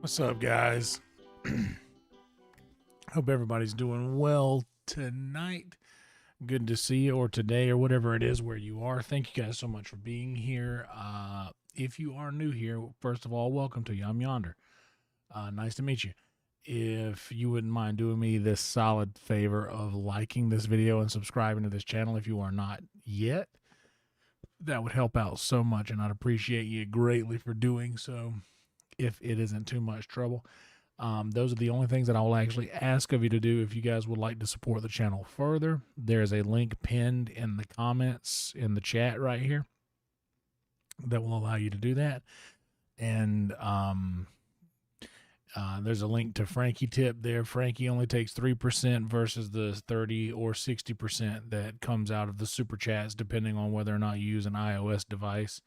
What's up, guys? Hope everybody's doing well tonight. Good to see you, or today, or whatever it is where you are. Thank you guys so much for being here. If you are new here, first of all, welcome to you. I'm Yonder. Nice to meet you. If you wouldn't mind doing me this solid favor of liking this video and subscribing to this channel if you are not yet, that would help out so much, and I'd appreciate you greatly for doing so if it isn't too much trouble. Those are the only things that I will actually ask of you to do if you guys would like to support the channel further. There's a link pinned in the comments in the chat right here that will allow you to do that. And there's a link to Frankie tip there. Frankie only takes 3% versus the 30 or 60% that comes out of the super chats, depending on whether or not you use an iOS device.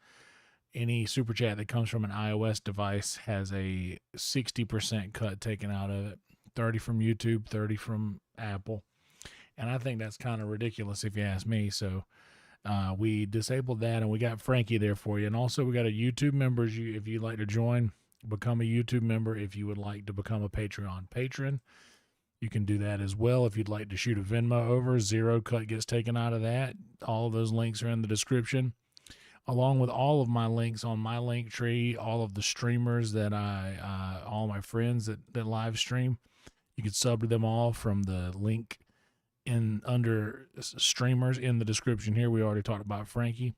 Any super chat that comes from an iOS device has a 60% cut taken out of it, 30 from YouTube, 30 from Apple. And I think that's kind of ridiculous if you ask me. So we disabled that, and we got Frankie there for you. And also we got a YouTube members. If you'd like to join, become a YouTube member. If you would like to become a Patreon patron, you can do that as well. If you'd like to shoot a Venmo over, 0 cut gets taken out of that. All of those links are in the description, along with all of my links on my link tree, all of the streamers that all my friends that live stream. You can sub to them all from the link under streamers in the description here. We already talked about Frankie.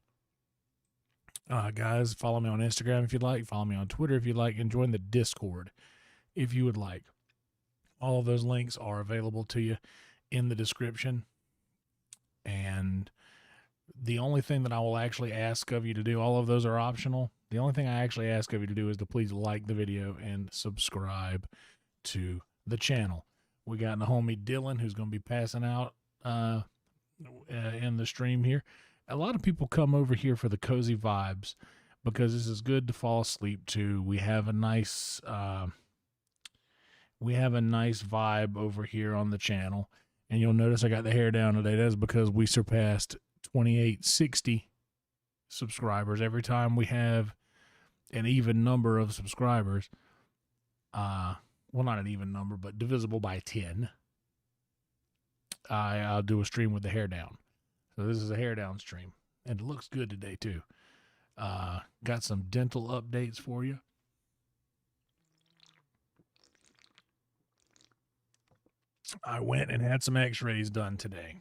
Guys, follow me on Instagram if you'd like. Follow me on Twitter if you'd like, and join the Discord if you would like. All of those links are available to you in the description. And the only thing that I will actually ask of you to do, all of those are optional. The only thing I actually ask of you to do is to please like the video and subscribe to the channel. We got the homie Dylan, who's going to be passing out in the stream here. A lot of people come over here for the cozy vibes because this is good to fall asleep to. We have a nice vibe over here on the channel, and you'll notice I got the hair down today. That's because we surpassed 2860 subscribers. Every time we have an even number of subscribers, well, not an even number, but divisible by 10, I'll do a stream with the hair down. So this is a hair down stream, and it looks good today too. Got some dental updates for you. I went and had some x-rays done today.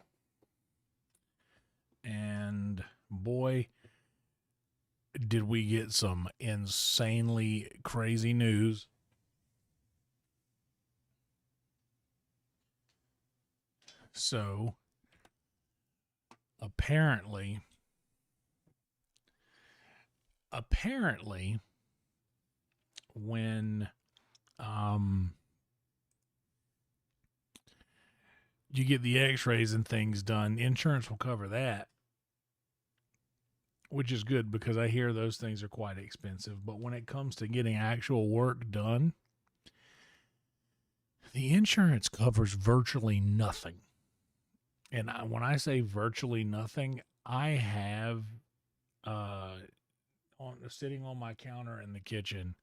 And boy, did we get some insanely crazy news. So apparently when you get the x-rays and things done, insurance will cover that, which is good because I hear those things are quite expensive. But when it comes to getting actual work done, the insurance covers virtually nothing. And when I say virtually nothing, I have sitting on my counter in the kitchen,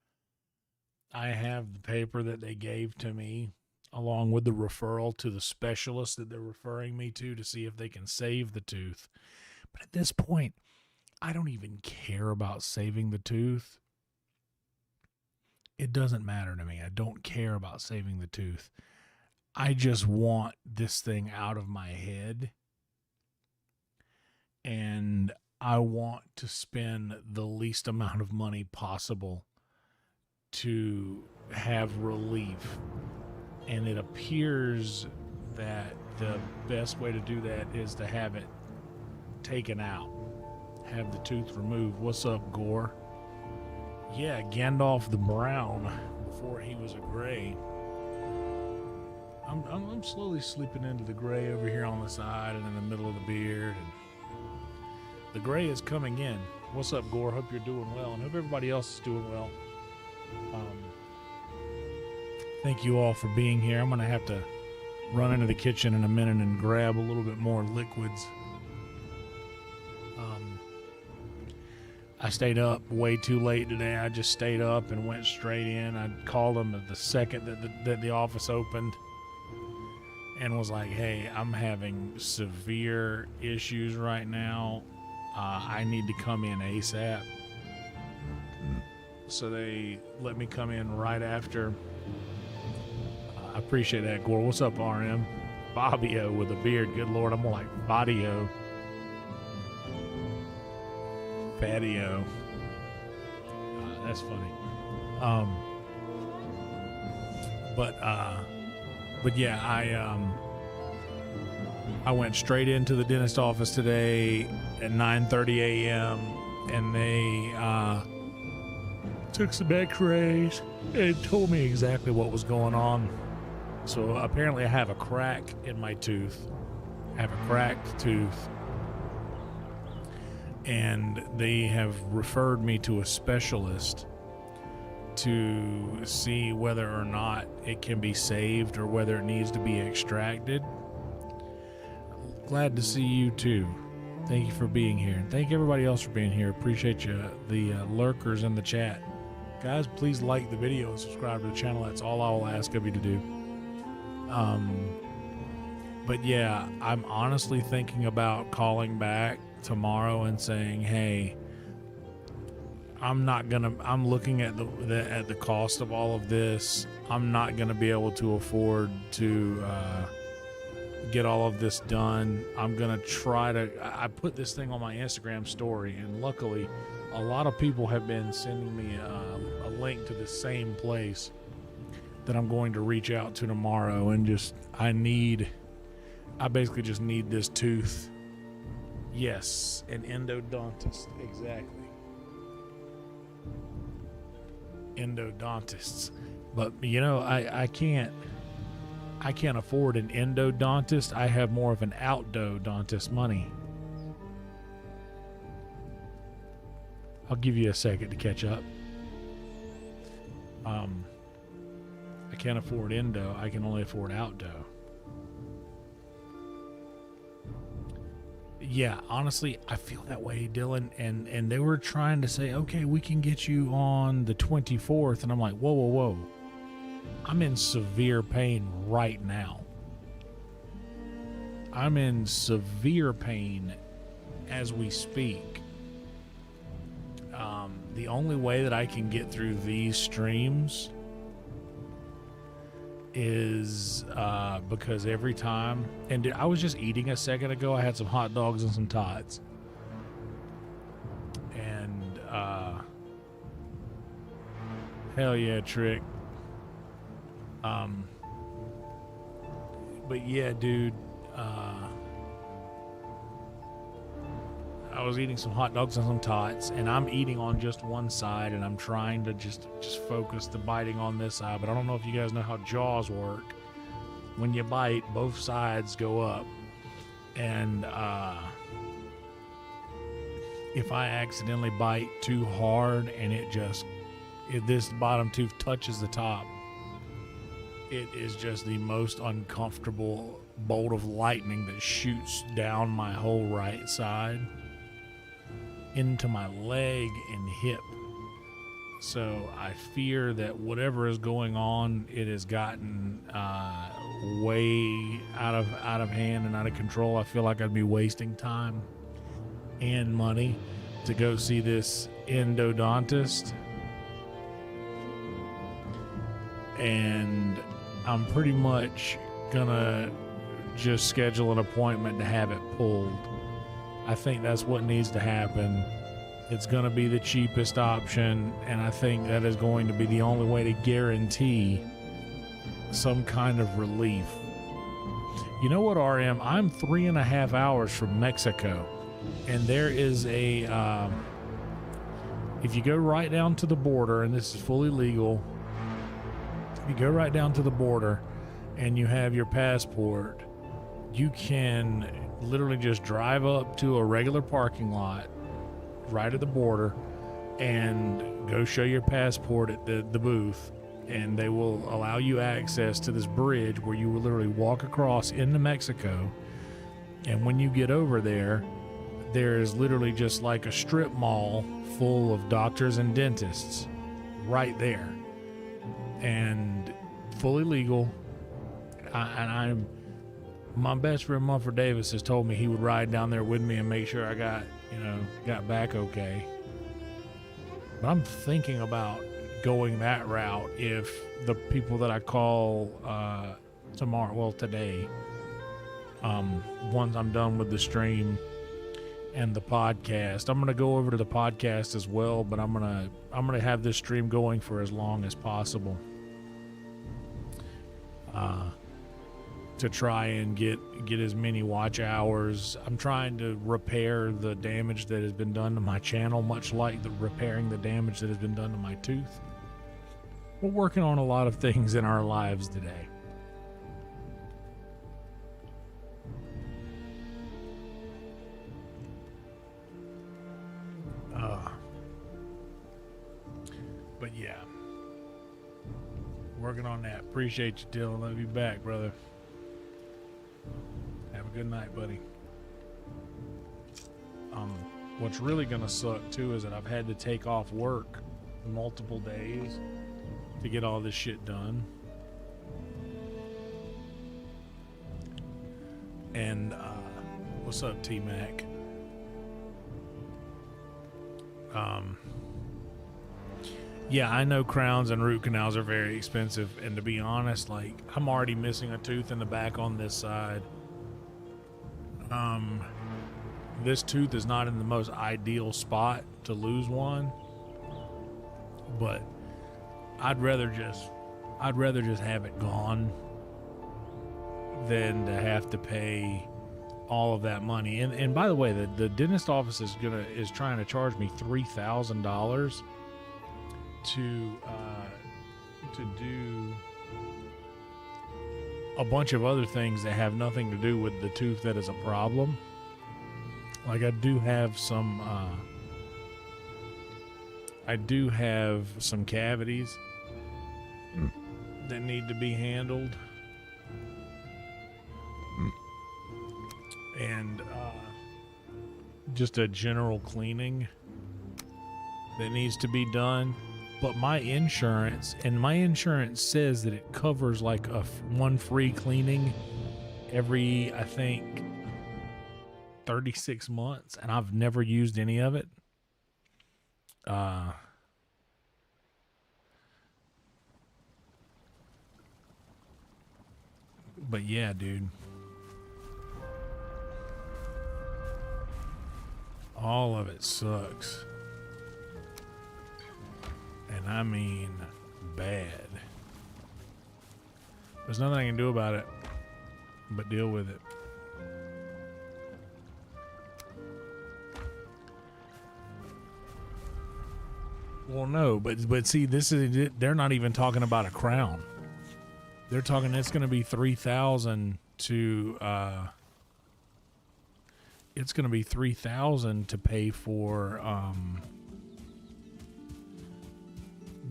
I have the paper that they gave to me along with the referral to the specialist that they're referring me to see if they can save the tooth. But at this point, I don't even care about saving the tooth. It doesn't matter to me. I don't care about saving the tooth. I just want this thing out of my head, and I want to spend the least amount of money possible to have relief. And it appears that the best way to do that is to have it taken out, have the tooth removed. What's up, Gore? Yeah, Gandalf the Brown before he was a gray. I'm slowly sleeping into the gray over here on the side and in the middle of the beard, and the gray is coming in. What's up, Gore? Hope you're doing well, and hope everybody else is doing well. Thank you all for being here. I'm going to have to run into the kitchen in a minute and grab a little bit more liquids. I stayed up way too late today. I just stayed up and went straight in. I called them the second that the office opened and was like, hey, I'm having severe issues right now. I need to come in ASAP. So they let me come in right after. I appreciate that, Gore. What's up, RM? Fabio with a beard. Good Lord, I'm more like Fadio. Patio. That's funny. But yeah, I went straight into the dentist office today at 9:30 a.m. and they took some x-rays and told me exactly what was going on. So apparently I have a crack in my tooth. I have a cracked tooth. And they have referred me to a specialist to see whether or not it can be saved or whether it needs to be extracted. Glad to see you too. Thank you for being here. Thank everybody else for being here. Appreciate you, the lurkers in the chat. Guys, please like the video and subscribe to the channel. That's all I will ask of you to do. But yeah, I'm honestly thinking about calling back tomorrow and saying, hey, I'm looking at the cost of all of this. I'm not gonna be able to afford to get all of this done. I'm gonna try to. I put this thing on my Instagram story, and luckily a lot of people have been sending me a link to the same place that I'm going to reach out to tomorrow. And I basically just need this tooth. Yes, an endodontist, exactly. Endodontists. But you know, I can't afford an endodontist. I have more of an outdodontist money. I'll give you a second to catch up. I can't afford endo. I can only afford outdo. Yeah, honestly, I feel that way, Dylan. And they were trying to say, okay, we can get you on the 24th. And I'm like, whoa, whoa, whoa. I'm in severe pain right now. I'm in severe pain as we speak. The only way that I can get through these streams is because every time, and I was just eating a second ago, I had some hot dogs and some tots, and hell yeah, Trick. But yeah, dude, I was eating some hot dogs and some tots, and I'm eating on just one side, and I'm trying to just focus the biting on this side. But I don't know if you guys know how jaws work. When you bite, both sides go up, and if I accidentally bite too hard and if this bottom tooth touches the top, it is just the most uncomfortable bolt of lightning that shoots down my whole right side into my leg and hip. So I fear that whatever is going on, it has gotten way out of hand and out of control. I feel like I'd be wasting time and money to go see this endodontist, and I'm pretty much gonna just schedule an appointment to have it pulled. I think that's what needs to happen. It's going to be the cheapest option, and I think that is going to be the only way to guarantee some kind of relief. You know what, RM? I'm 3.5 hours from Mexico, and there is a if you go right down to the border, and this is fully legal, if you go right down to the border and you have your passport, you can literally just drive up to a regular parking lot right at the border and go show your passport at the booth, and they will allow you access to this bridge where you will literally walk across into Mexico. And when you get over there, there is literally just like a strip mall full of doctors and dentists right there, and fully legal. My best friend Mumford Davis has told me he would ride down there with me and make sure I got back okay. But I'm thinking about going that route if the people that I call today, once I'm done with the stream and the podcast, I'm gonna go over to the podcast as well, but I'm gonna have this stream going for as long as possible, to try and get as many watch hours. I'm trying to repair the damage that has been done to my channel, much like repairing the damage that has been done to my tooth. We're working on a lot of things in our lives today. But yeah, working on that. Appreciate you, Dylan. Love you back, brother. Have a good night, buddy. What's really gonna suck too is that I've had to take off work multiple days to get all this shit done. And what's up, T-Mac? Yeah, I know crowns and root canals are very expensive, and to be honest, like, I'm already missing a tooth in the back on this side. This tooth is not in the most ideal spot to lose one, but I'd rather just have it gone than to have to pay all of that money. And by the way, the dentist office is trying to charge me $3,000 to do a bunch of other things that have nothing to do with the tooth that is a problem. Like, I do have some cavities that need to be handled, and just a general cleaning that needs to be done. But my insurance says that it covers like one free cleaning every, I think, 36 months, and I've never used any of it. But yeah, dude. All of it sucks. And I mean bad. There's nothing I can do about it but deal with it. Well, no, but see, they're not even talking about a crown. They're talking it's going to be $3,000 it's going to be $3,000 to pay for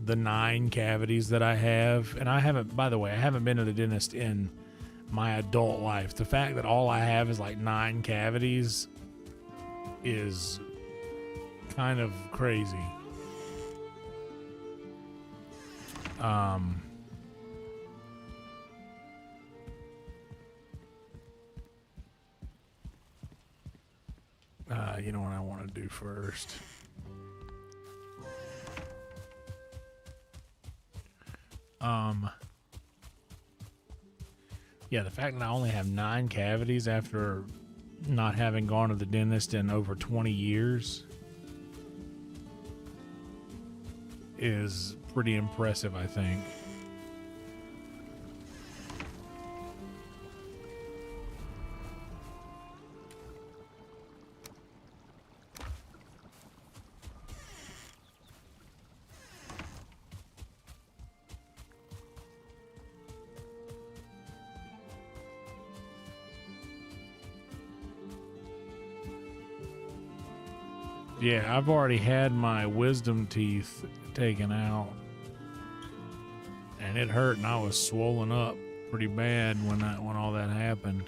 the 9 cavities that I have. And I haven't been to the dentist in my adult life. The fact that all I have is like 9 cavities is kind of crazy. You know what I want to do first? Yeah, the fact that I only have 9 cavities after not having gone to the dentist in over 20 years is pretty impressive, I think. Yeah, I've already had my wisdom teeth taken out, and it hurt, and I was swollen up pretty bad when all that happened.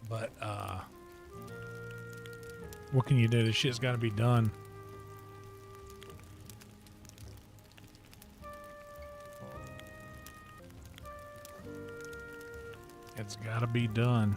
But what can you do? This shit's got to be done. It's got to be done.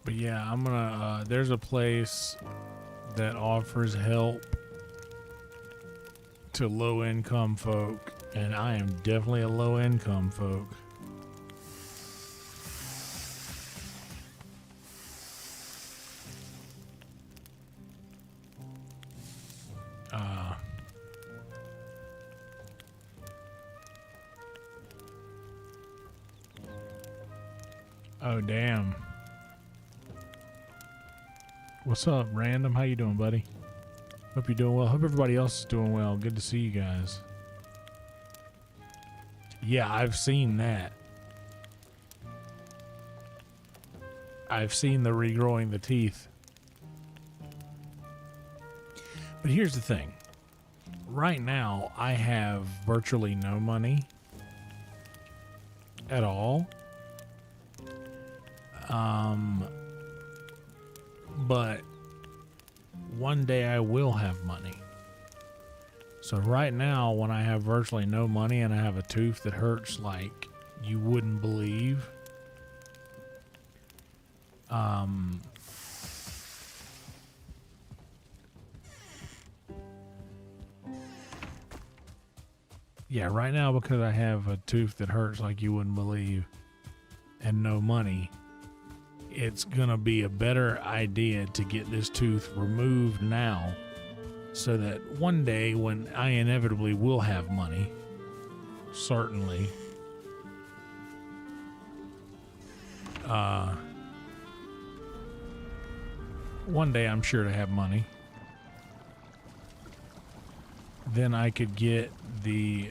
But yeah, I'm gonna, there's a place that offers help to low income folk, and I am definitely a low income folk. Oh damn. What's up, Random? How you doing, buddy? Hope you're doing well. Hope everybody else is doing well. Good to see you guys. Yeah, I've seen that. I've seen the regrowing the teeth. But here's the thing. Right now, I have virtually no money at all. But one day I will have money. So right now, when I have virtually no money and I have a tooth that hurts like you wouldn't believe, yeah, right now, because I have a tooth that hurts like you wouldn't believe and no money, it's gonna be a better idea to get this tooth removed now, so that one day when I inevitably will have money, certainly, one day I'm sure to have money, then I could get the,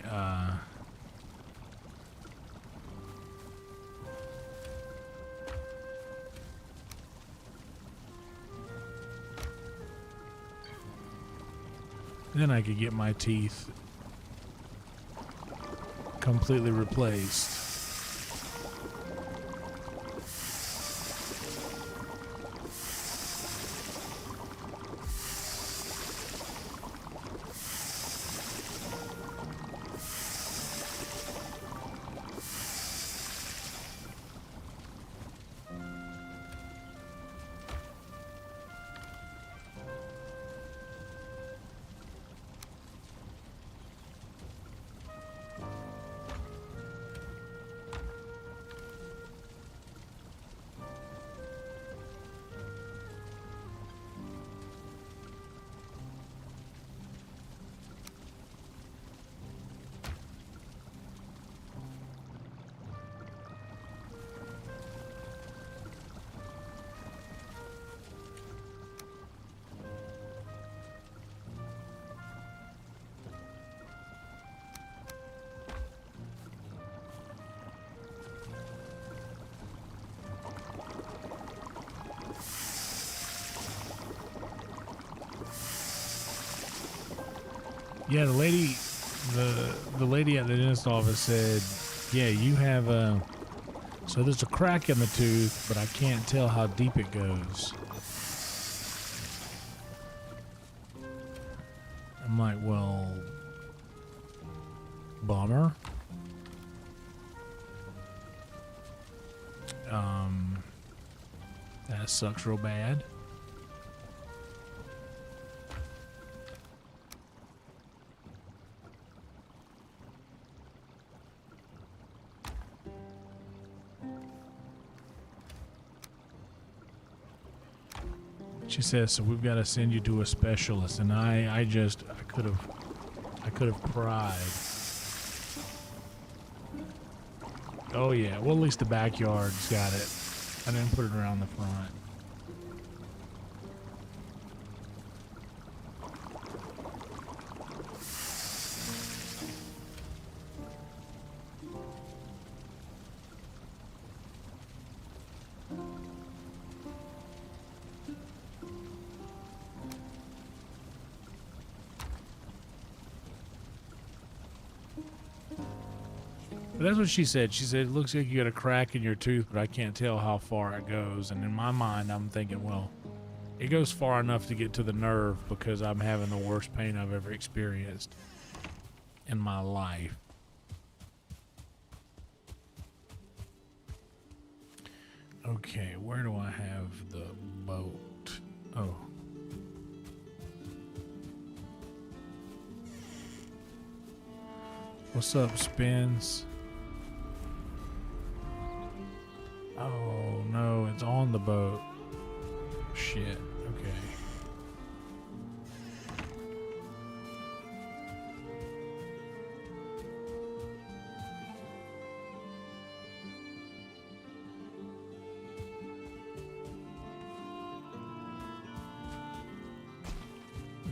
then I could get my teeth completely replaced. Yeah, the lady at the dentist office said, yeah, you have so there's a crack in the tooth, but I can't tell how deep it goes. I'm like, well, bummer. That sucks real bad. She says, so we've got to send you to a specialist, and I could have cried. Oh yeah, well at least the backyard's got it. I didn't put it around the front. that's what she said. She said, it looks like you got a crack in your tooth, but I can't tell how far it goes. And in my mind, I'm thinking, well, it goes far enough to get to the nerve because I'm having the worst pain I've ever experienced in my life. Okay, where do I have the boat? Oh. What's up, Spins? Oh no, it's on the boat. Shit, okay.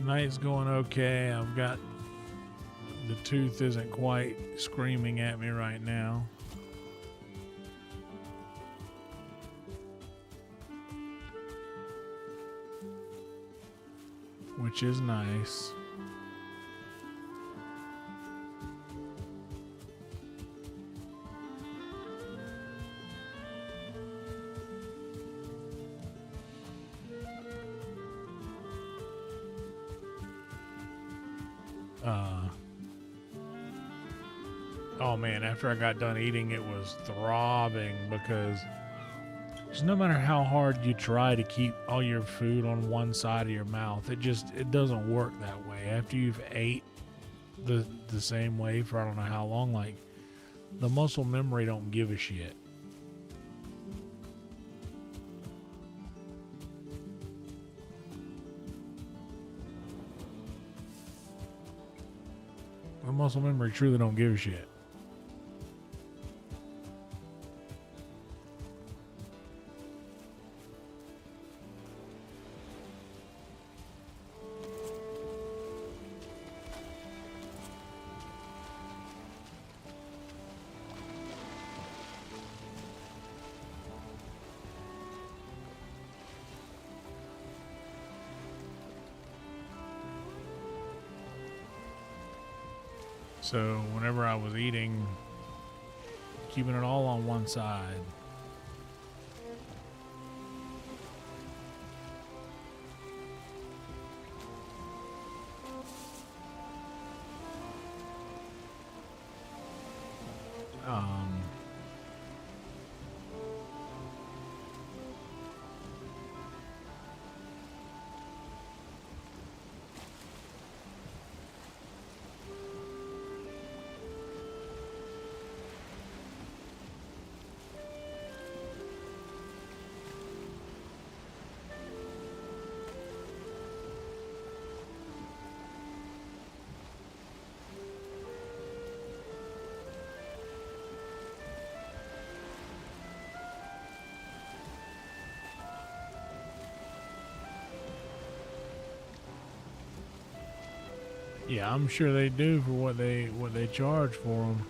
Night's going okay. I've got the tooth isn't quite screaming at me right now. Which is nice. Oh man, after I got done eating, it was throbbing because just no matter how hard you try to keep all your food on one side of your mouth, it doesn't work that way. After you've ate the same way for I don't know how long, like the muscle memory don't give a shit. The muscle memory truly don't give a shit. So whenever I was eating, keeping it all on one side. Yeah, I'm sure they do for what they charge for them.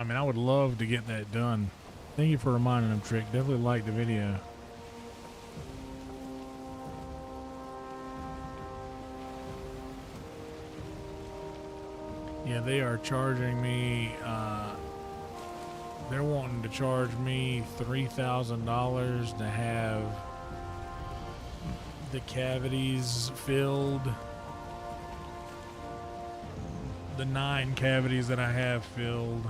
I mean, I would love to get that done. Thank you for reminding them, Trick. Definitely like the video. Yeah, they are charging me, they're wanting to charge me $3,000 to have the cavities filled. The 9 cavities that I have filled.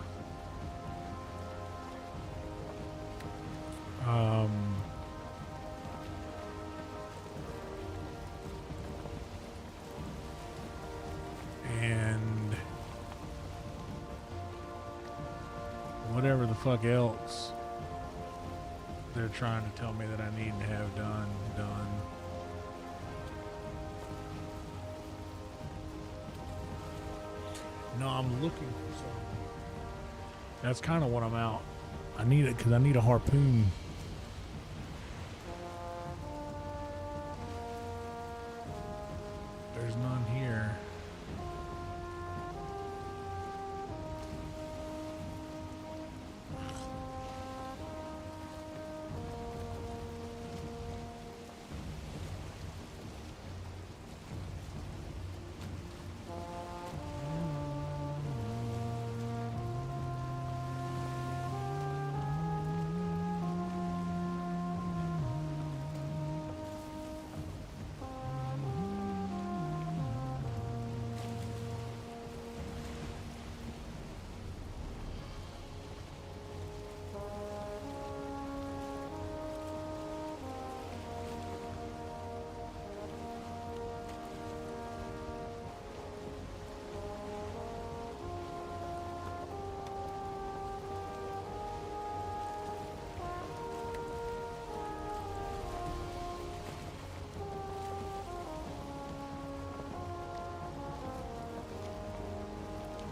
And whatever the fuck else they're trying to tell me that I need to have done. No, I'm looking for something. That's kind of what I'm out. I need it because I need a harpoon. There's none here.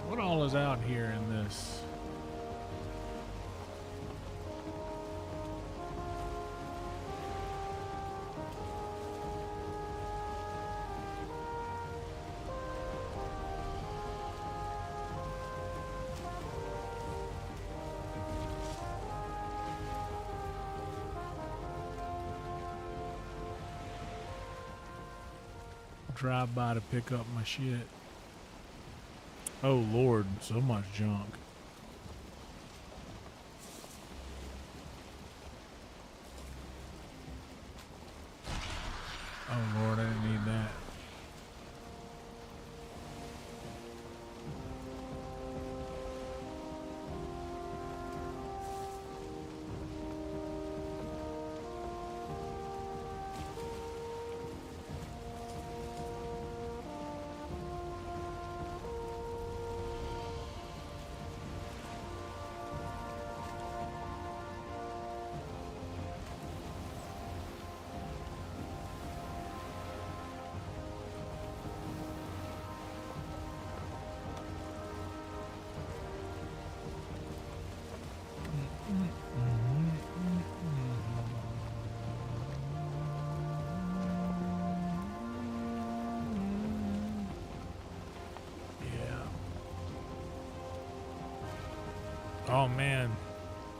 What all is out here in this? Drive by to pick up my shit. Oh Lord, so much junk. Oh Lord, I didn't need that. Oh man,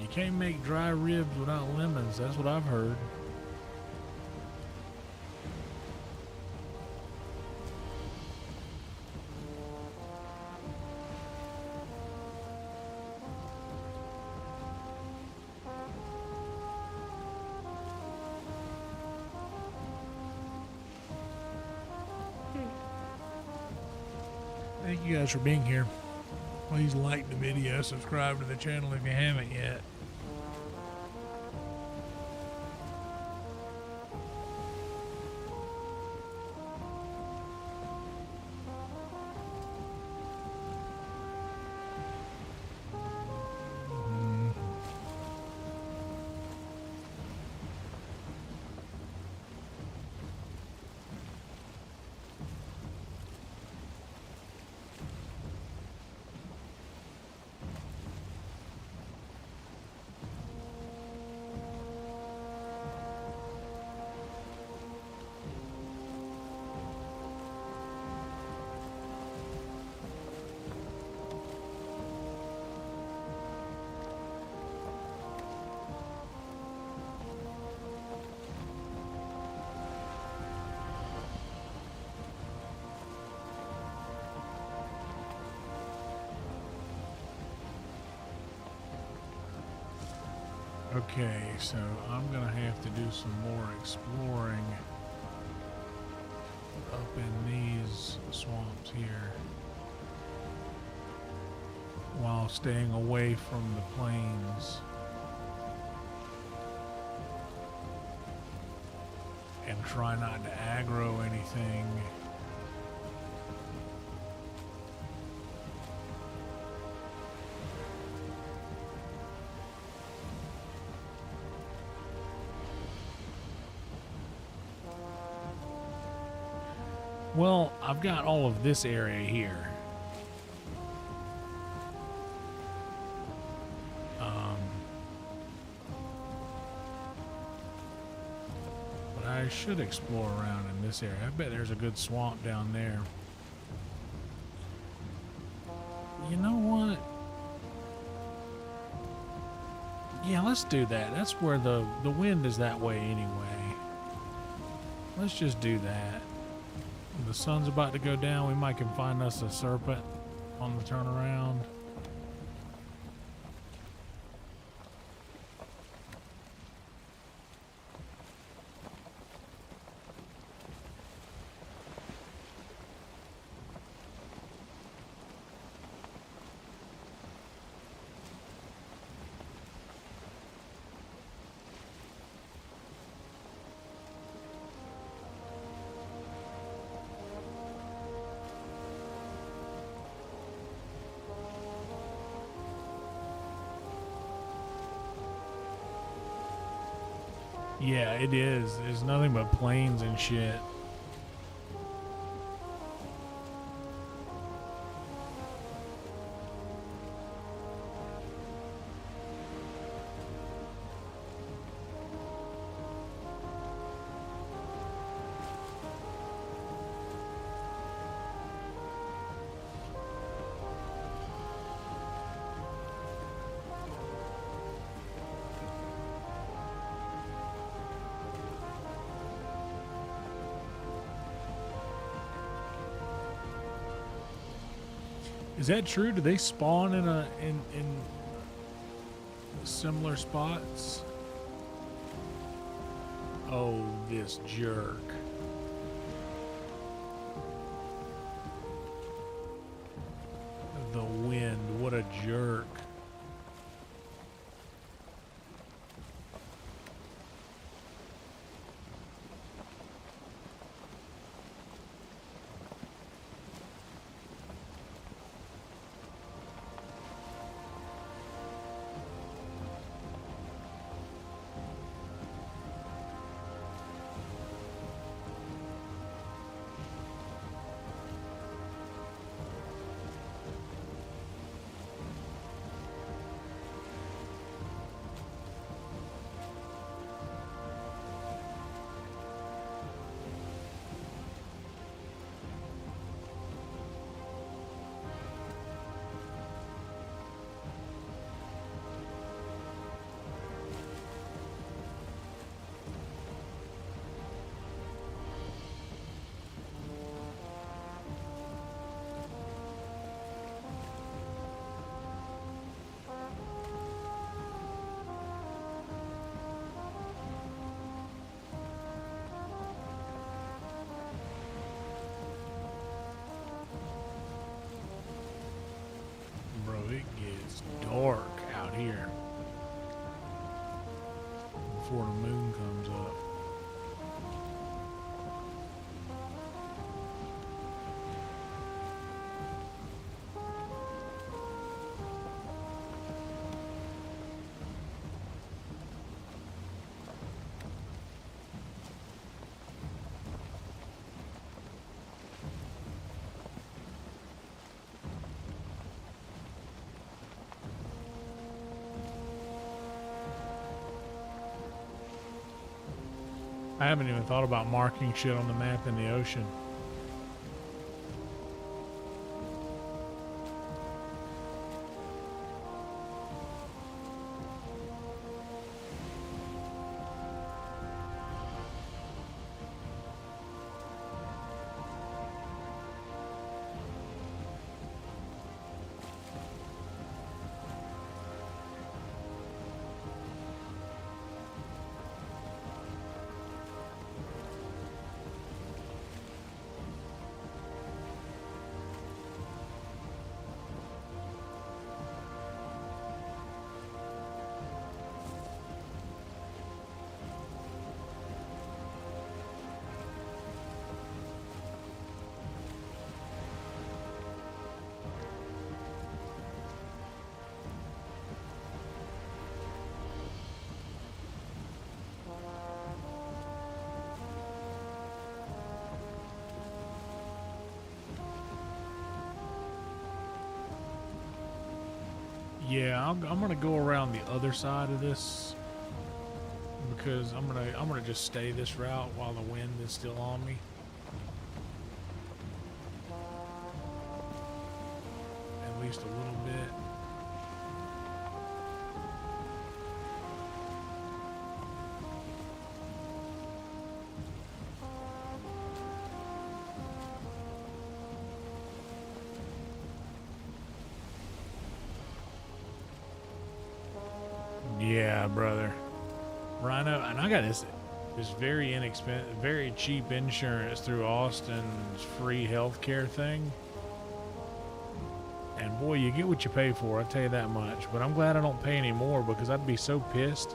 you can't make dry ribs without lemons. That's what I've heard. Thank you guys for being here. Please like the video, subscribe to the channel if you haven't yet. Okay, so I'm gonna have to do some more exploring up in these swamps here while staying away from the plains and try not to aggro anything. Well, I've got all of this area here. I should explore around in this area. I bet there's a good swamp down there. You know what? Yeah, let's do that. That's where the wind is that way anyway. Let's just do that. The sun's about to go down. We might can find us a serpent on the turnaround. Yeah, it is. There's nothing but plains and shit. Is that true? Do they spawn in similar spots? Oh, this jerk. The wind, what a jerk. Bro, it gets dark out here before the moon comes up. I haven't even thought about marking shit on the map in the ocean. Yeah, I'm gonna go around the other side of this because I'm gonna just stay this route while the wind is still on me. At least a little bit. Yeah, brother. Rhino, and I got this very inexpensive, very cheap insurance through Austin's free healthcare thing. And boy, you get what you pay for, I'll tell you that much. But I'm glad I don't pay any more, because I'd be so pissed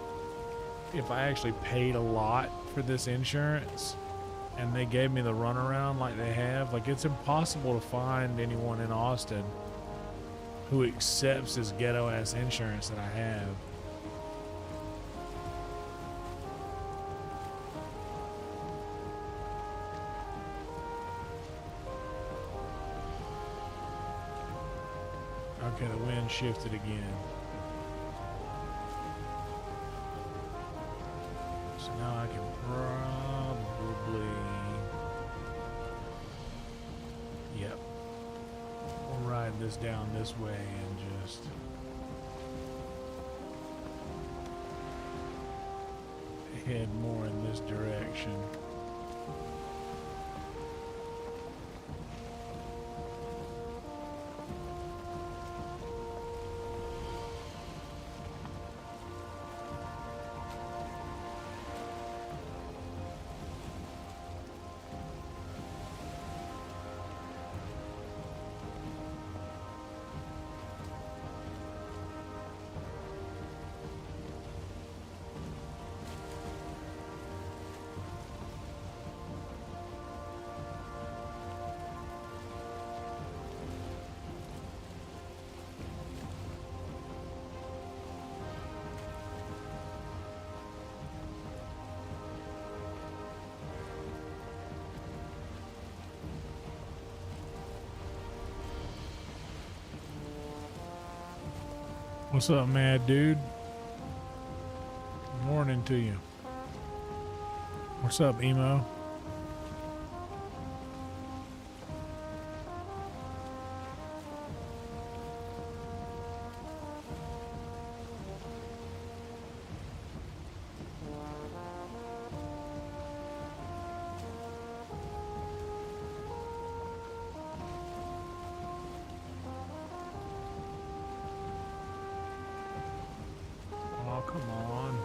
if I actually paid a lot for this insurance and they gave me the runaround like they have. Like, it's impossible to find anyone in Austin who accepts this ghetto ass insurance that I have. Okay, the wind shifted again. So now I can probably... Yep. We'll ride this down this way and just... head more in this direction. What's up, mad dude? Morning to you. What's up, emo? Oh, come on.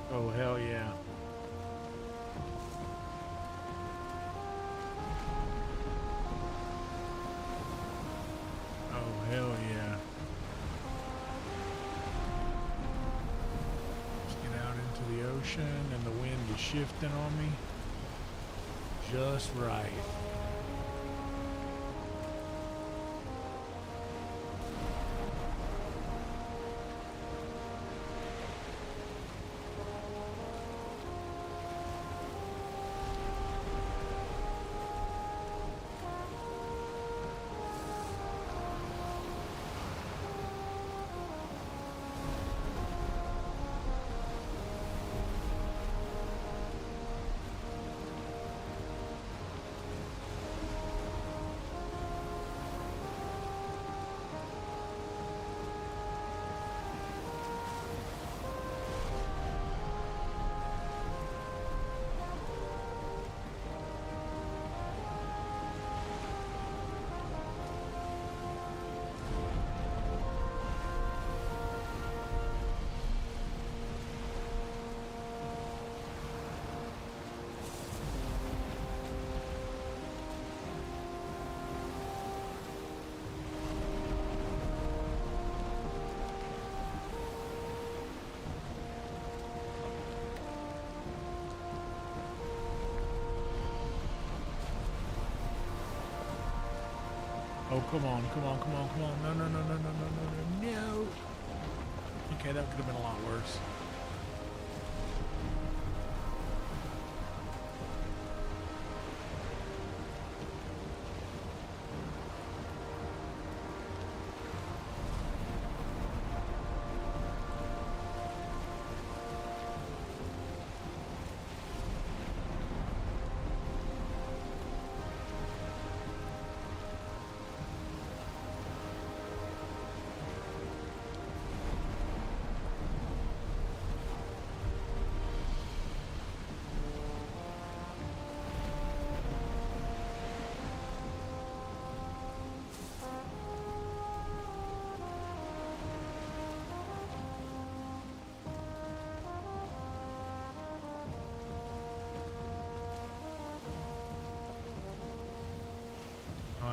Oh, hell yeah. Oh, hell yeah. Let's get out into the ocean and the wind is shifting on me. just right. Oh, come on, come on, come on, come on. No, no, no, no, no, no, no, no, no. Okay, that could have been a lot worse.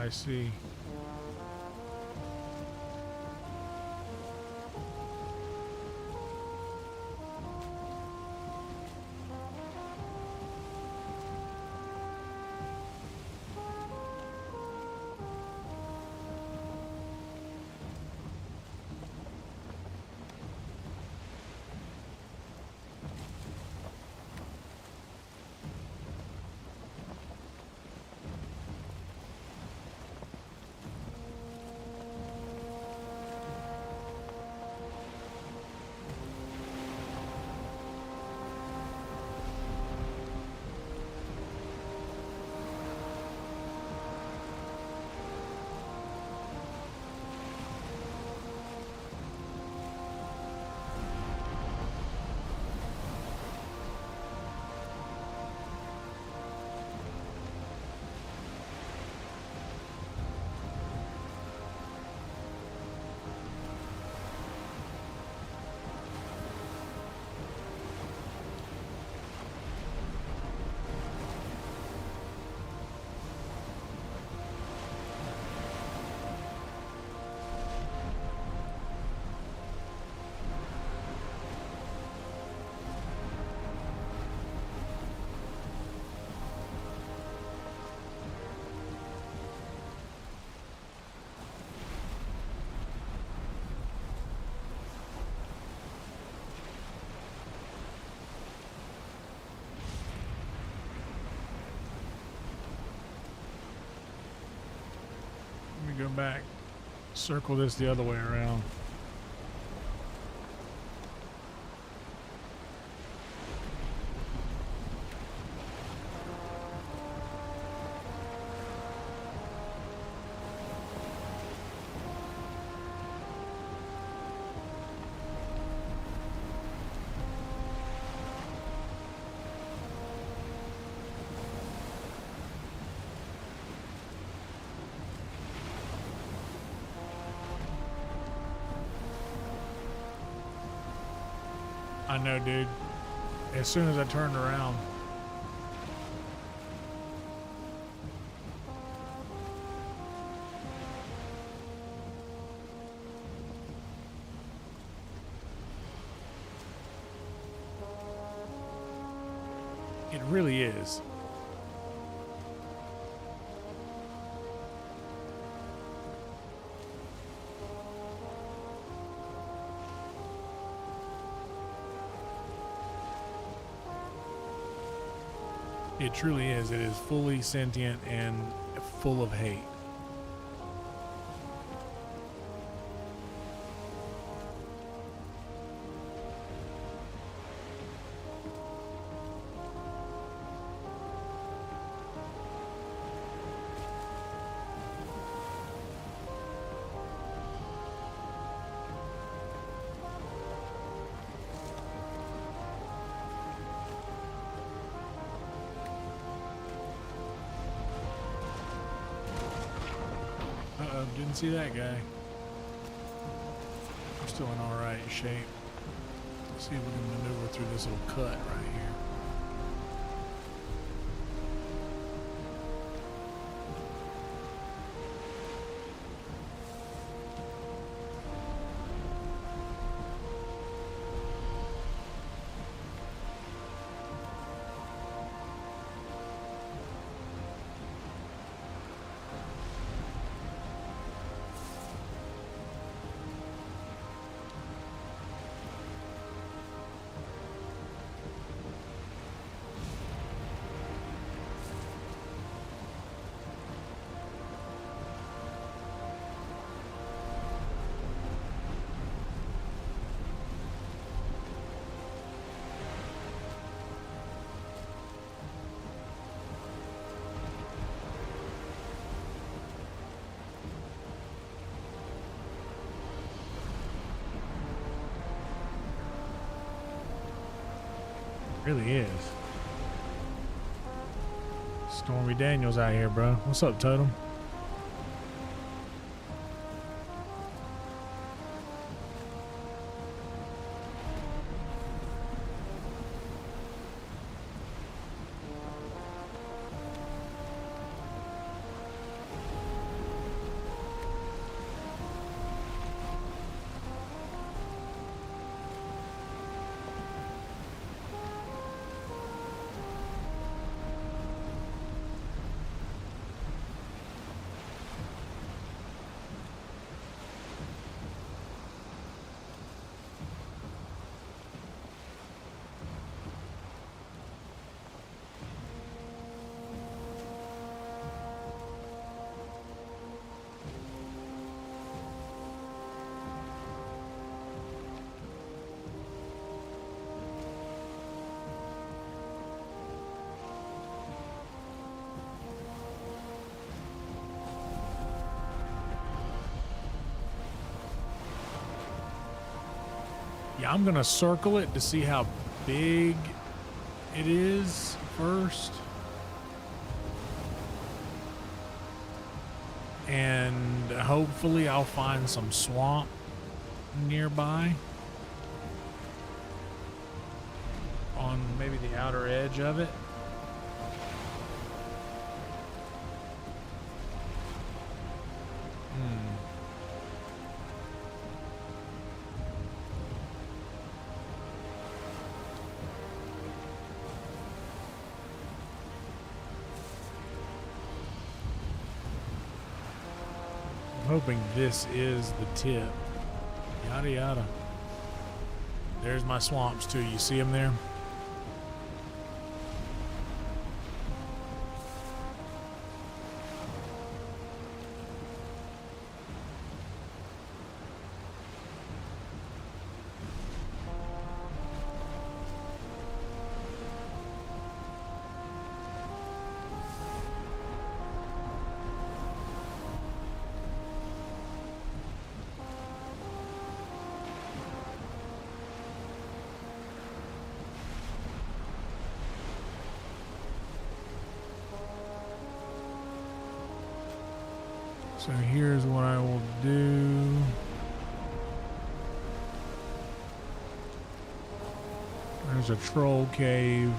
I see. Let me go back, circle this the other way around. I know, dude. As soon as I turned around. It really is. It truly is. It is fully sentient and full of hate. Uh-oh, didn't see that guy. We're still in all right shape. Let's see if we can maneuver through this little cut right here. Really is. Stormy Daniels out here, bro. What's up, Totem? Yeah, I'm gonna circle it to see how big it is first. And hopefully I'll find some swamp nearby on maybe the outer edge of it. Hoping this is the tip. Yada yada. There's my swamps too. You see them there? So here's what I will do. There's a troll cave.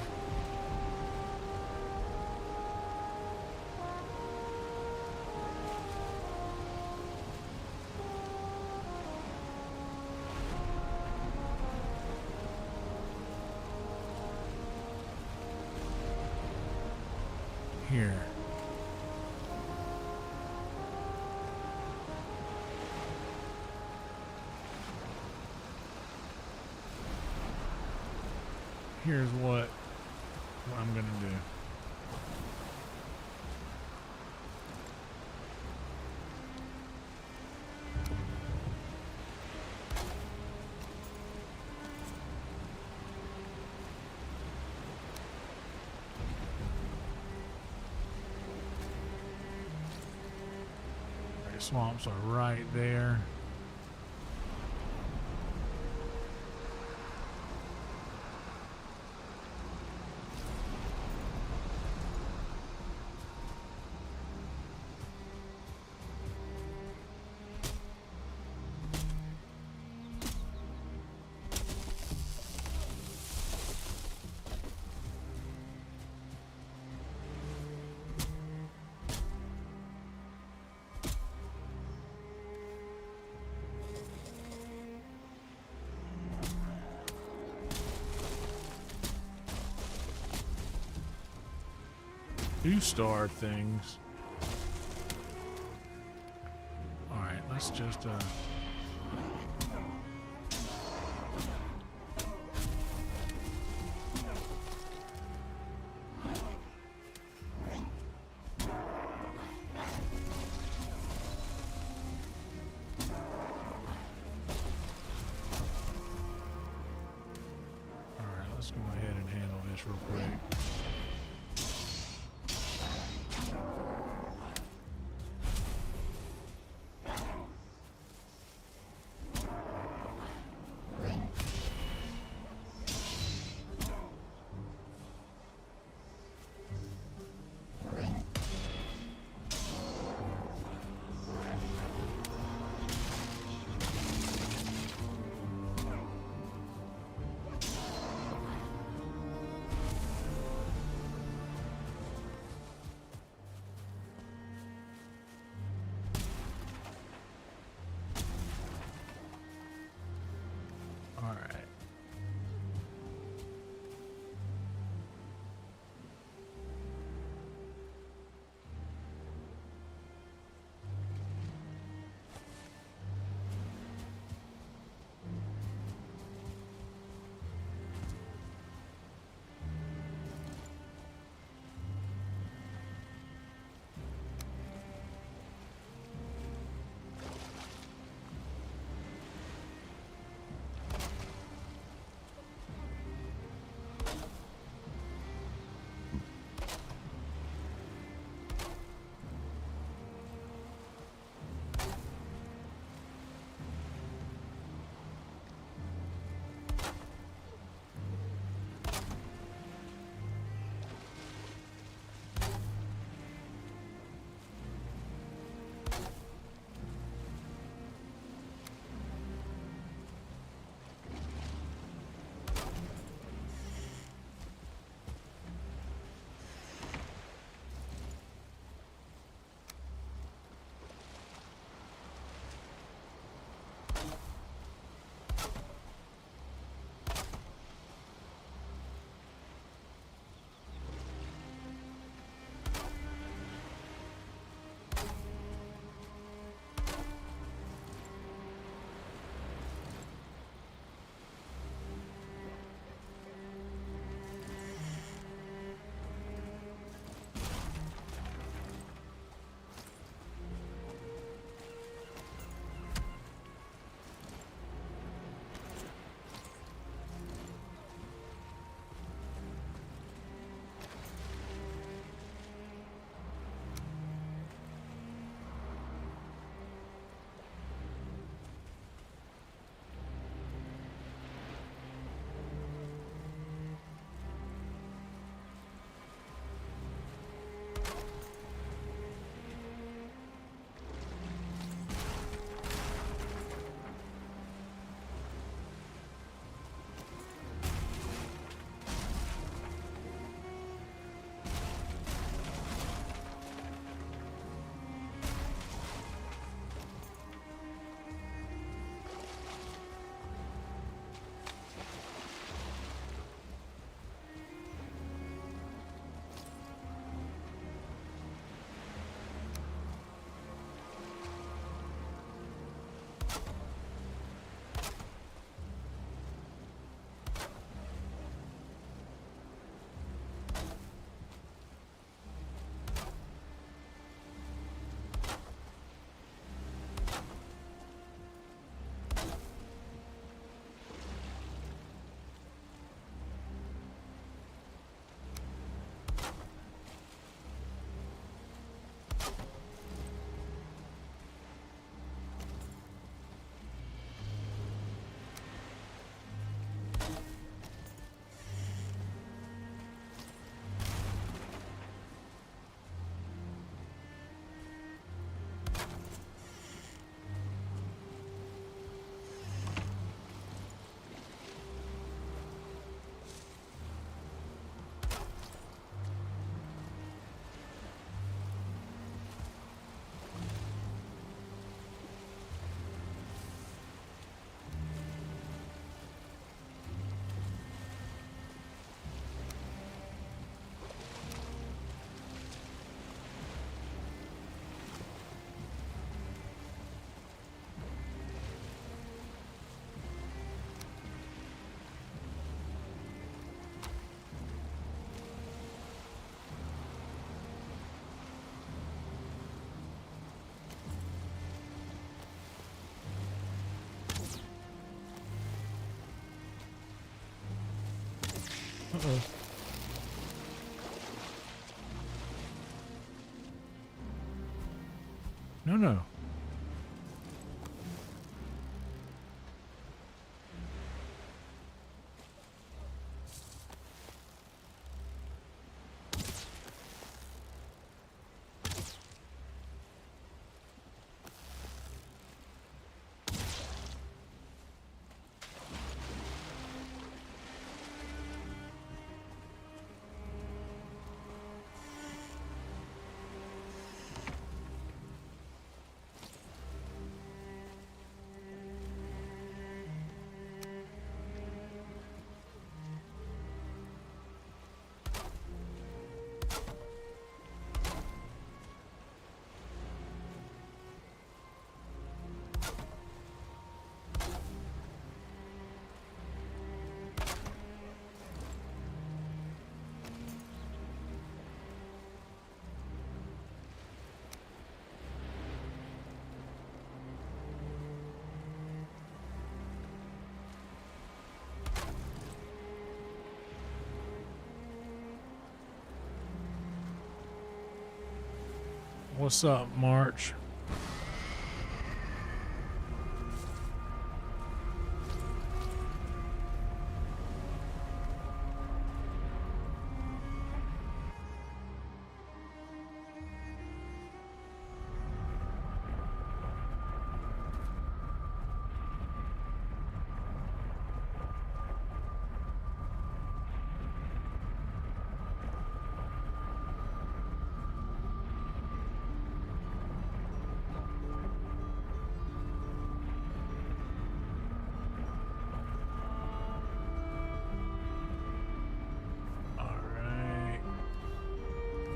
Here. Here's what I'm gonna do. Swamps are right there. Two-star things. All right, let's just let's go ahead and handle this real quick. Uh-oh. No, no. What's up, March?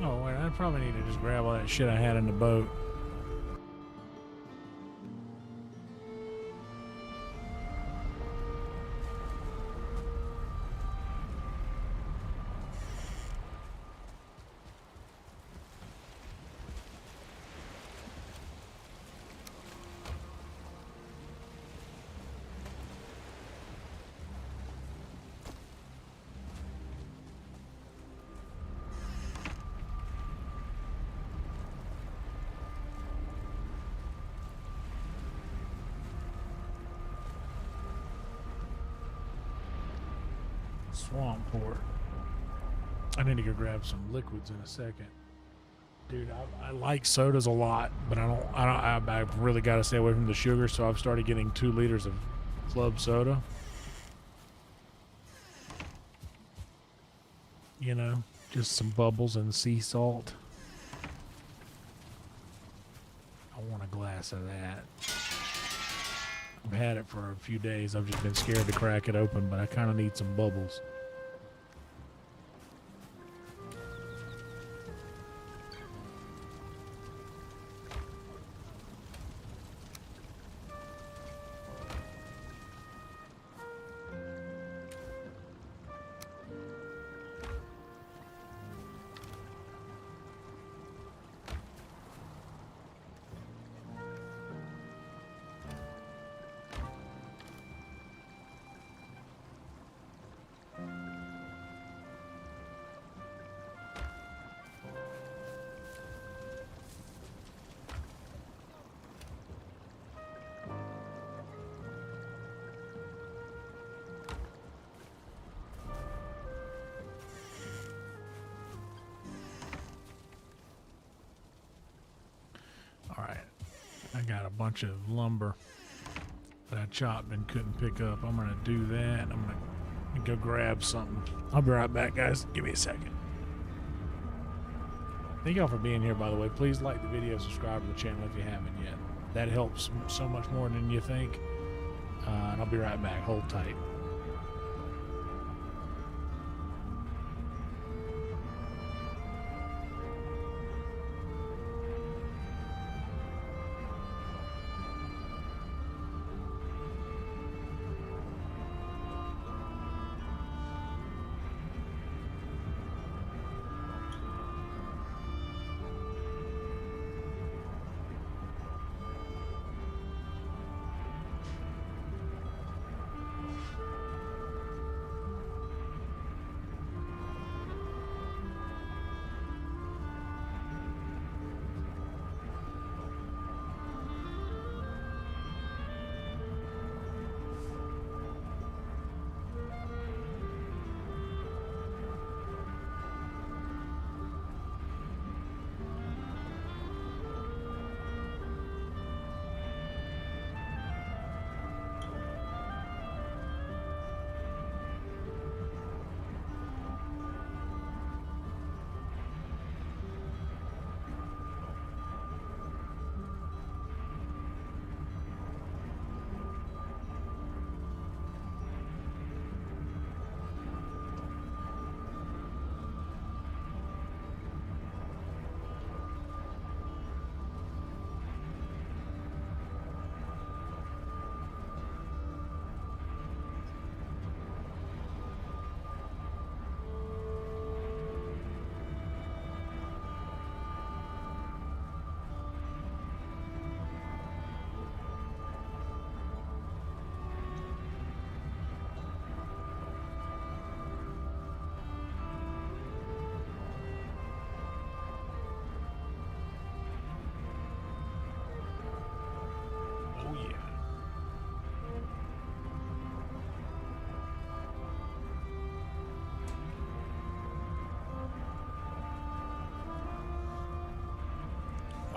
Oh, wait, I probably need to just grab all that shit I had in the boat. Swampport. I need to go grab some liquids in a second. Dude, I like sodas a lot, but I've really got to stay away from the sugar, so I've started getting 2 liters of club soda. You know, just some bubbles and sea salt. I want a glass of that. I've had it for a few days. I've just been scared to crack it open, but I kind of need some bubbles. I got a bunch of lumber that I chopped and couldn't pick up. I'm gonna do that. I'm gonna go grab something. I'll be right back, guys. Give me a second. Thank y'all for being here, by the way. Please like the video, subscribe to the channel if you haven't yet. That helps so much more than you think. And I'll be right back. Hold tight.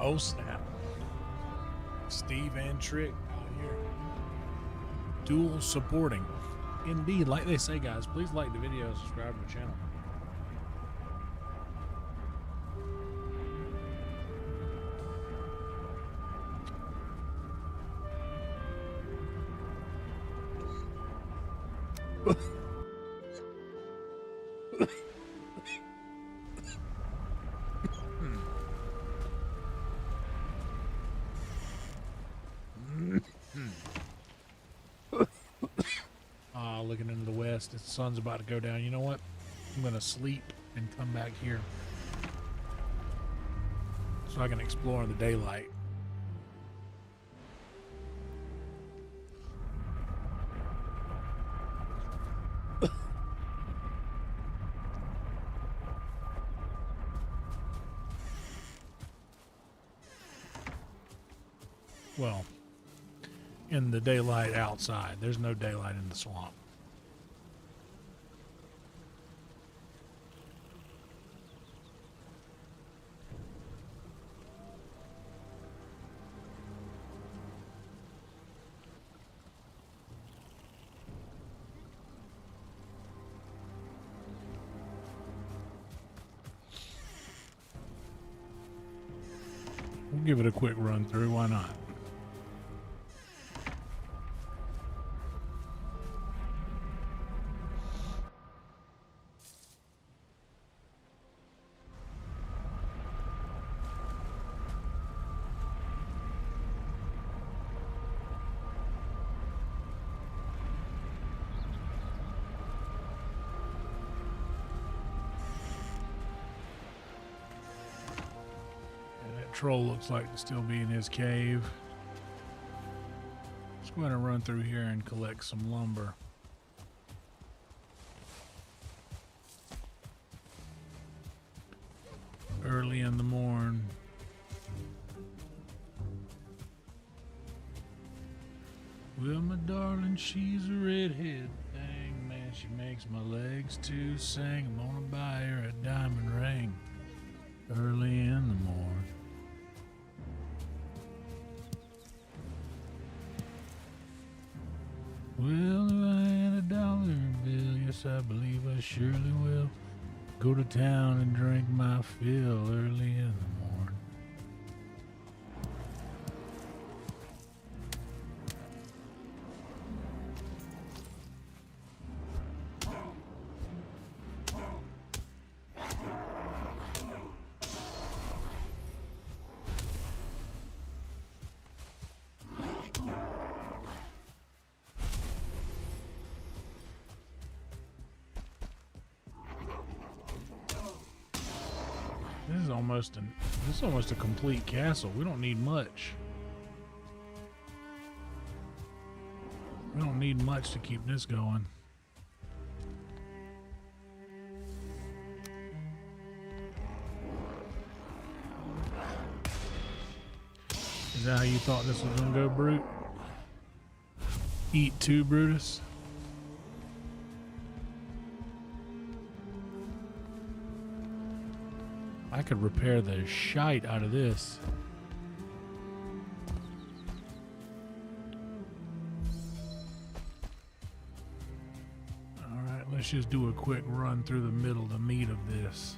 Oh snap. Steve and Trick out here. Dual supporting. Indeed, like they say, guys, please like the video and subscribe to the channel. Looking into the west, the sun's about to go down. You know what? I'm gonna sleep and come back here so I can explore in the daylight. Well, in the daylight outside. There's no daylight in the swamp. We'll give it a quick run through. Why not? Troll looks like to still be in his cave. Just going to run through here and collect some lumber. Early in the morn. Well, my darling, she's a redhead thing, man. She makes my legs to sing. I'm gonna buy her a diamond ring early in the morn. Well, if I had a dollar bill, yes, I believe I surely will go to town and drink my fill early in the morning. This is almost a complete castle. We don't need much. We don't need much to keep this going. Is that how you thought this was gonna go, Brute? Eat two, Brutus? I could repair the shite out of this. Alright, let's just do a quick run through the middle, the meat of this.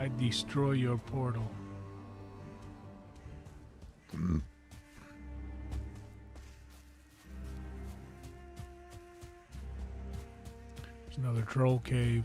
I destroy your portal. There's another troll cave.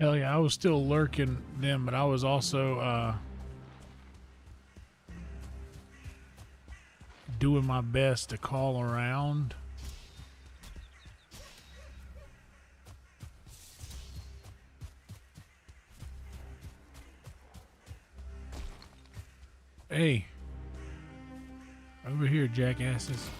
Hell yeah, I was still lurking then, but I was also doing my best to call around. Hey, over here, jackasses.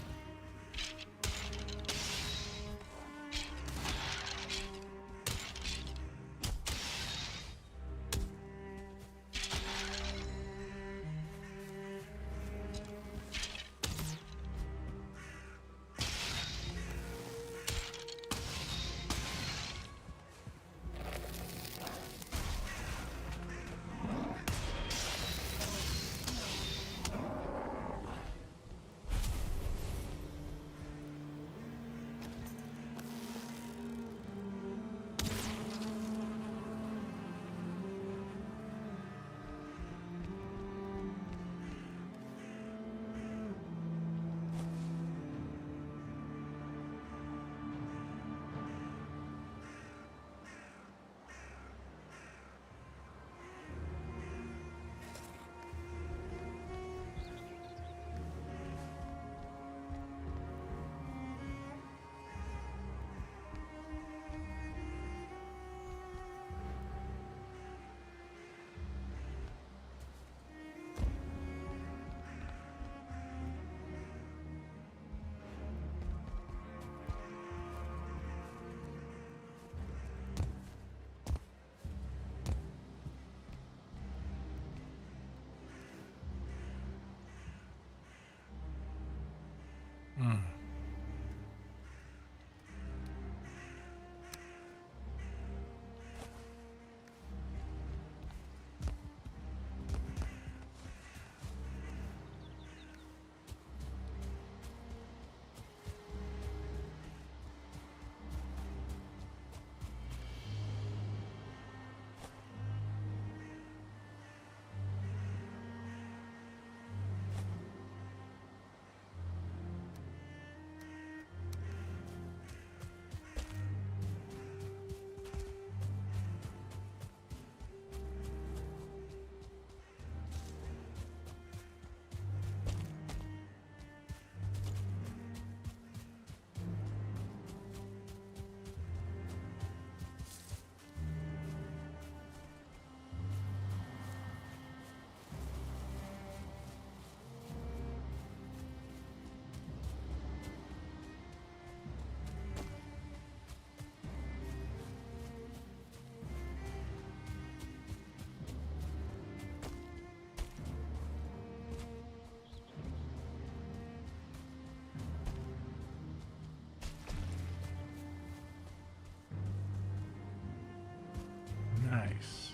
Nice.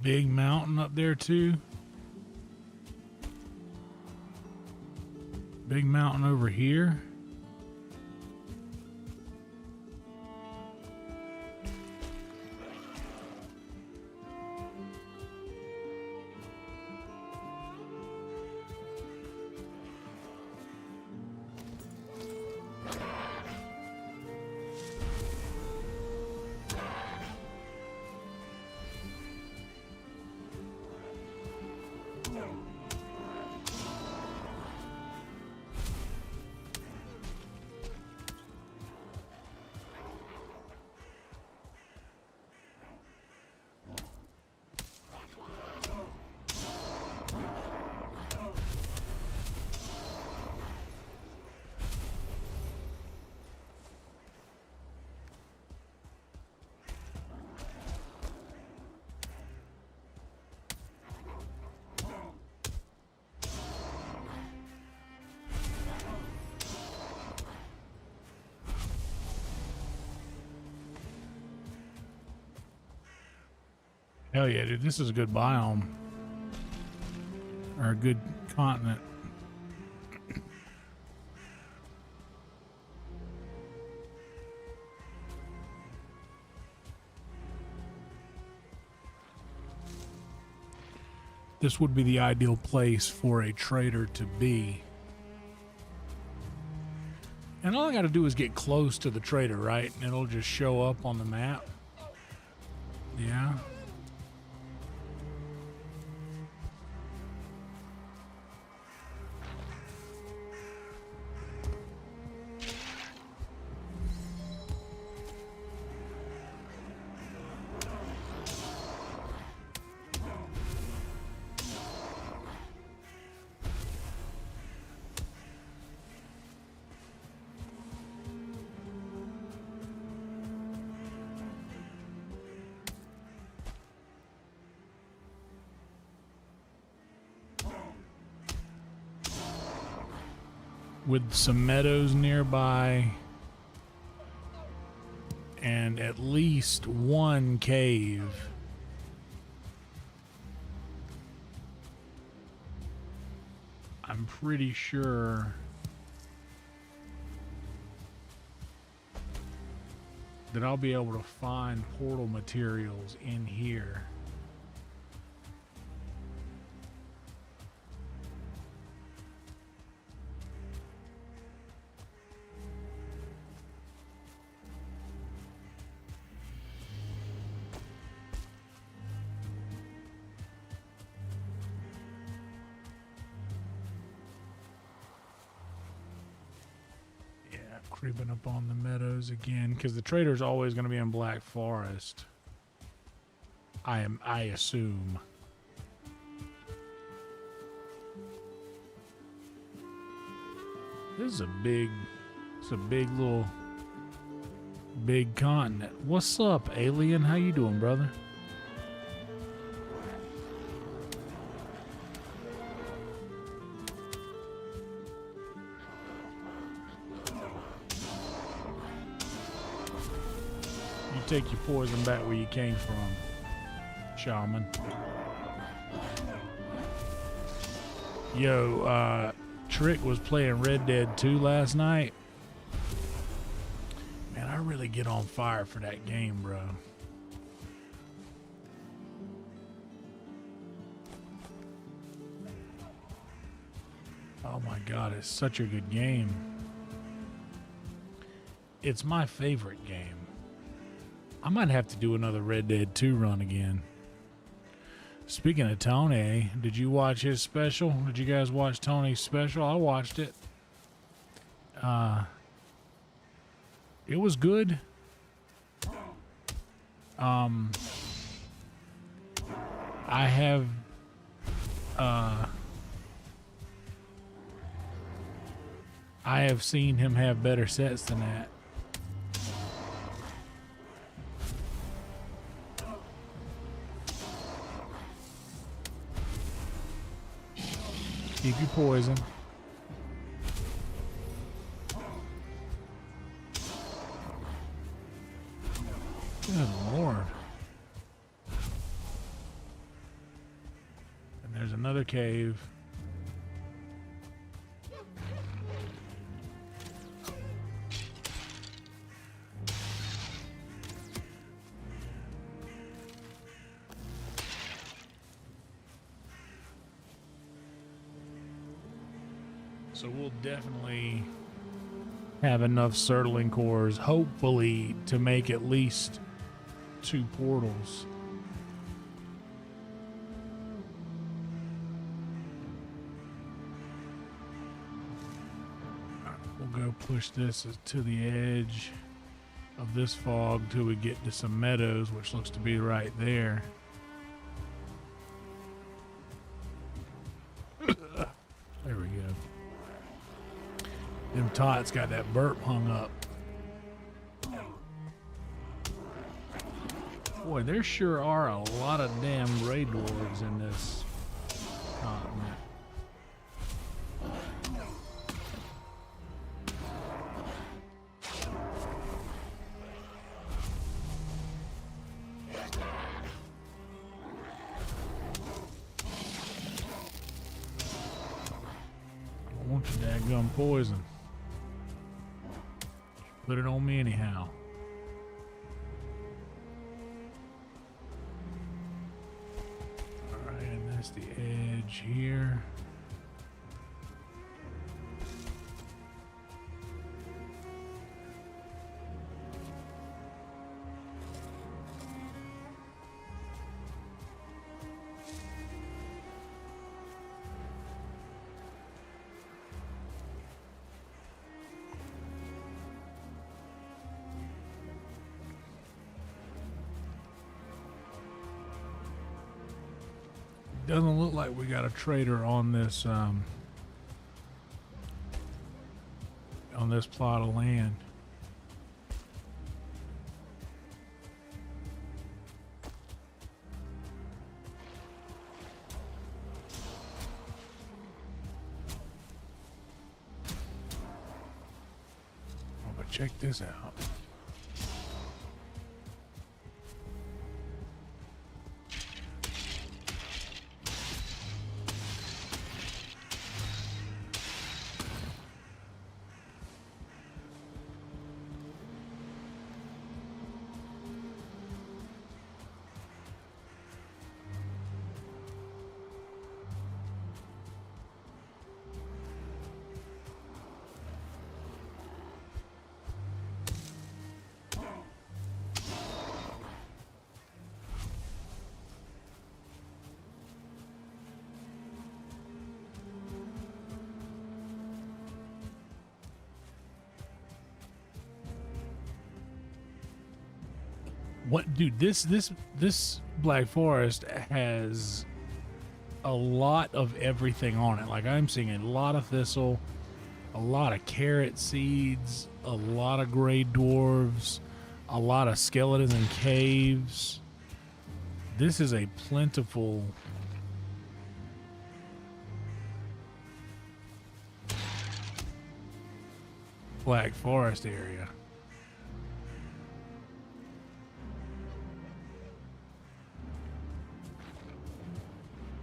Big mountain up there too. Big mountain over here. Hell yeah, dude. This is a good biome. Or a good continent. This would be the ideal place for a trader to be. And all I got to do is get close to the trader, right? And it'll just show up on the map. Yeah. With some meadows nearby and at least one cave. I'm pretty sure that I'll be able to find portal materials in here. Creeping up on the meadows again, because the trader's always going to be in Black Forest. I assume. This is a big little continent. What's up, alien? How you doing, brother? Take your poison back where you came from, shaman. Yo, Trick was playing Red Dead 2 last night. Man, I really get on fire for that game, bro. Oh my God, it's such a good game. It's my favorite game. I might have to do another Red Dead 2 run again. Speaking of Tony, did you watch his special? Did you guys watch Tony's special? I watched it. It was good. I have seen him have better sets than that. Keep your poison. Good Lord. And there's another cave. So we'll definitely have enough Surtling cores, hopefully, to make at least 2 portals. We'll go push this to the edge of this fog till we get to some meadows, which looks to be right there. There we go. Them tots got that burp hung up. Boy, there sure are a lot of damn raid dwarves in this continent. I want your dadgum poison. Put it on me anyhow. Alright, and That's the edge here. Doesn't look like we got a trader on this plot of land. Oh, but check this out. What, dude? This Black Forest has a lot of everything on it. Like, I'm seeing a lot of thistle, a lot of carrot seeds, a lot of gray dwarves, a lot of skeletons and caves. This is a plentiful Black Forest area.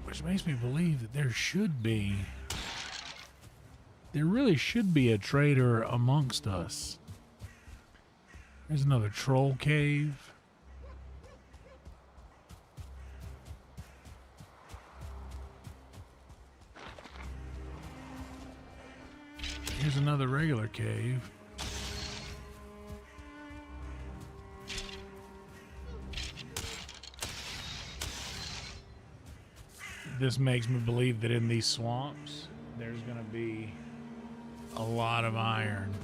Which makes me believe that there really should be a trader amongst us. There's another troll cave. Here's another regular cave. This makes me believe that in these swamps, there's going to be a lot of iron.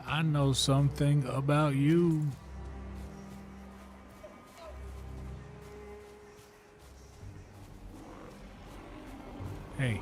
I know something about you. Hey.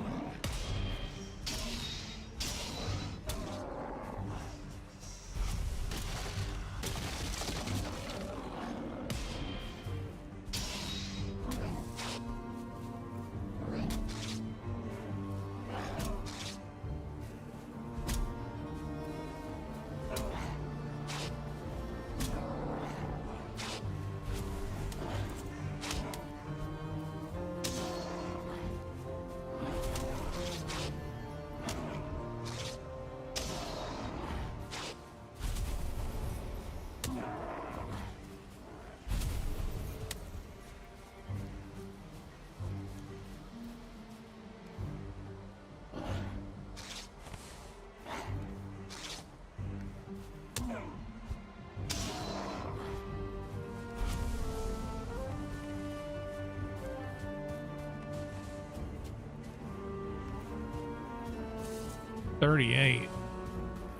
$38.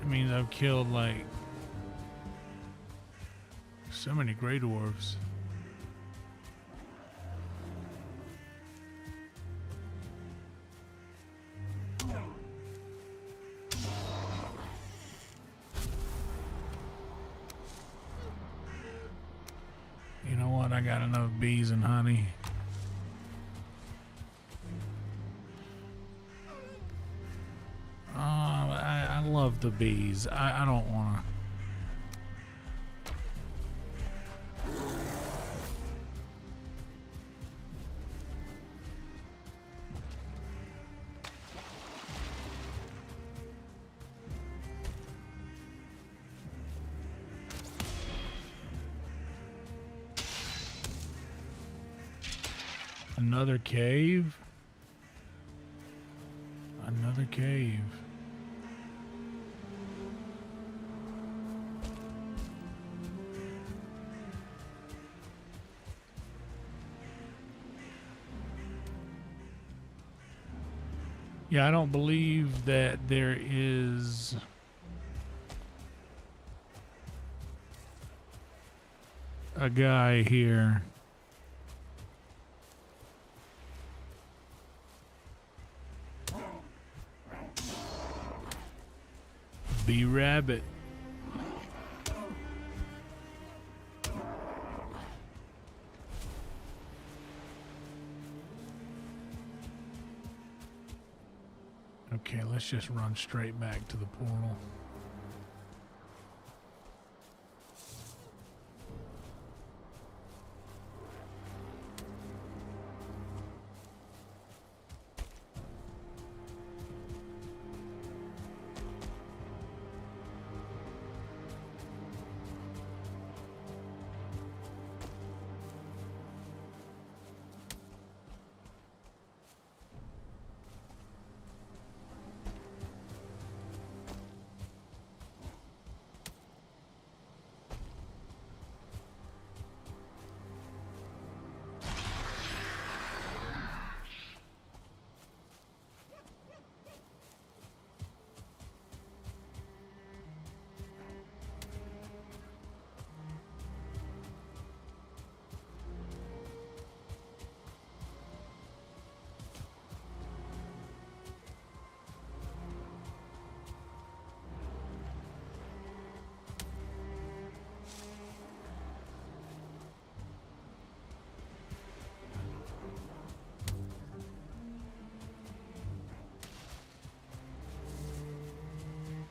That means I've killed like so many gray dwarves. You know what? I got enough bees and honey. I love the bees. I don't want to. Another cave. Another cave. Yeah, I don't believe that there is a guy here. Bee rabbit. Okay, let's just run straight back to the portal.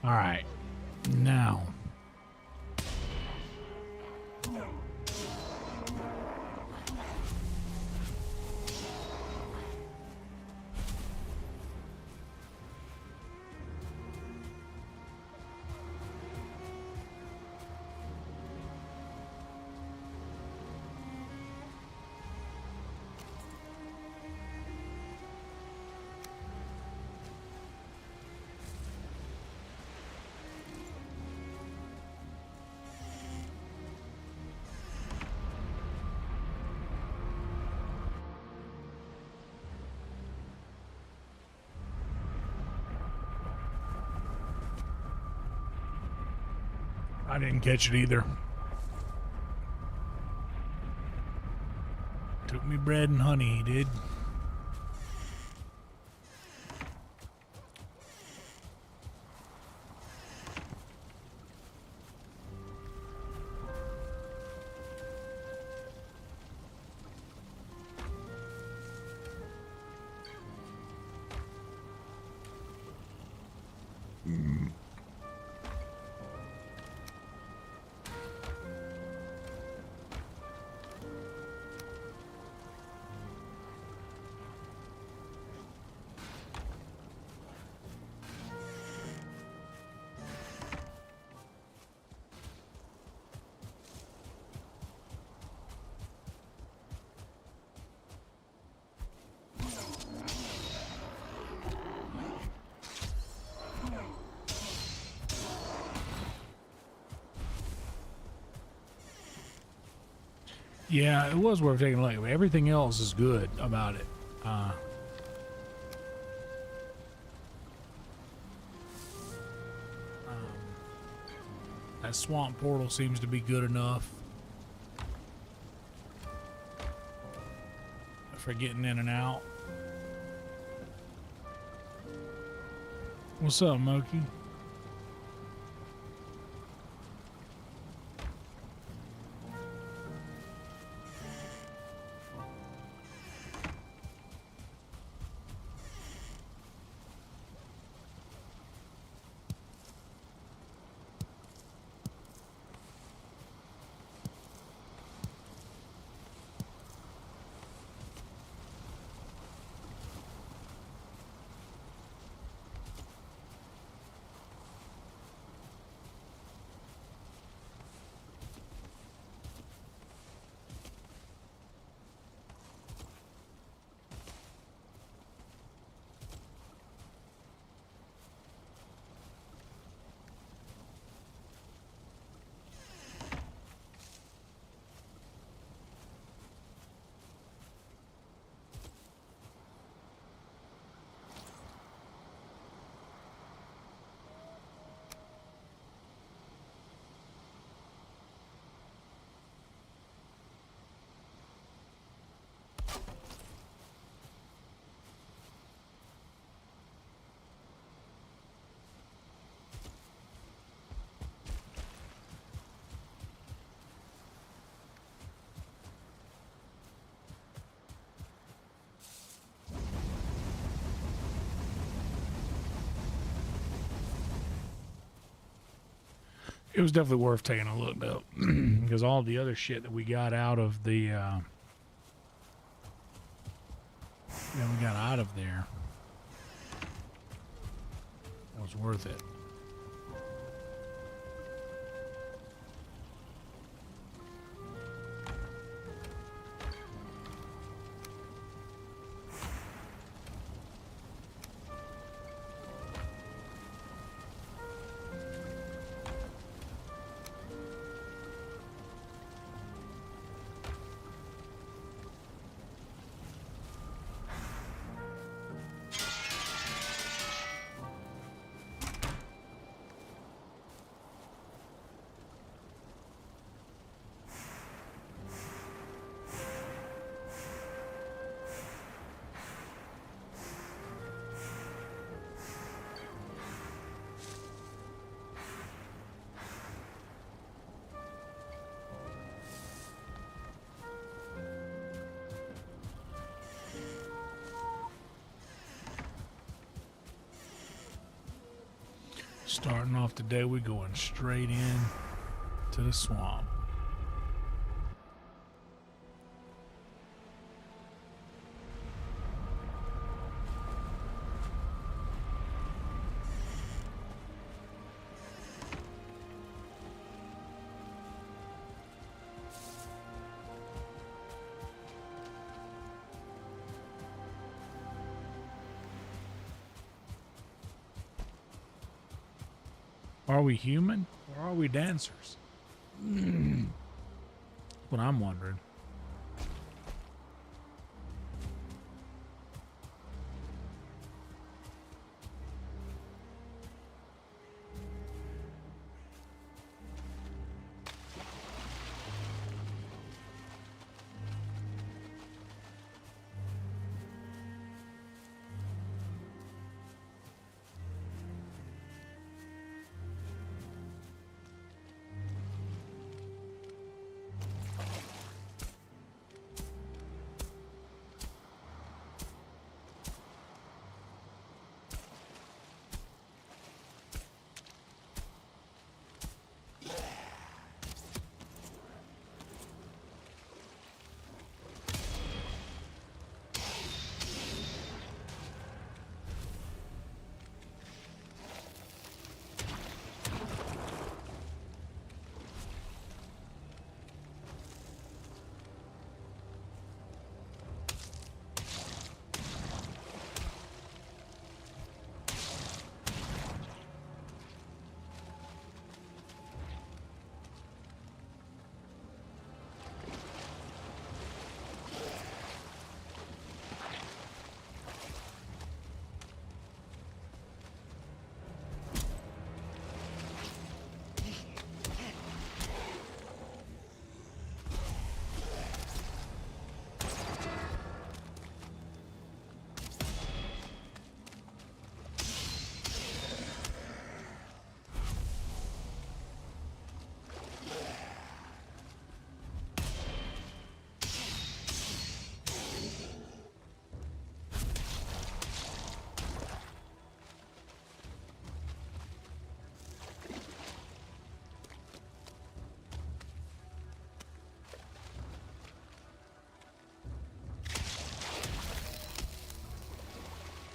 All right, now. I didn't catch it either. Took me bread and honey, he did. Yeah, it was worth taking a look. Everything else is good about it. That swamp portal seems to be good enough for getting in and out. What's up, Moki? It was definitely worth taking a look though, because all the other shit that we got out of the that we got out of there was worth it. Starting off the day, we're going straight in to the swamp. Are we human or are we dancers? That's what I'm wondering.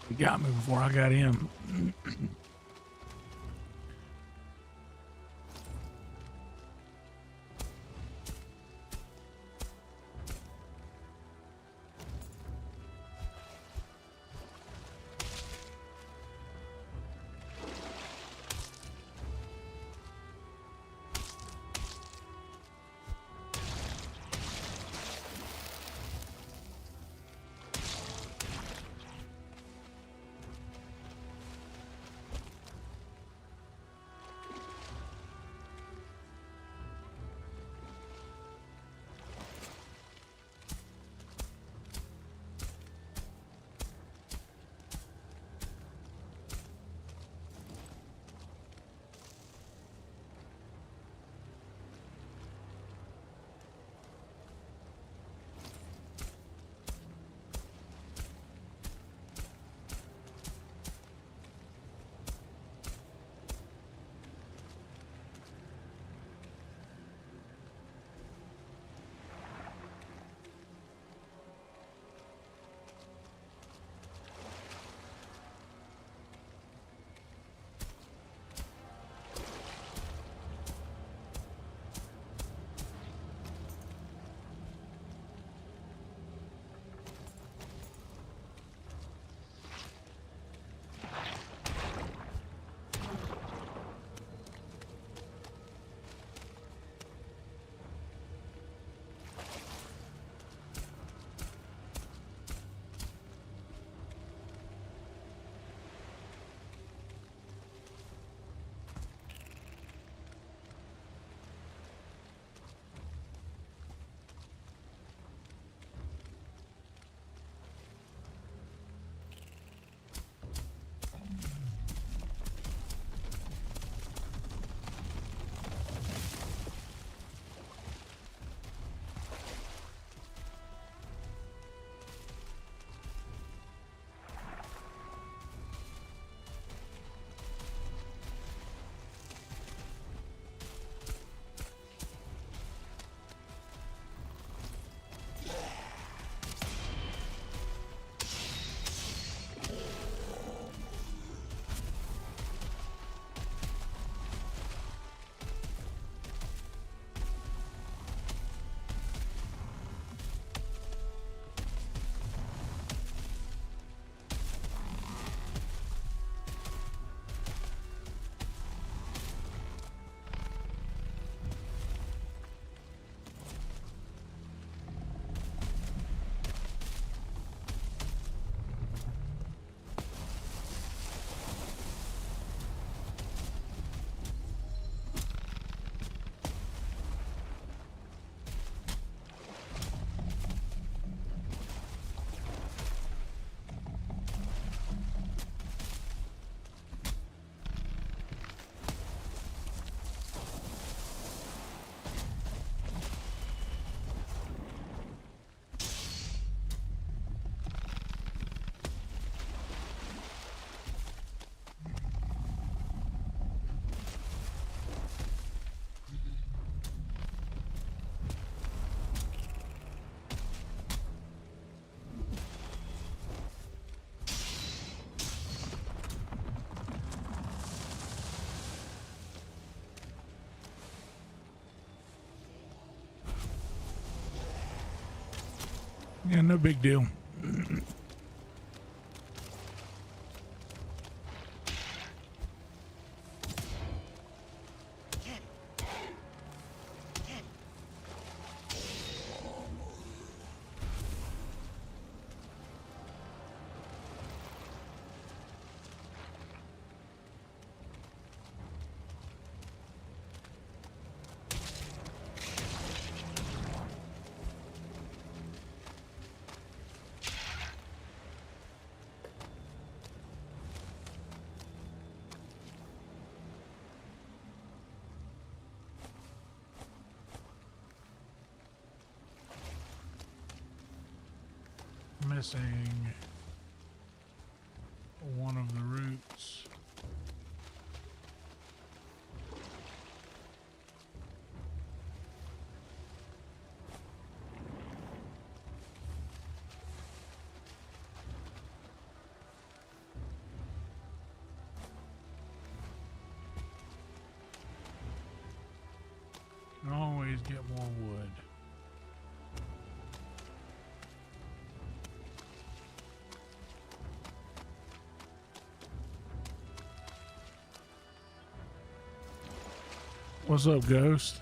He got me before I got him. Yeah, no big deal. Missing one of the roots. Can always get more wood. What's up, Ghost?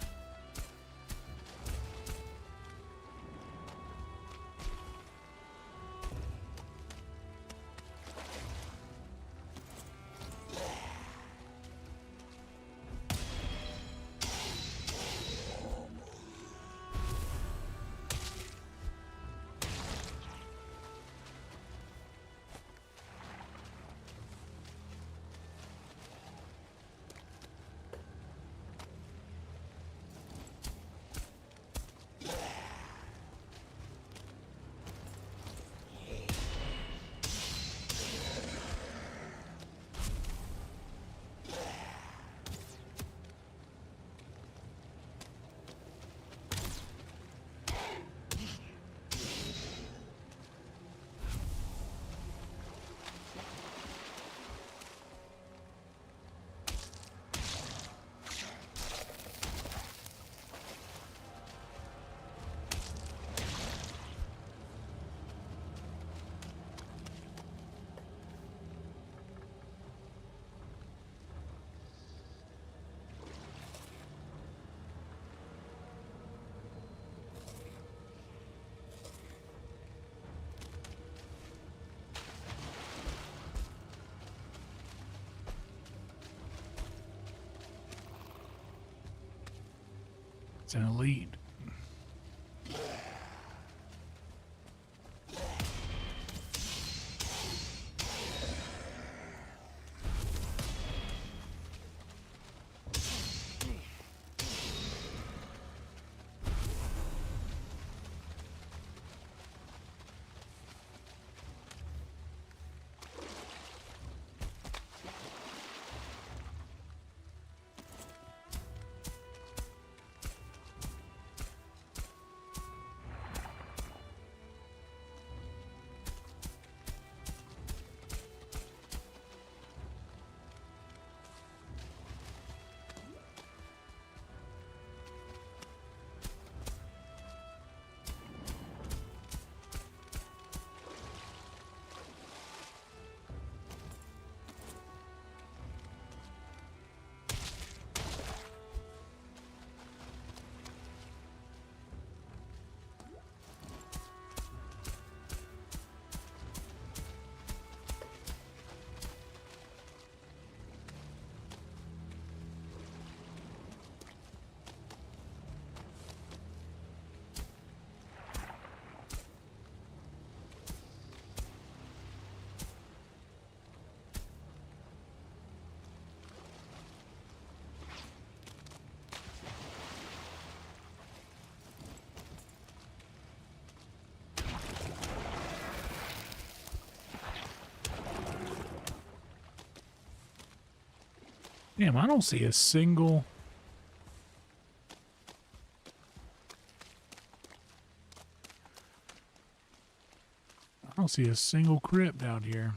It's an elite. Damn, I don't see a single... I don't see a single crypt out here.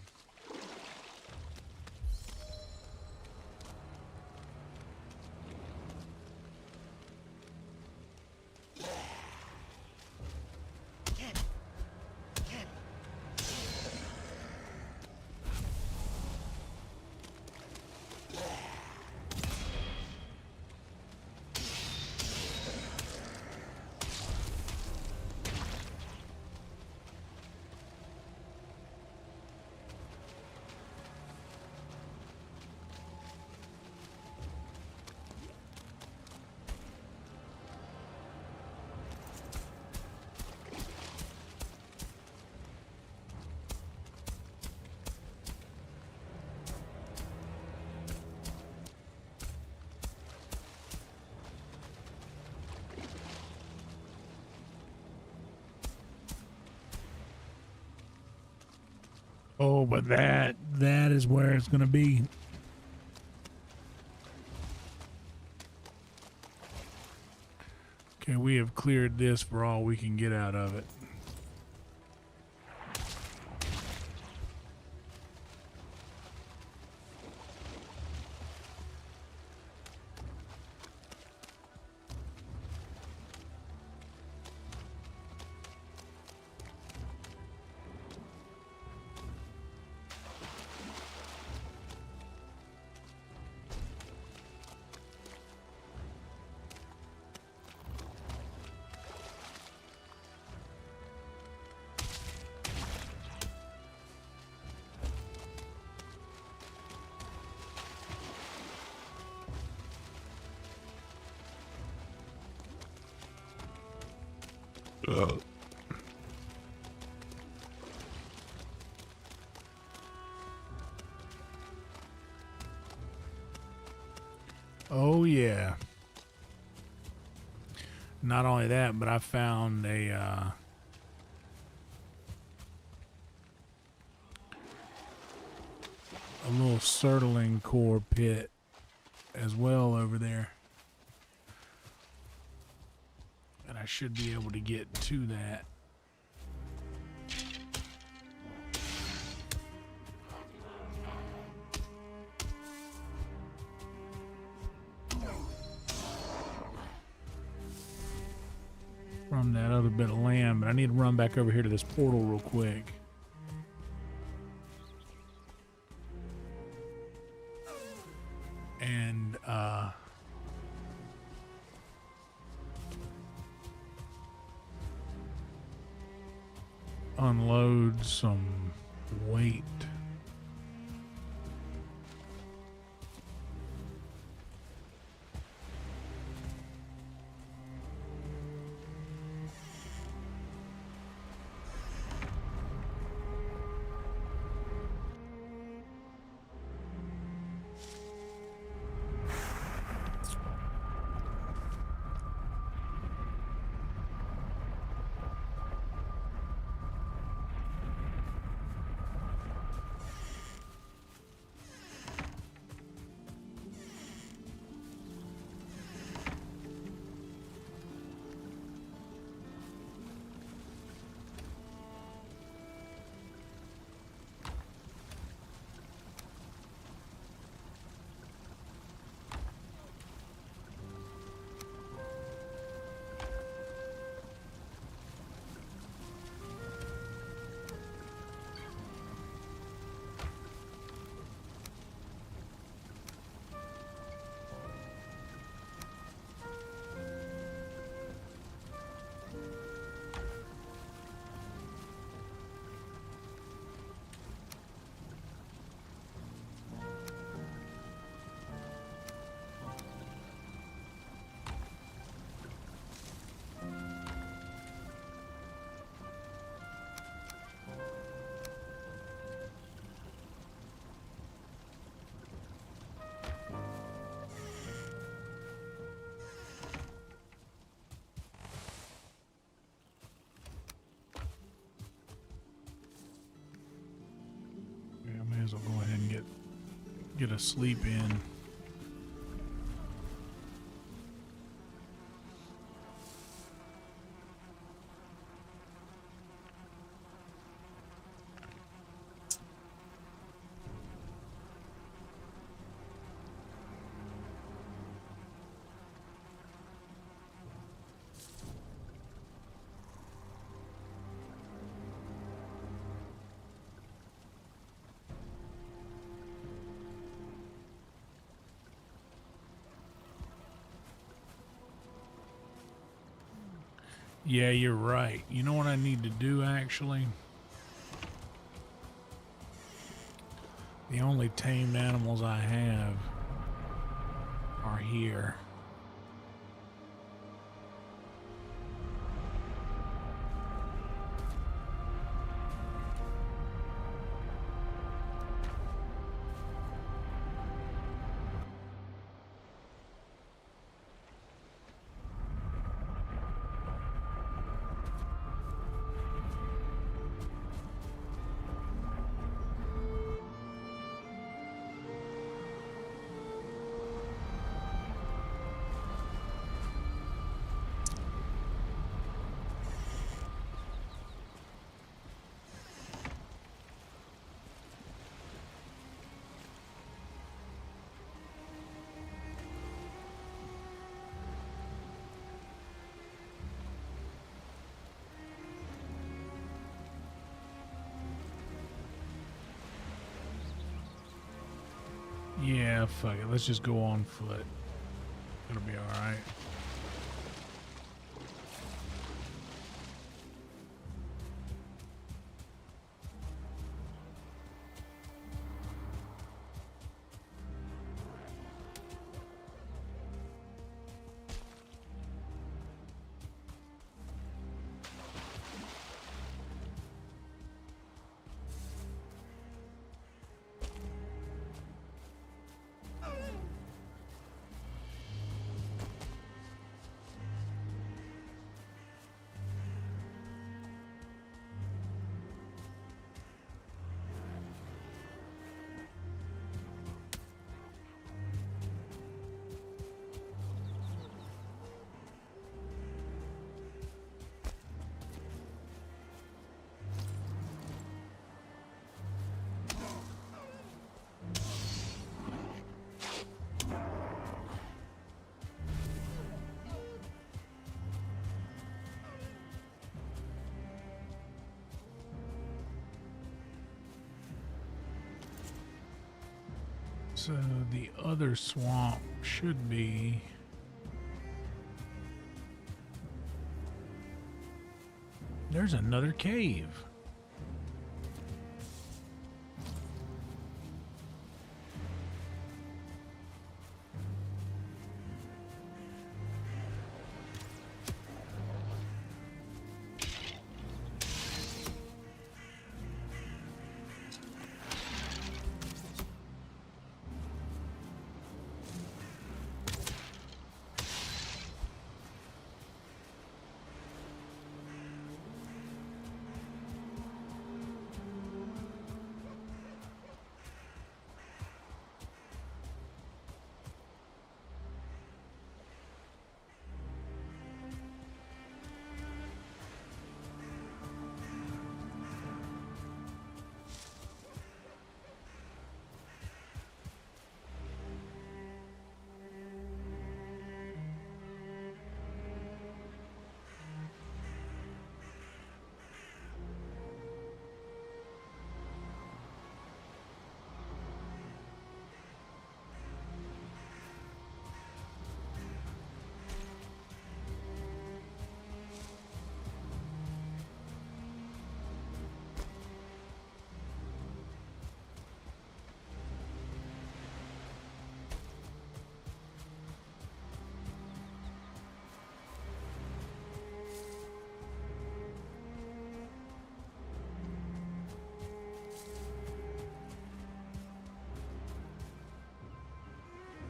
Oh, but that is where it's going to be. Okay, we have cleared this for all we can get out of it. Oh yeah. Not only that, but I found a little Surtling core pit as well over there. And I should be able to get to that. From that other bit of land, but I need to run back over here to this portal real quick. And unload some weight. As well go ahead and get a sleep in. Yeah, you're right. You know what I need to do, actually? The only tamed animals I have are here. Yeah, fuck it. Let's just go on foot. It'll be alright. So the other swamp should be... There's another cave.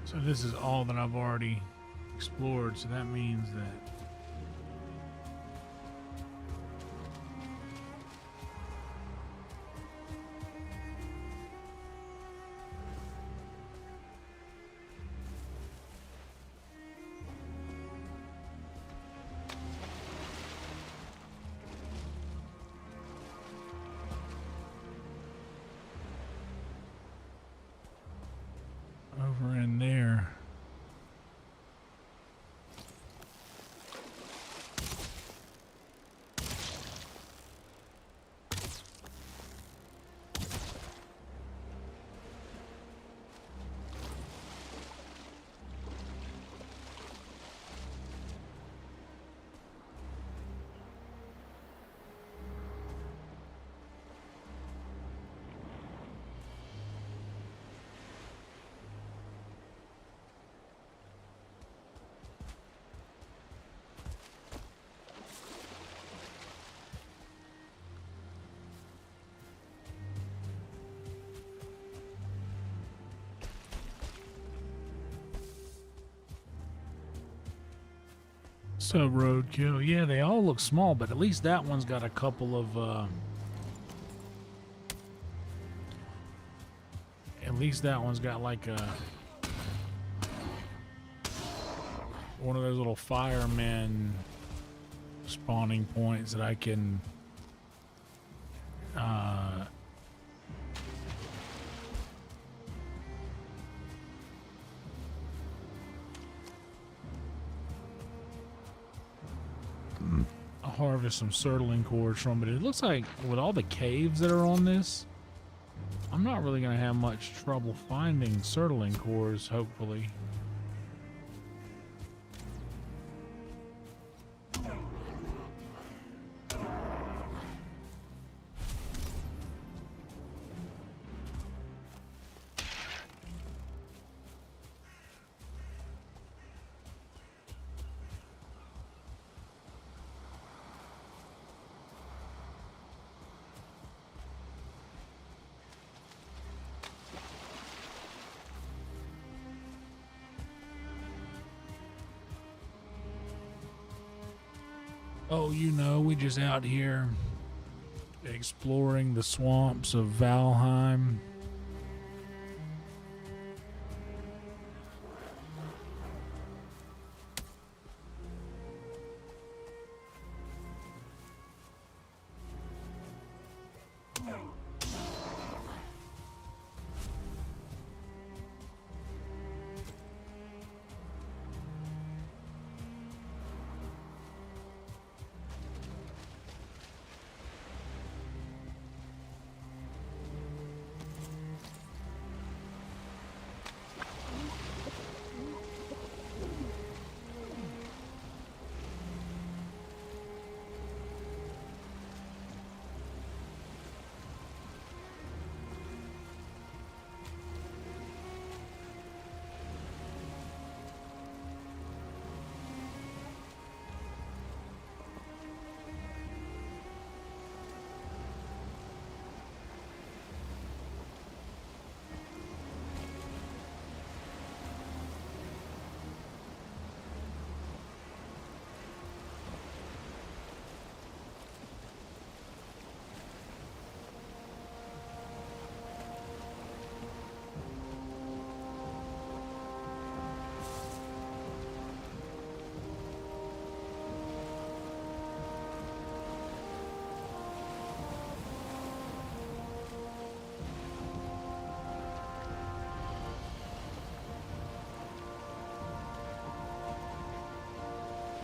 So this is all that I've already explored, so that means that over in there. So roadkill, yeah, they all look small, but at least that one's got a couple of at least that one's got like a one of those little firemen spawning points that I can harvest some sertling cores from. But it looks like with all the caves that are on this, I'm not really going to have much trouble finding Sertling cores, hopefully. Oh, you know, we just out here exploring the swamps of Valheim.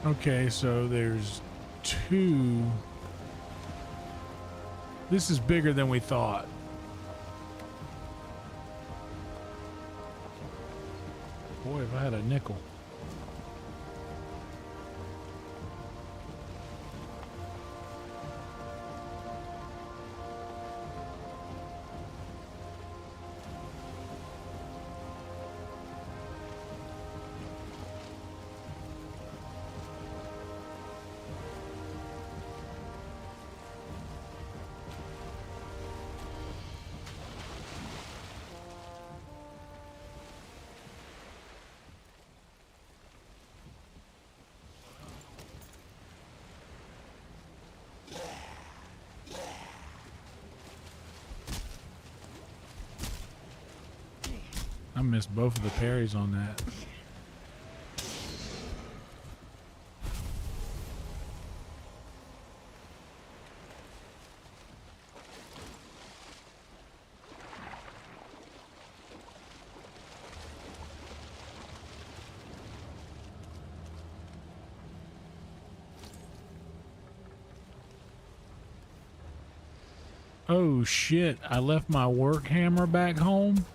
Okay, so there's two. This is bigger than we thought. Boy, if I had a nickel. I missed both of the parries on that. Oh shit, I left my work hammer back home?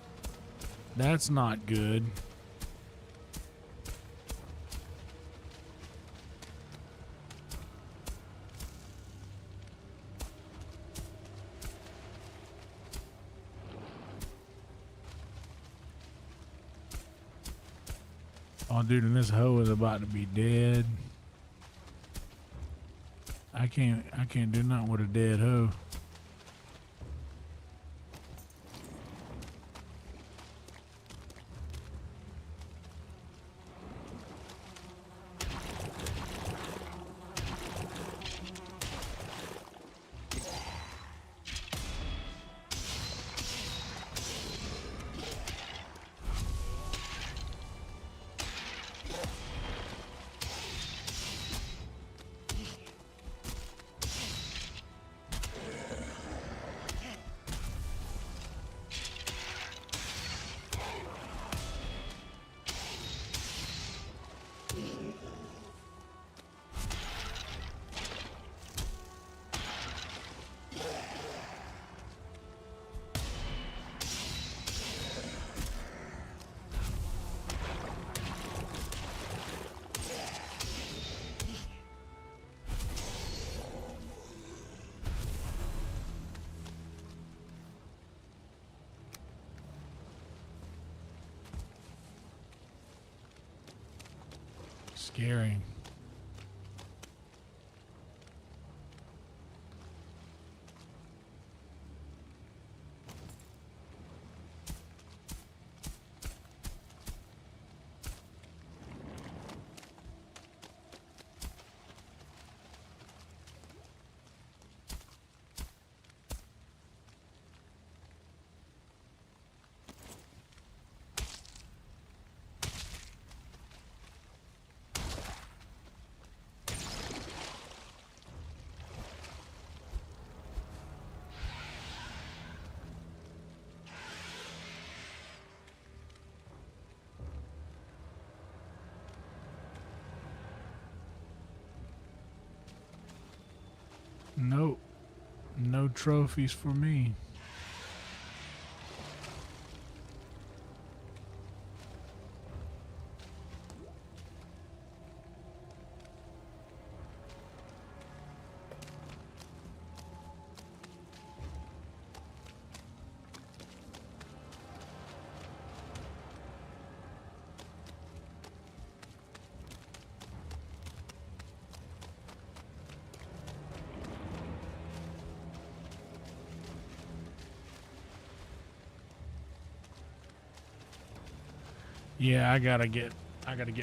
That's not good. Oh dude, and this hoe is about to be dead. I can't do nothing with a dead hoe. Scary. Nope. No trophies for me. Yeah, I gotta get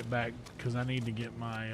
back because I need to get my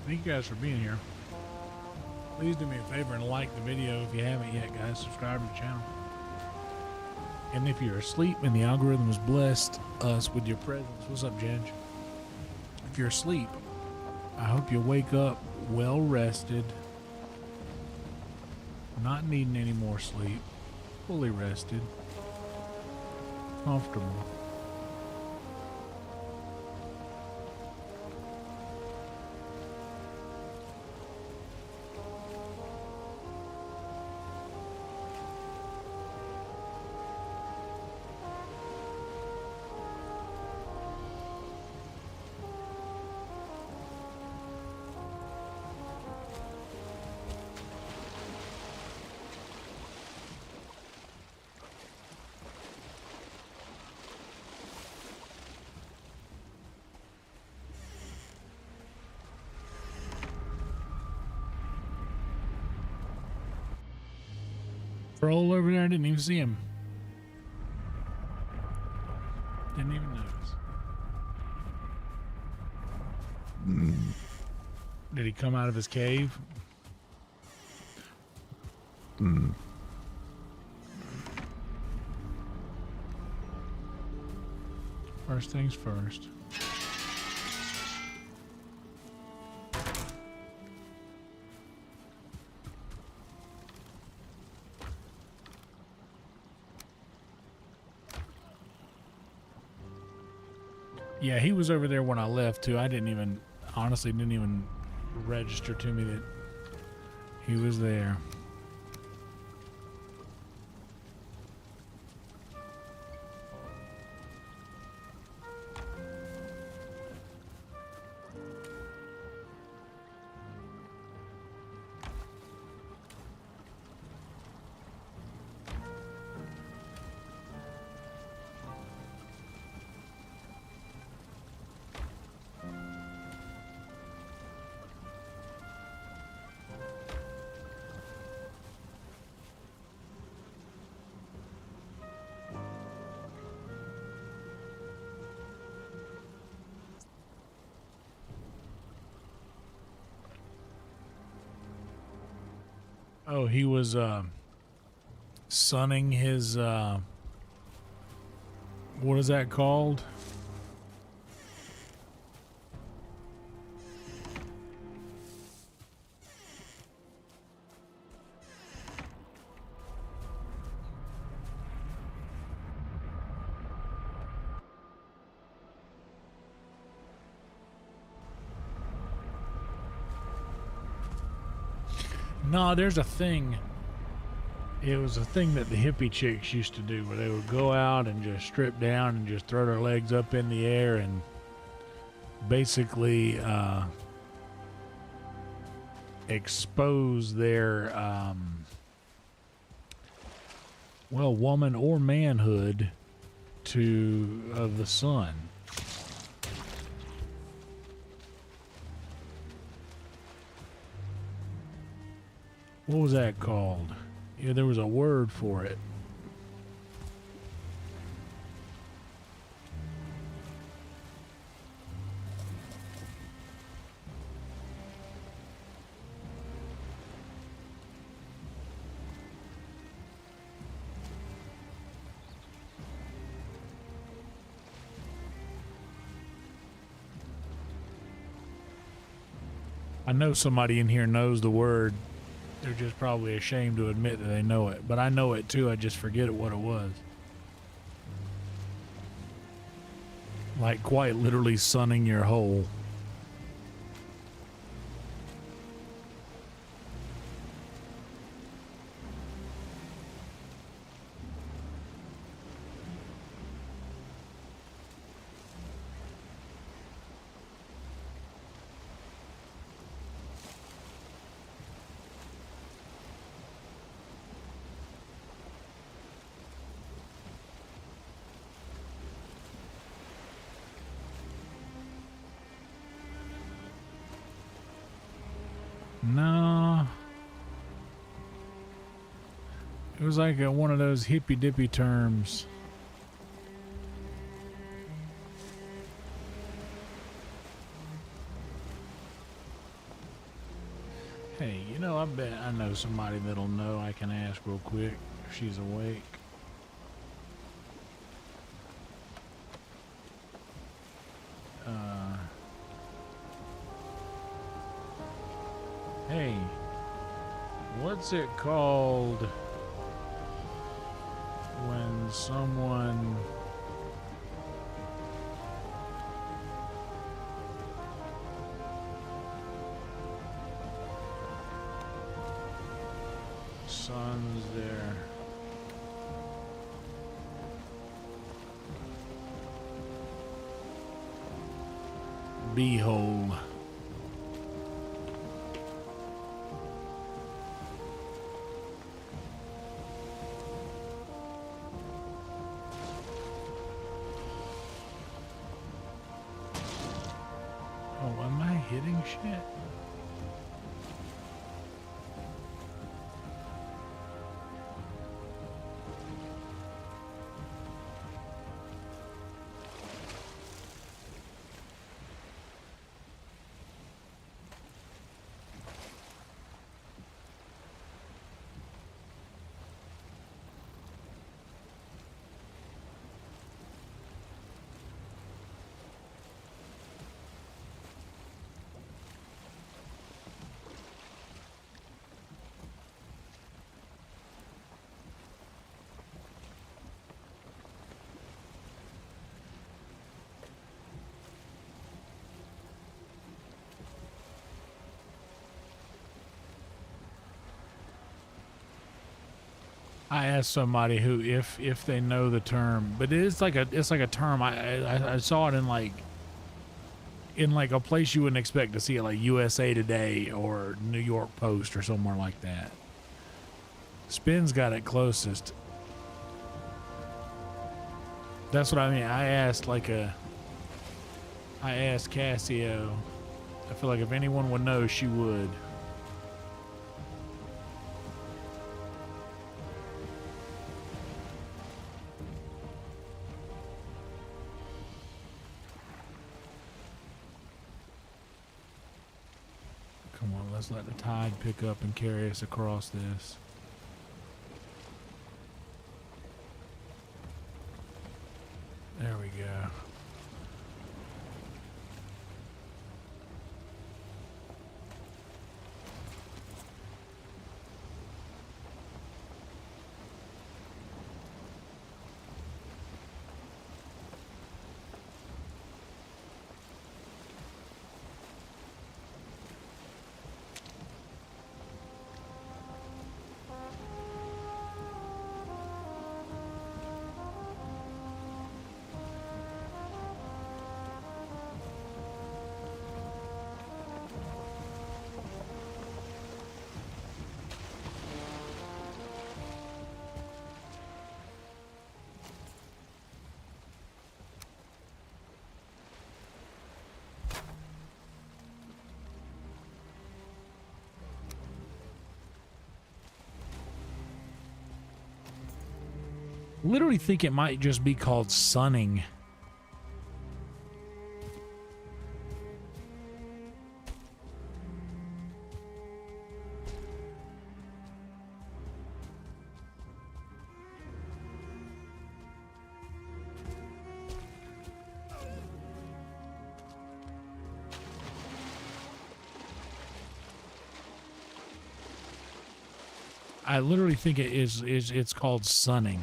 Thank you guys for being here. Please do me a favor and like the video if you haven't yet, guys. Subscribe to the channel. And if you're asleep and the algorithm has blessed us with your presence, what's up, Ginge? If you're asleep, I hope you wake up well rested, not needing any more sleep, fully rested, comfortable. Troll over there, I didn't even see him. Didn't even notice. Did he come out of his cave? First things first. Yeah, he was over there when I left too. I honestly didn't even register to me that he was there. Oh, he was sunning his what is that called? No, there's a thing. It was a thing that the hippie chicks used to do where they would go out and just strip down and just throw their legs up in the air and basically expose their well, woman or manhood to the sun. What was that called? Yeah, there was a word for it. I know somebody in here knows the word. They're just probably ashamed to admit that they know it. But I know it too, I just forget what it was. Like quite literally sunning your hole. No. It was like one of those hippy dippy terms. Hey, you know, I bet I know somebody that'll know. I can ask real quick if she's awake. Hey, what's it called when someone suns their beehole? Hitting shit. I asked somebody who if they know the term, but it's like a term. I saw it in like a place you wouldn't expect to see it, like USA Today or New York Post or somewhere like that. Spin's got it closest. That's what I mean. I asked Cassio. I feel like if anyone would know, she would. Come on, let's let the tide pick up and carry us across this. There we go. Literally think it might just be called sunning. I literally think it's called sunning.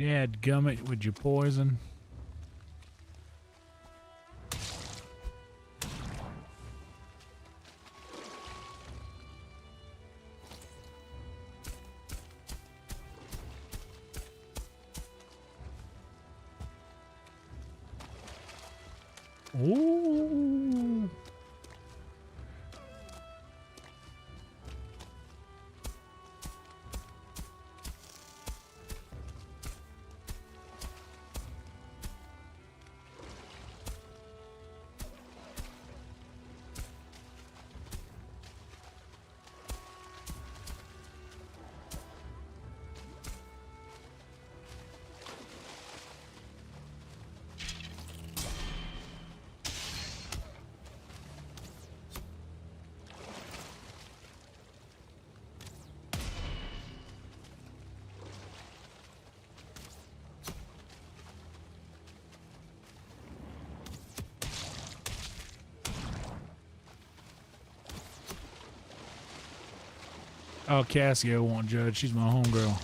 Dadgummit, would you poison? Ooh. Oh, Cassio won't judge. She's my homegirl.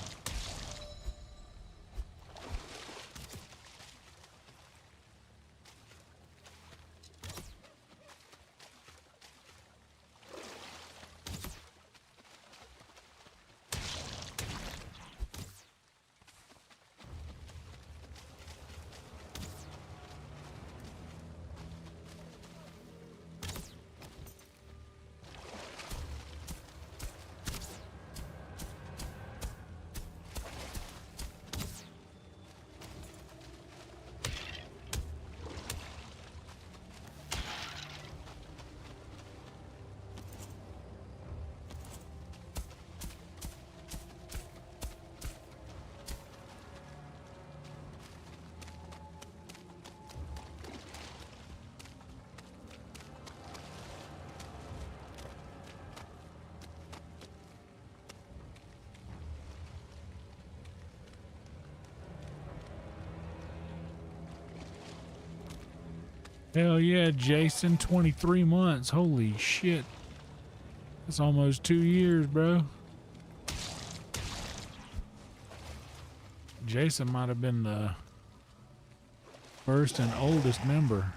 Hell yeah, Jason, 23 months. Holy shit. That's almost 2 years, bro. Jason might have been the first and oldest member.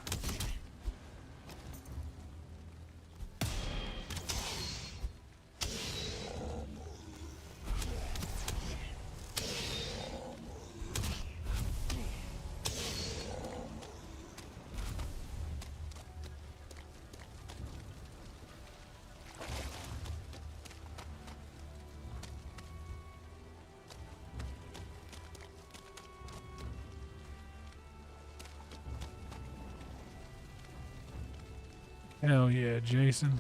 Hell yeah, Jason.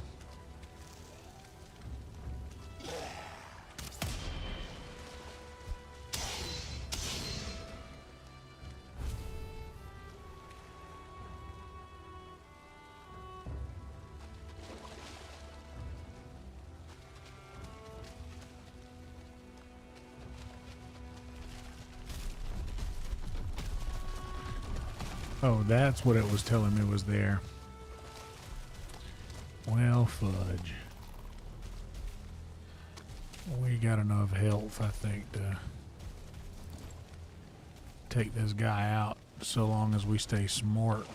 Oh, that's what it was telling me was there. Well, fudge. We got enough health, I think, to take this guy out so long as we stay smart.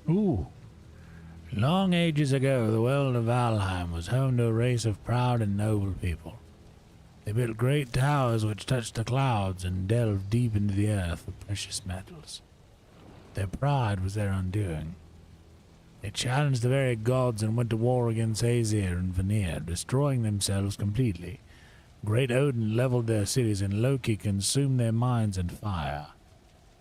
Ooh. Long ages ago, the world of Valheim was home to a race of proud and noble people. They built great towers which touched the clouds and delved deep into the earth with precious metals. Their pride was their undoing. They challenged the very gods and went to war against Aesir and Vanir, destroying themselves completely. Great Odin leveled their cities and Loki consumed their mines in fire.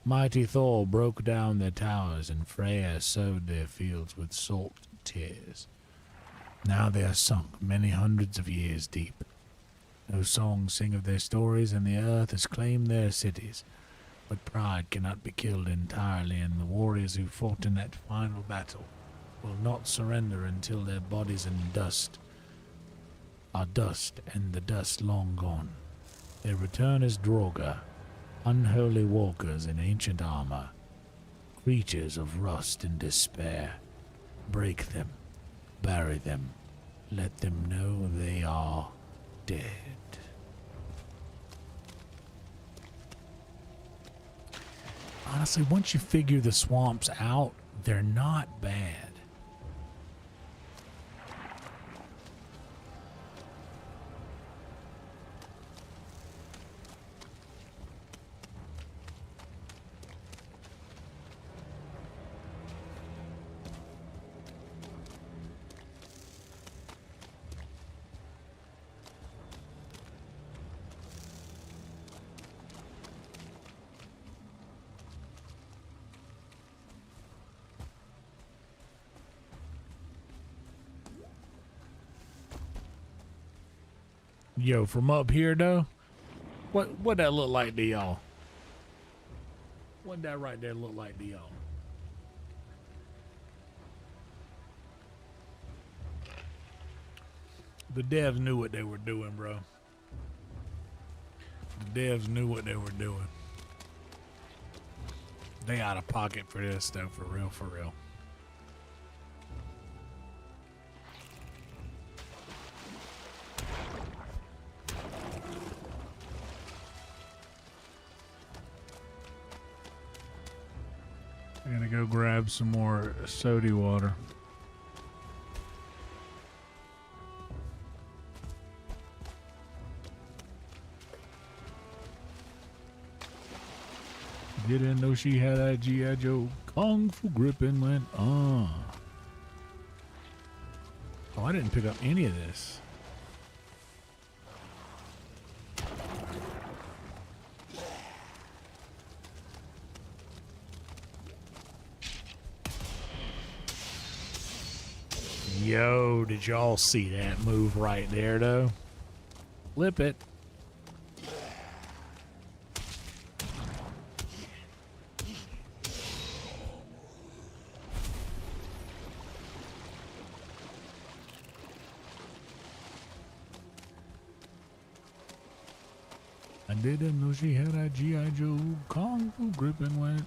Mighty Thor broke down their towers, and Freya sowed their fields with salt tears. Now they are sunk many hundreds of years deep. No songs sing of their stories, and the earth has claimed their cities. But pride cannot be killed entirely, and the warriors who fought in that final battle will not surrender until their bodies and dust are dust, and the dust long gone. Their return is Draugr, unholy walkers in ancient armor, creatures of rust and despair. Break them, bury them, let them know they are dead. Honestly, once you figure the swamps out, they're not bad. Yo, from up here though, what that look like to y'all? What that right there look like to y'all? The devs knew what they were doing, bro. The devs knew what they were doing. They out of pocket for this stuff, for real, for real. I'm gonna go grab some more soda water. Didn't know she had that G.I. Joe Kung Fu grip and went, Oh, I didn't pick up any of this. Yo, did y'all see that move right there, though? Flip it. I didn't know she had a G.I. Joe Kung Fu grip and went,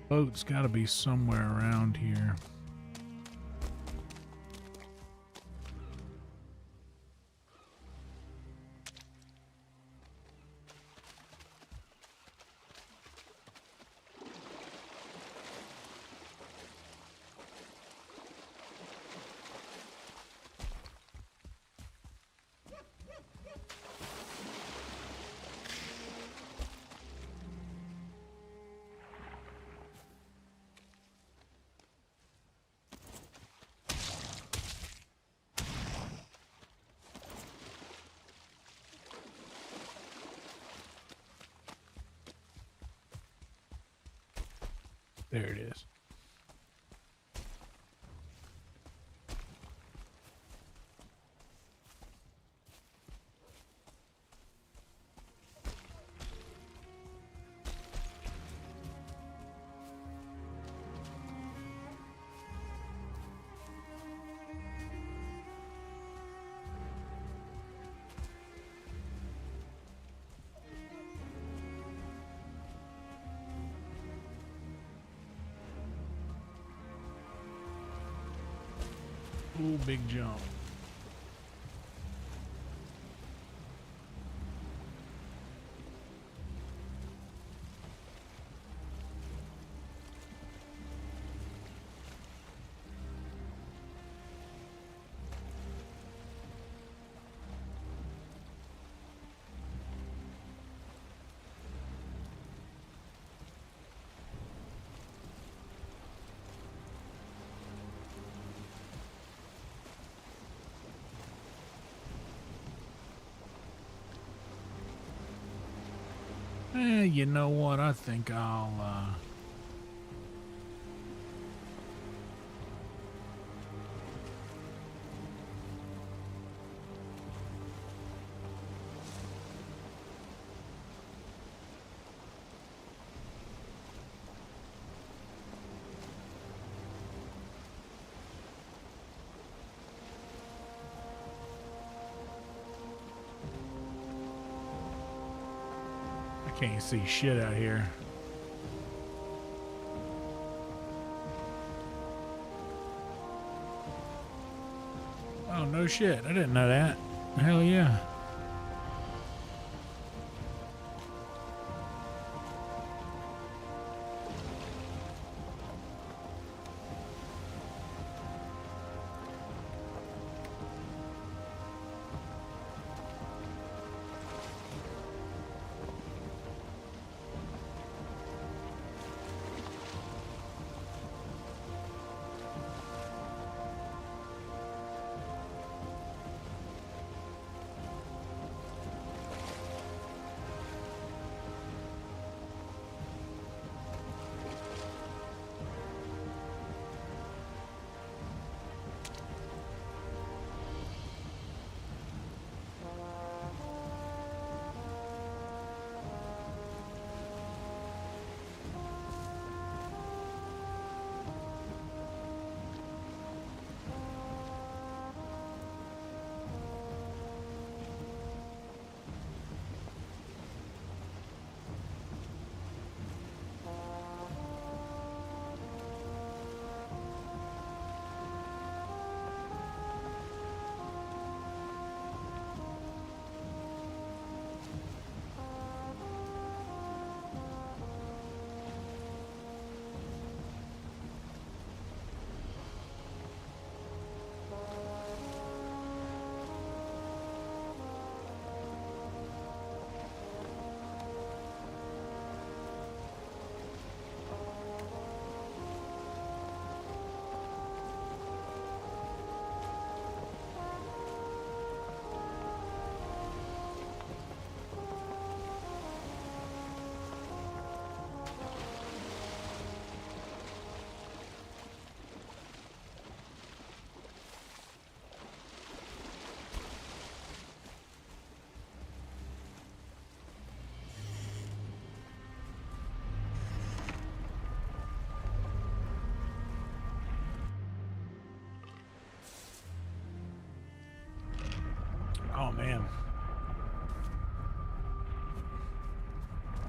Boat's got to be somewhere around here. There it is. Ooh, big jump. You know what? I think I'll, I can't see shit out here. Oh, no shit. I didn't know that. Hell yeah. Oh, man.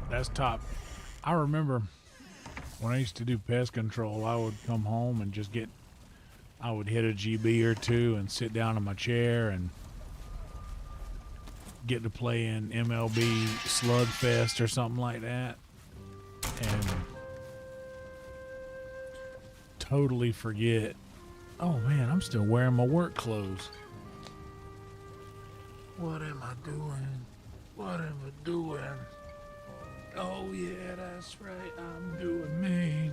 That's top. I remember when I used to do pest control, I would come home and just I would hit a GB or two and sit down in my chair and get to play in MLB Slugfest or something like that. And totally forget. Oh, man, I'm still wearing my work clothes. What am I doing? What am I doing? Oh, yeah, that's right. I'm doing me.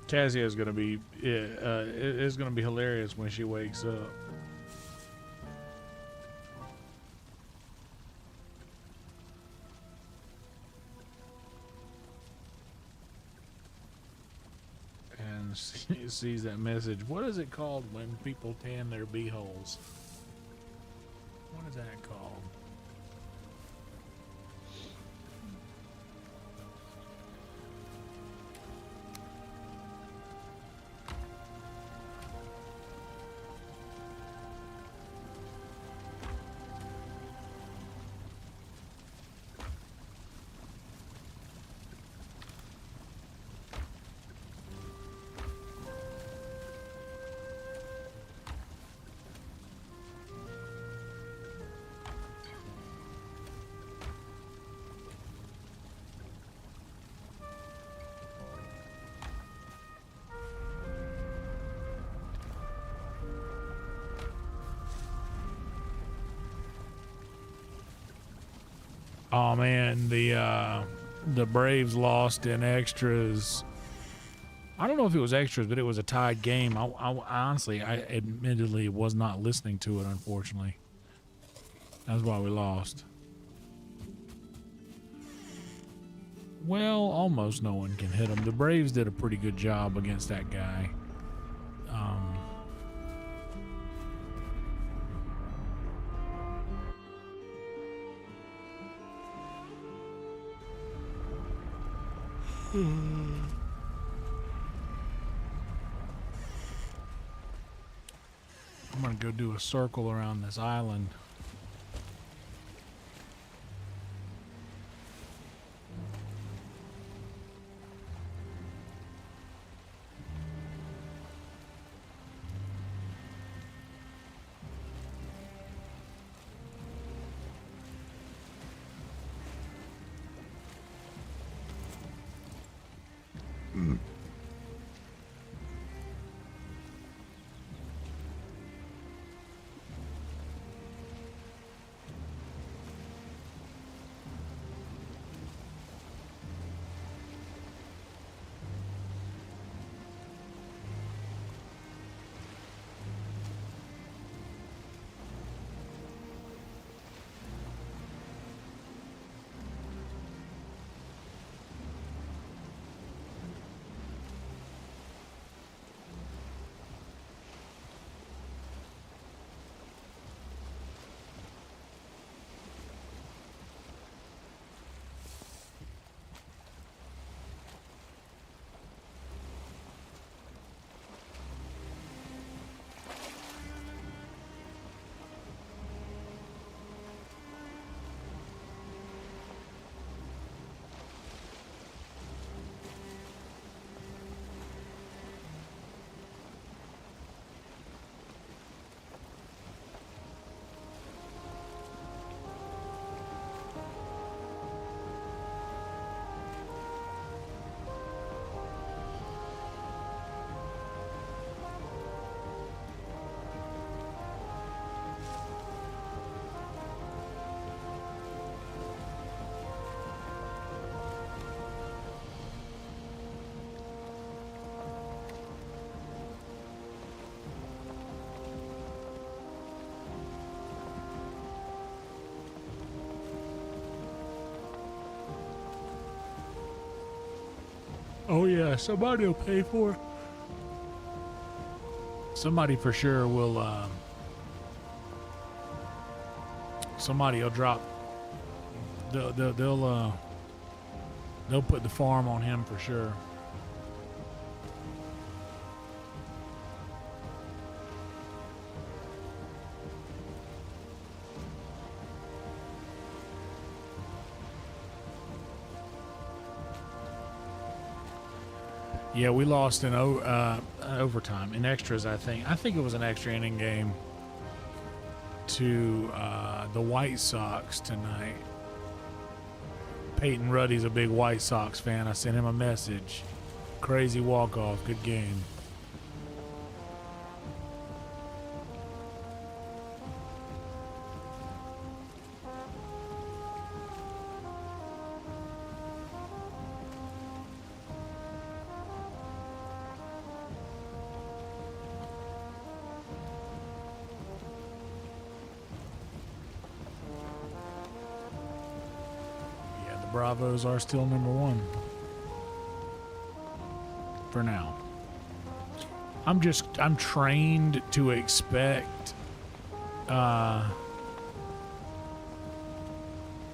Cassie is going to be, it's going to be hilarious when she wakes up. sees that message. What is it called when people tan their beeholes? What is that called? Oh man, the Braves lost in extras. I don't know if it was extras, but it was a tied game. I honestly, I admittedly was not listening to it, unfortunately. That's why we lost. Well, almost no one can hit them. The Braves did a pretty good job against that guy. I'm gonna go do a circle around this island. Oh yeah, somebody will pay for it. Somebody for sure will, somebody will drop, they'll put the farm on him for sure. Yeah, we lost in overtime, in extras, I think. I think it was an extra inning game to the White Sox tonight. Peyton Ruddy's a big White Sox fan. I sent him a message. Crazy walk-off. Good game. Bravos are still number one for now. I'm trained to expect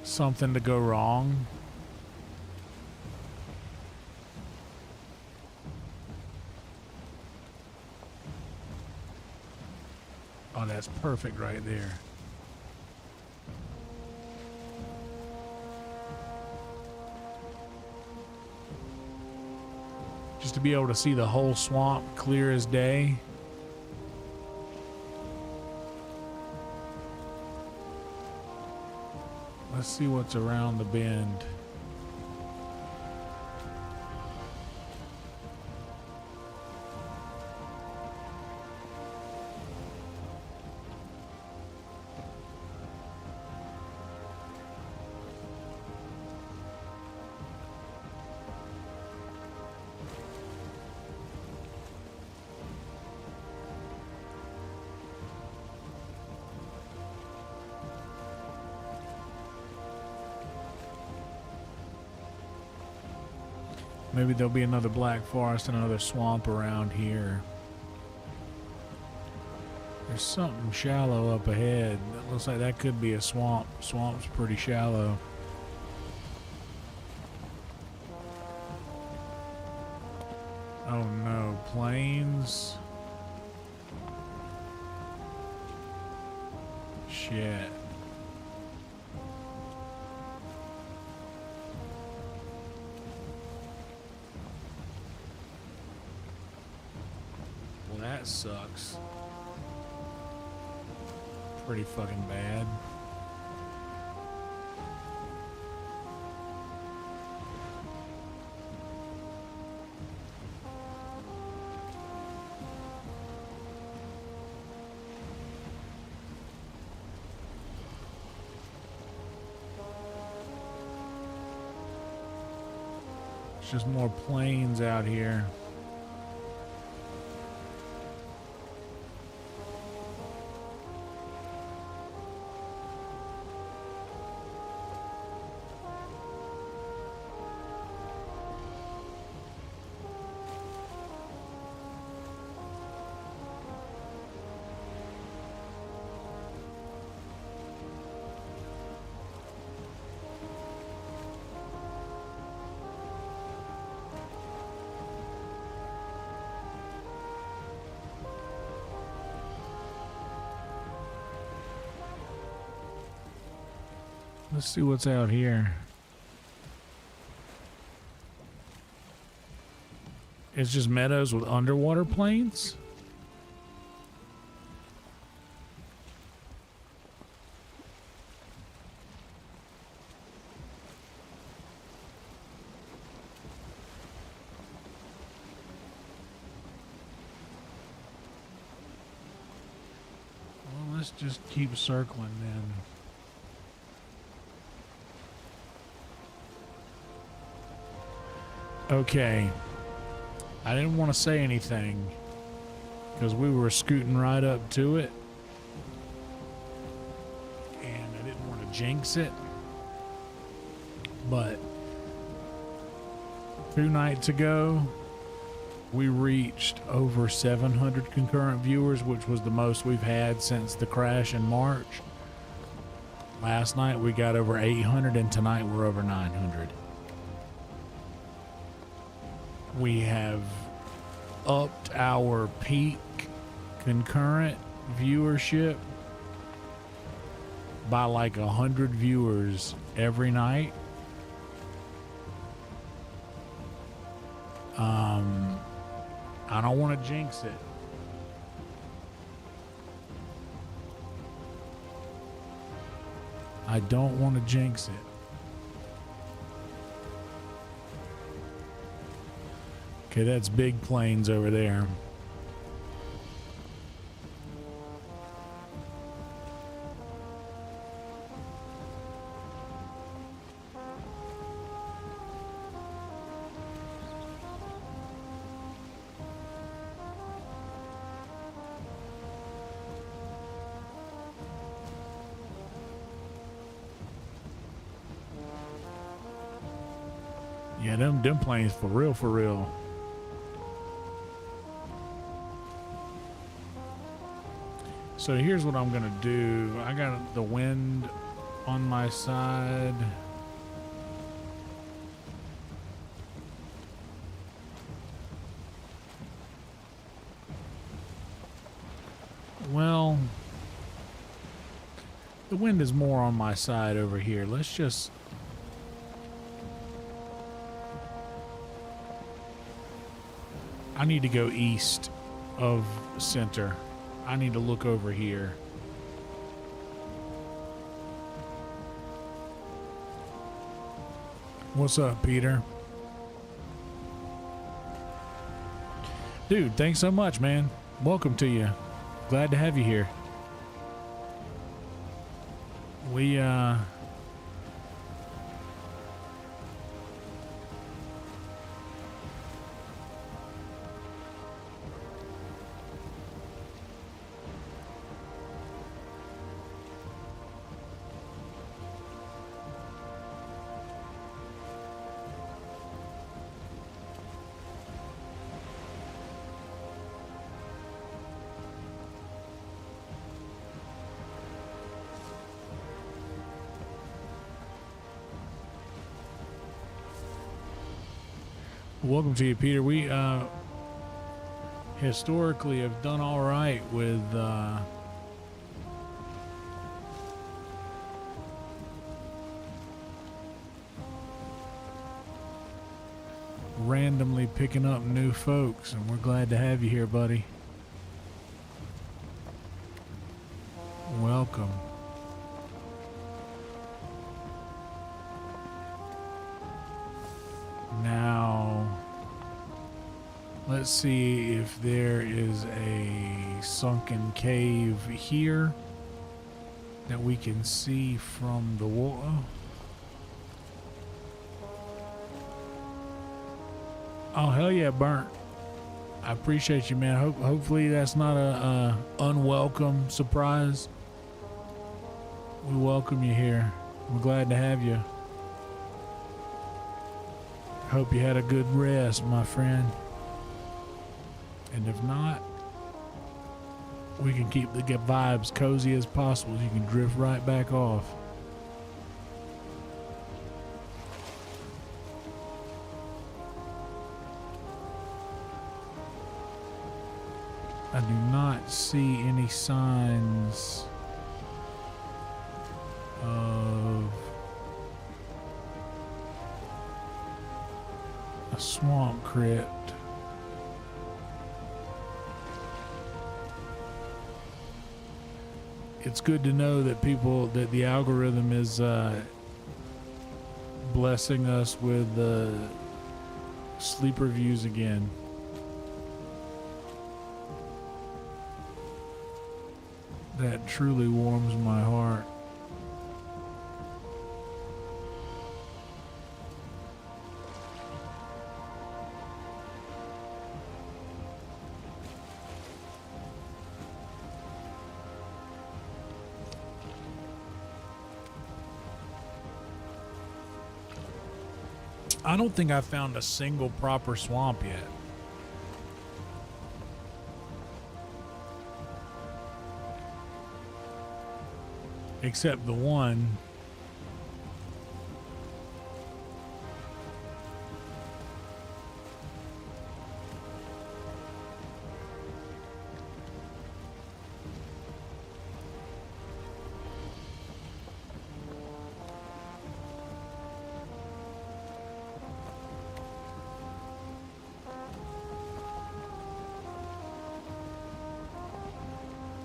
something to go wrong. Oh, that's perfect right there. Just to be able to see the whole swamp clear as day. Let's see what's around the bend. Maybe there'll be another black forest and another swamp around here. There's something shallow up ahead. It looks like that could be a swamp. Swamp's pretty shallow. Oh no, plains. Shit. That sucks. Pretty fucking bad. It's just more plains out here. Let's see what's out here. It's just meadows with underwater plains? Well, let's just keep circling then. Okay, I didn't want to say anything because we were scooting right up to it and I didn't want to jinx it, but 2 nights ago we reached over 700 concurrent viewers, which was the most we've had since the crash in March. Last night we got over 800 and tonight we're over 900. We have upped our peak concurrent viewership by like 100 viewers every night. I don't want to jinx it. I don't want to jinx it. Okay, that's big plains over there. Yeah, them plains for real, for real. So here's what I'm gonna do. I got the wind on my side. Well, the wind is more on my side over here. Let's just... I need to go east of center. I need to look over here. What's up, Peter? Dude, thanks so much, man. Welcome to you. Glad to have you here. We, welcome to you, Peter. We historically have done all right with randomly picking up new folks, and we're glad to have you here, buddy. Welcome. Now, let's see if there is a sunken cave here that we can see from the wall. Oh, hell yeah, Burnt. I appreciate you, man. Hopefully that's not a unwelcome surprise. We welcome you here. We're glad to have you. Hope you had a good rest, my friend. And if not, we can keep the vibes cozy as possible. You can drift right back off. I do not see any signs of a swamp crypt. It's good to know that that the algorithm is blessing us with sleep reviews again. That truly warms my heart. I don't think I found a single proper swamp yet. Except the one.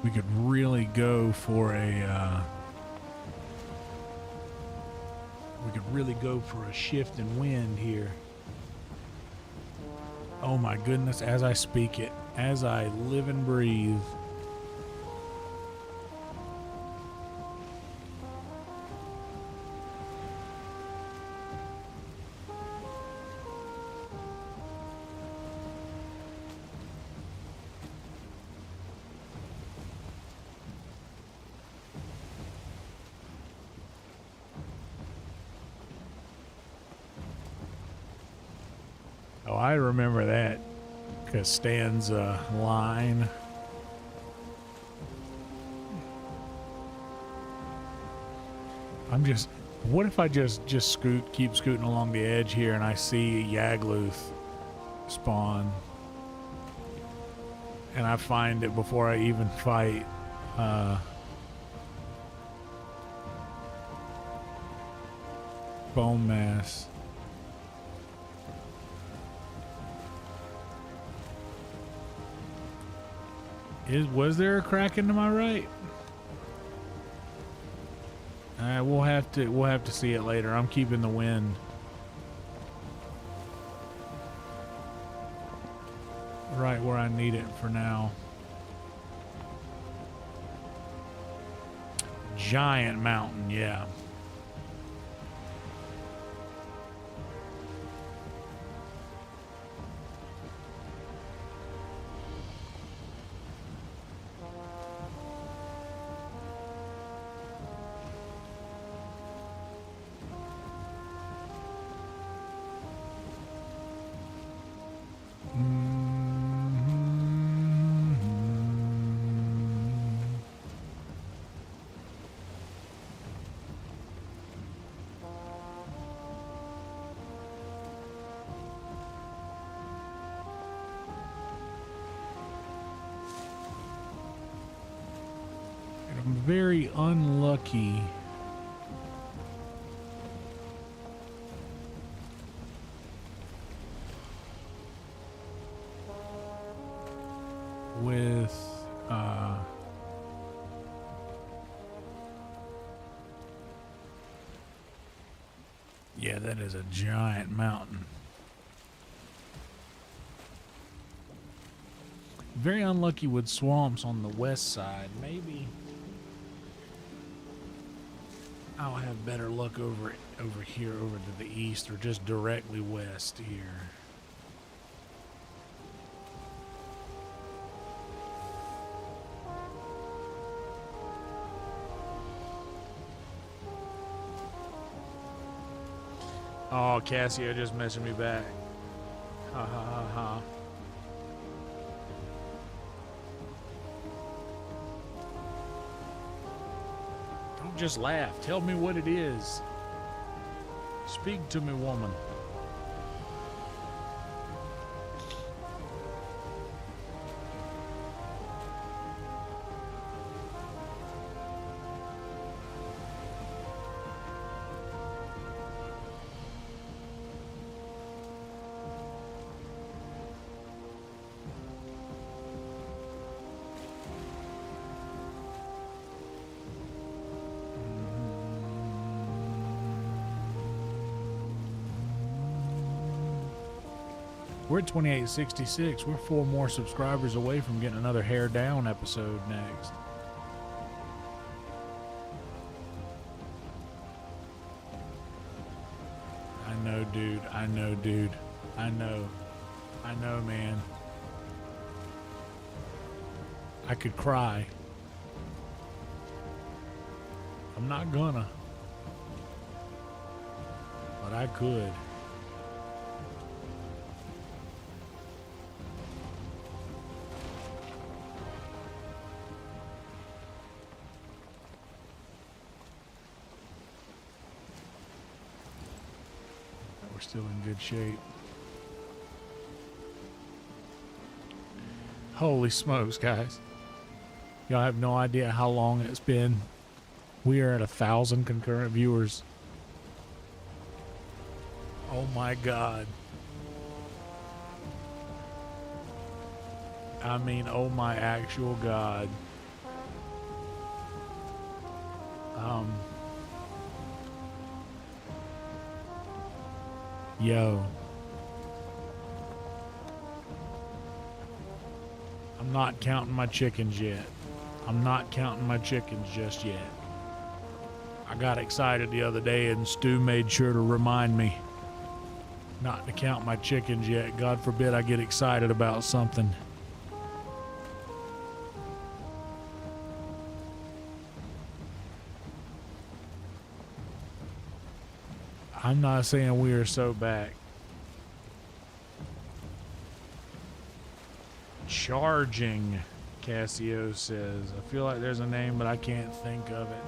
We could really go for a shift in wind here. Oh my goodness, as I speak it, as I live and breathe. Oh, I remember that Costanza line. What if I just keep scooting along the edge here and I see Yagluth spawn and I find it before I even fight Bone Mass. Was there a Kraken to my right? We'll have to see it later. I'm keeping the wind. Right where I need it for now. Giant mountain, yeah. Very unlucky with yeah, that is a giant mountain. Very unlucky with swamps on the west side. Maybe I'll have better luck over here, over to the east, or just directly west here. Oh, Cassio just messaged me back. Ha ha ha ha. Don't just laugh. Tell me what it is. Speak to me, woman. We're at 2866. We're 4 more subscribers away from getting another Hair Down episode next. I know, dude. I know, dude. I know. I know, man. I could cry. I'm not gonna. But I could. We're still in good shape. Holy smokes, guys. Y'all have no idea how long it's been. We are at 1,000 concurrent viewers. Oh my God. I mean, oh my actual God. Yo. I'm not counting my chickens yet. I'm not counting my chickens just yet. I got excited the other day and Stu made sure to remind me not to count my chickens yet. God forbid I get excited about something. I'm not saying we are so back. Charging, Cassio says. I feel like there's a name, but I can't think of it.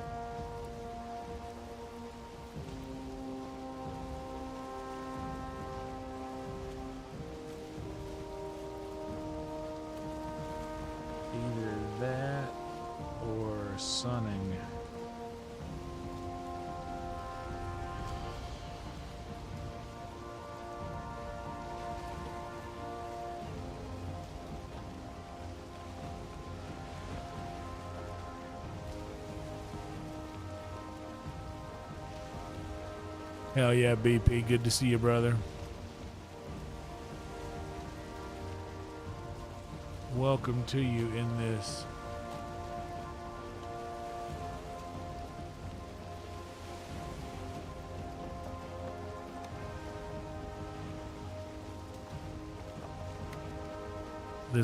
Either that or sunning. Hell yeah, BP. Good to see you, brother. Welcome to you in this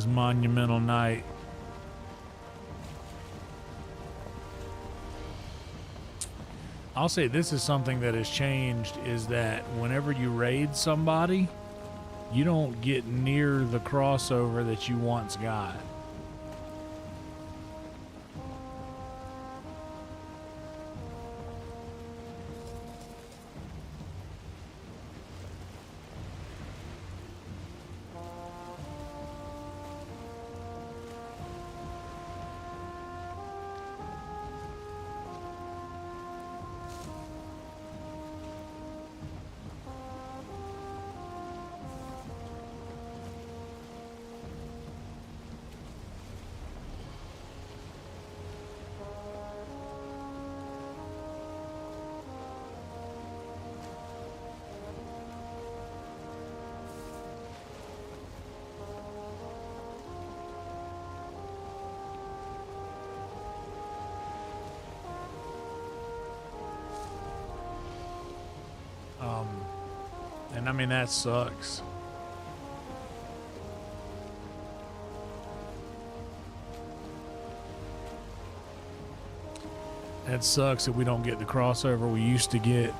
monumental night. I'll say this is something that has changed, is that whenever you raid somebody, you don't get near the crossover that you once got. And I mean, that sucks. That sucks that we don't get the crossover we used to get.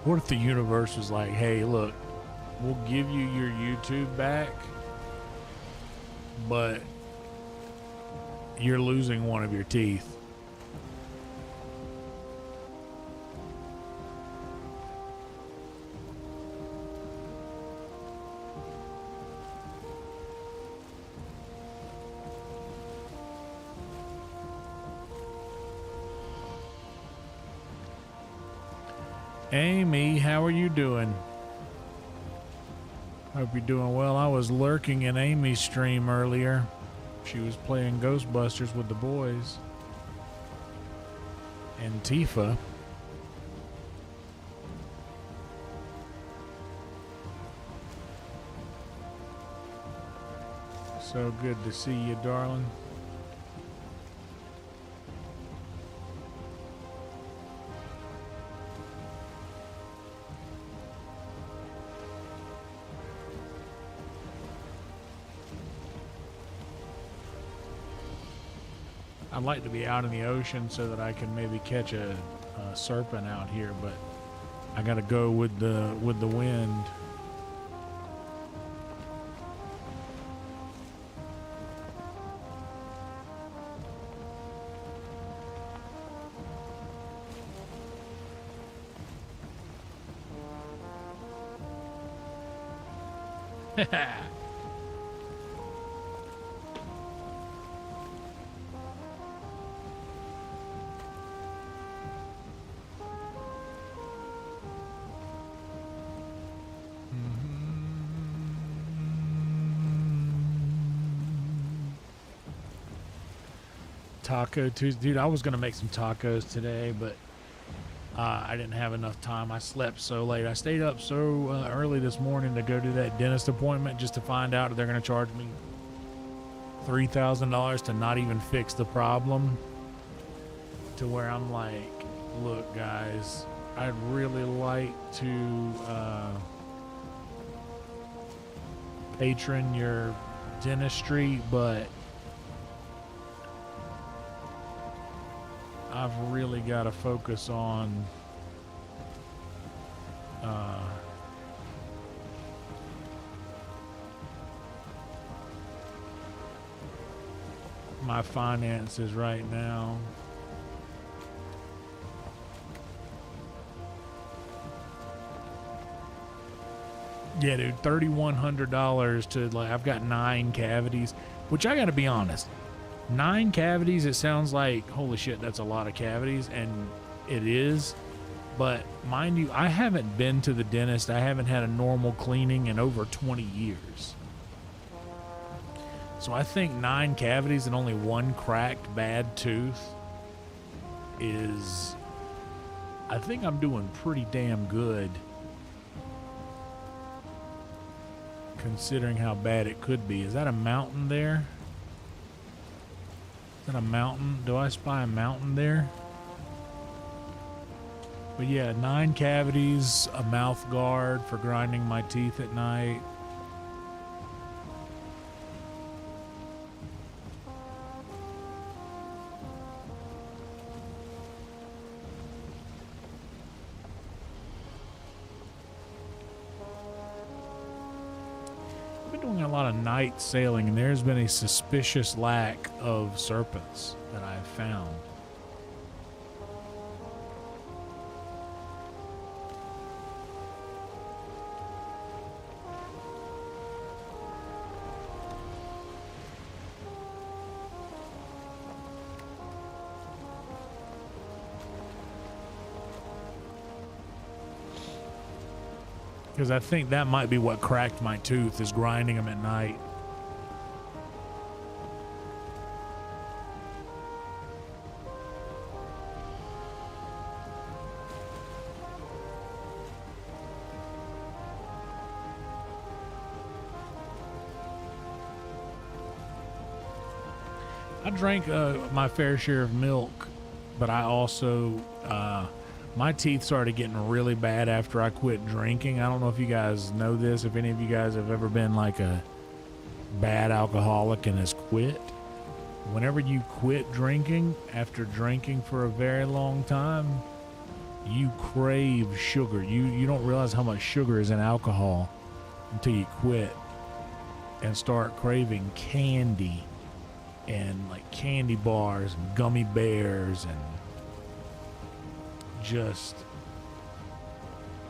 What if the universe was like, hey, look, we'll give you your YouTube back, but you're losing one of your teeth. Amy, how are you doing? Hope you're doing well. I was lurking in Amy's stream earlier. She was playing Ghostbusters with the boys. And Tifa. So good to see you, darling. I'd like to be out in the ocean so that I can maybe catch a serpent out here, but I gotta go with the wind. Taco Tuesday. Dude, I was going to make some tacos today, but I didn't have enough time. I slept so late. I stayed up so early this morning to go to that dentist appointment just to find out that they're going to charge me $3,000 to not even fix the problem. To where I'm like, look, guys, I'd really like to patron your dentistry, but I've really got to focus on my finances right now. Yeah, dude, $3,100 to, like, I've got 9 cavities, which I gotta be honest, 9 cavities, it sounds like, holy shit, that's a lot of cavities, and it is. But mind you, I haven't been to the dentist. I haven't had a normal cleaning in over 20 years. So I think 9 cavities and only 1 cracked bad tooth is, I think I'm doing pretty damn good considering how bad it could be. Is that a mountain there? Is that a mountain? Do I spy a mountain there? But yeah, 9 cavities, a mouth guard for grinding my teeth at night. I've been doing a lot of night sailing, and there's been a suspicious lack of serpents that I've found. Because I think that might be what cracked my tooth, is grinding them at night. I drank my fair share of milk, but I also, my teeth started getting really bad after I quit drinking. I don't know if you guys know this, if any of you guys have ever been like a bad alcoholic and has quit. Whenever you quit drinking, after drinking for a very long time, you crave sugar. You don't realize how much sugar is in alcohol until you quit and start craving candy and like candy bars and gummy bears and just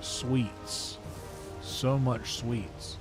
sweets. So much sweets.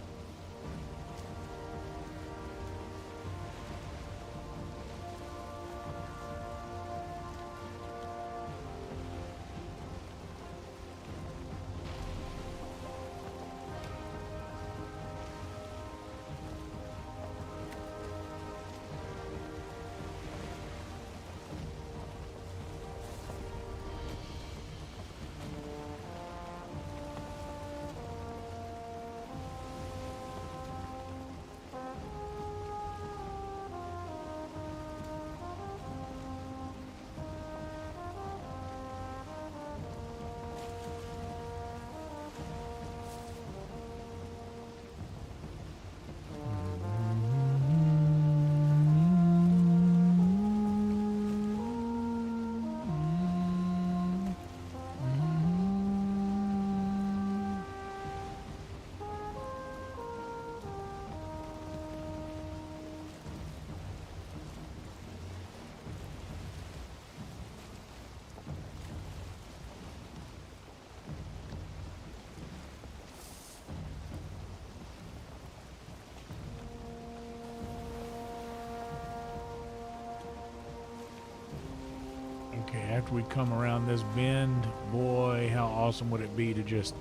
Okay, after we come around this bend, boy, how awesome would it be to just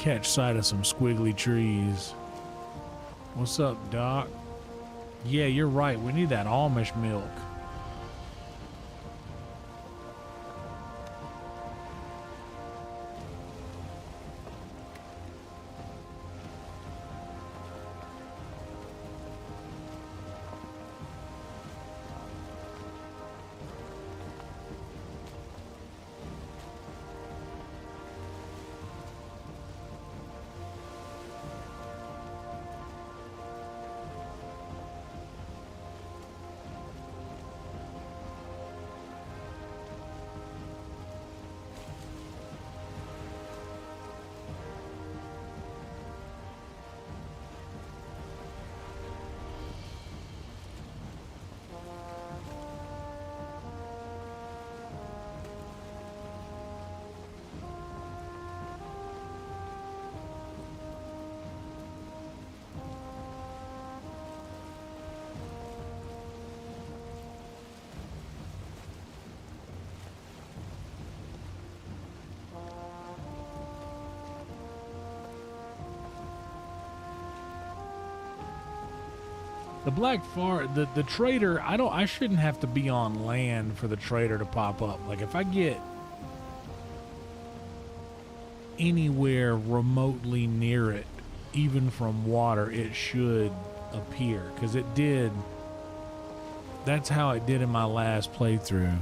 catch sight of some squiggly trees. What's up, Doc? Yeah, you're right. We need that Amish milk. The black fart, the trader, I shouldn't have to be on land for the trader to pop up. Like if I get anywhere remotely near it, even from water, it should appear, because it did. That's how it did in my last playthrough.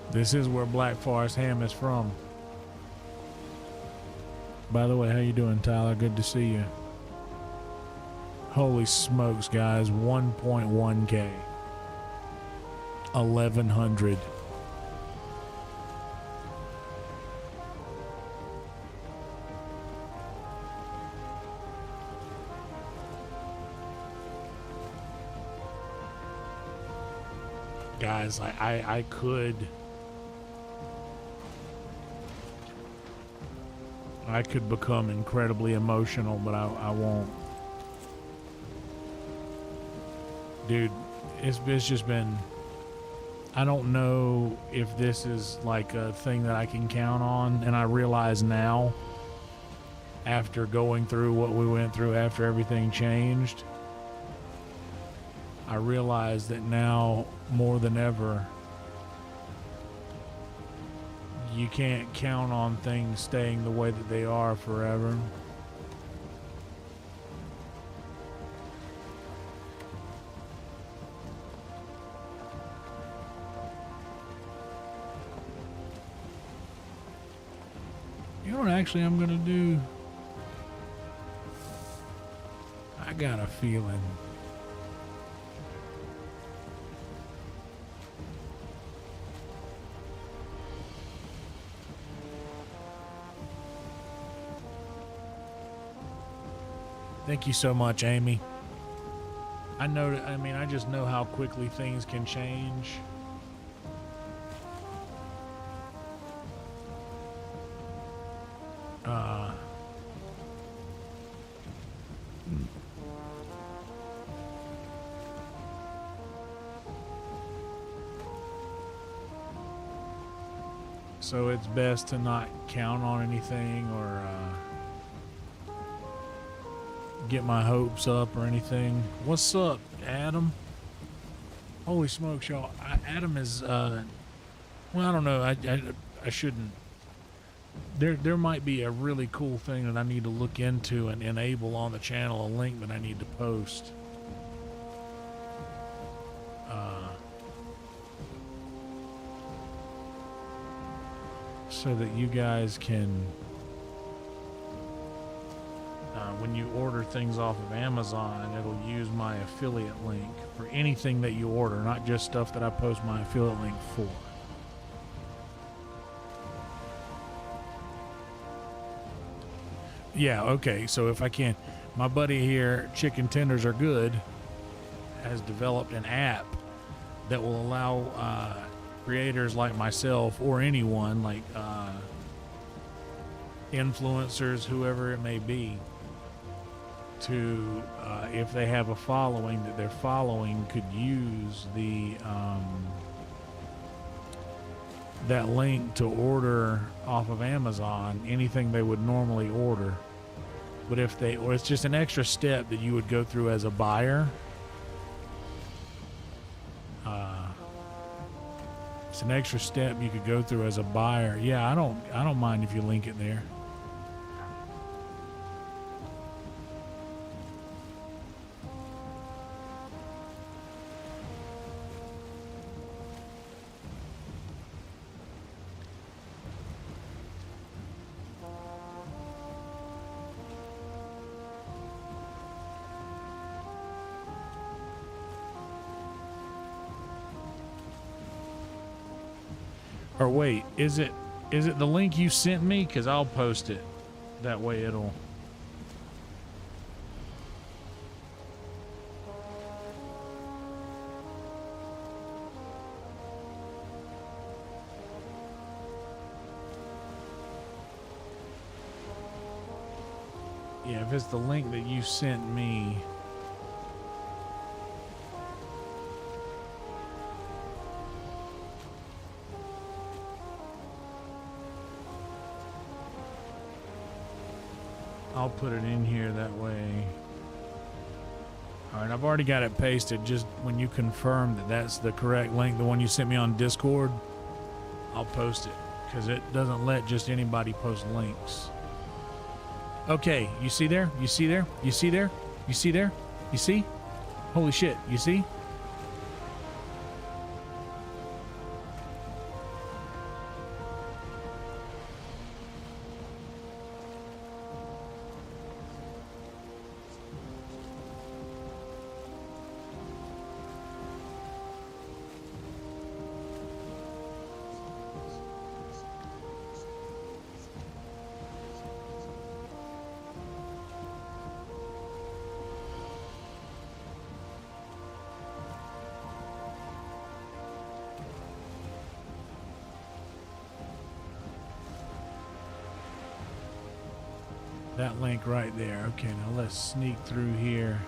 This is where Black Forest ham is from. By the way, how you doing, Tyler? Good to see you. Holy smokes, guys. 1.1K. 1,100. Guys, I could become incredibly emotional, but I won't. Dude, it's just been, I don't know if this is like a thing that I can count on, and I realize now, after going through what we went through after everything changed, I realize that now more than ever, you can't count on things staying the way that they are forever. You know what actually I'm gonna do? I got a feeling. Thank you so much, Amy. I know that, I mean, I just know how quickly things can change. So it's best to not count on anything or get my hopes up or anything. What's up, Adam? Holy smokes, y'all. Adam is, well, I don't know. I shouldn't. There might be a really cool thing that I need to look into and enable on the channel, a link that I need to post. So that you guys can, when you order things off of Amazon, it'll use my affiliate link for anything that you order, not just stuff that I post my affiliate link for. Yeah, okay, so if I can, my buddy here, Chicken Tenders Are Good, has developed an app that will allow creators like myself or anyone, like influencers, whoever it may be, to if they have a following that their following could use the that link to order off of Amazon anything they would normally order. But if they, or it's just an extra step that you would go through as a buyer. It's an extra step you could go through as a buyer. Yeah, I don't mind if you link it there. Or wait, is it the link you sent me? Because I'll post it. That way it'll... Yeah, if it's the link that you sent me. I'll put it in here that way. All right, I've already got it pasted. Just when you confirm that that's the correct link, the one you sent me on Discord, I'll post it because it doesn't let just anybody post links. Okay, you see there? You see there? You see there? You see there? You see? Holy shit, you see? That link right there. Okay, now let's sneak through here.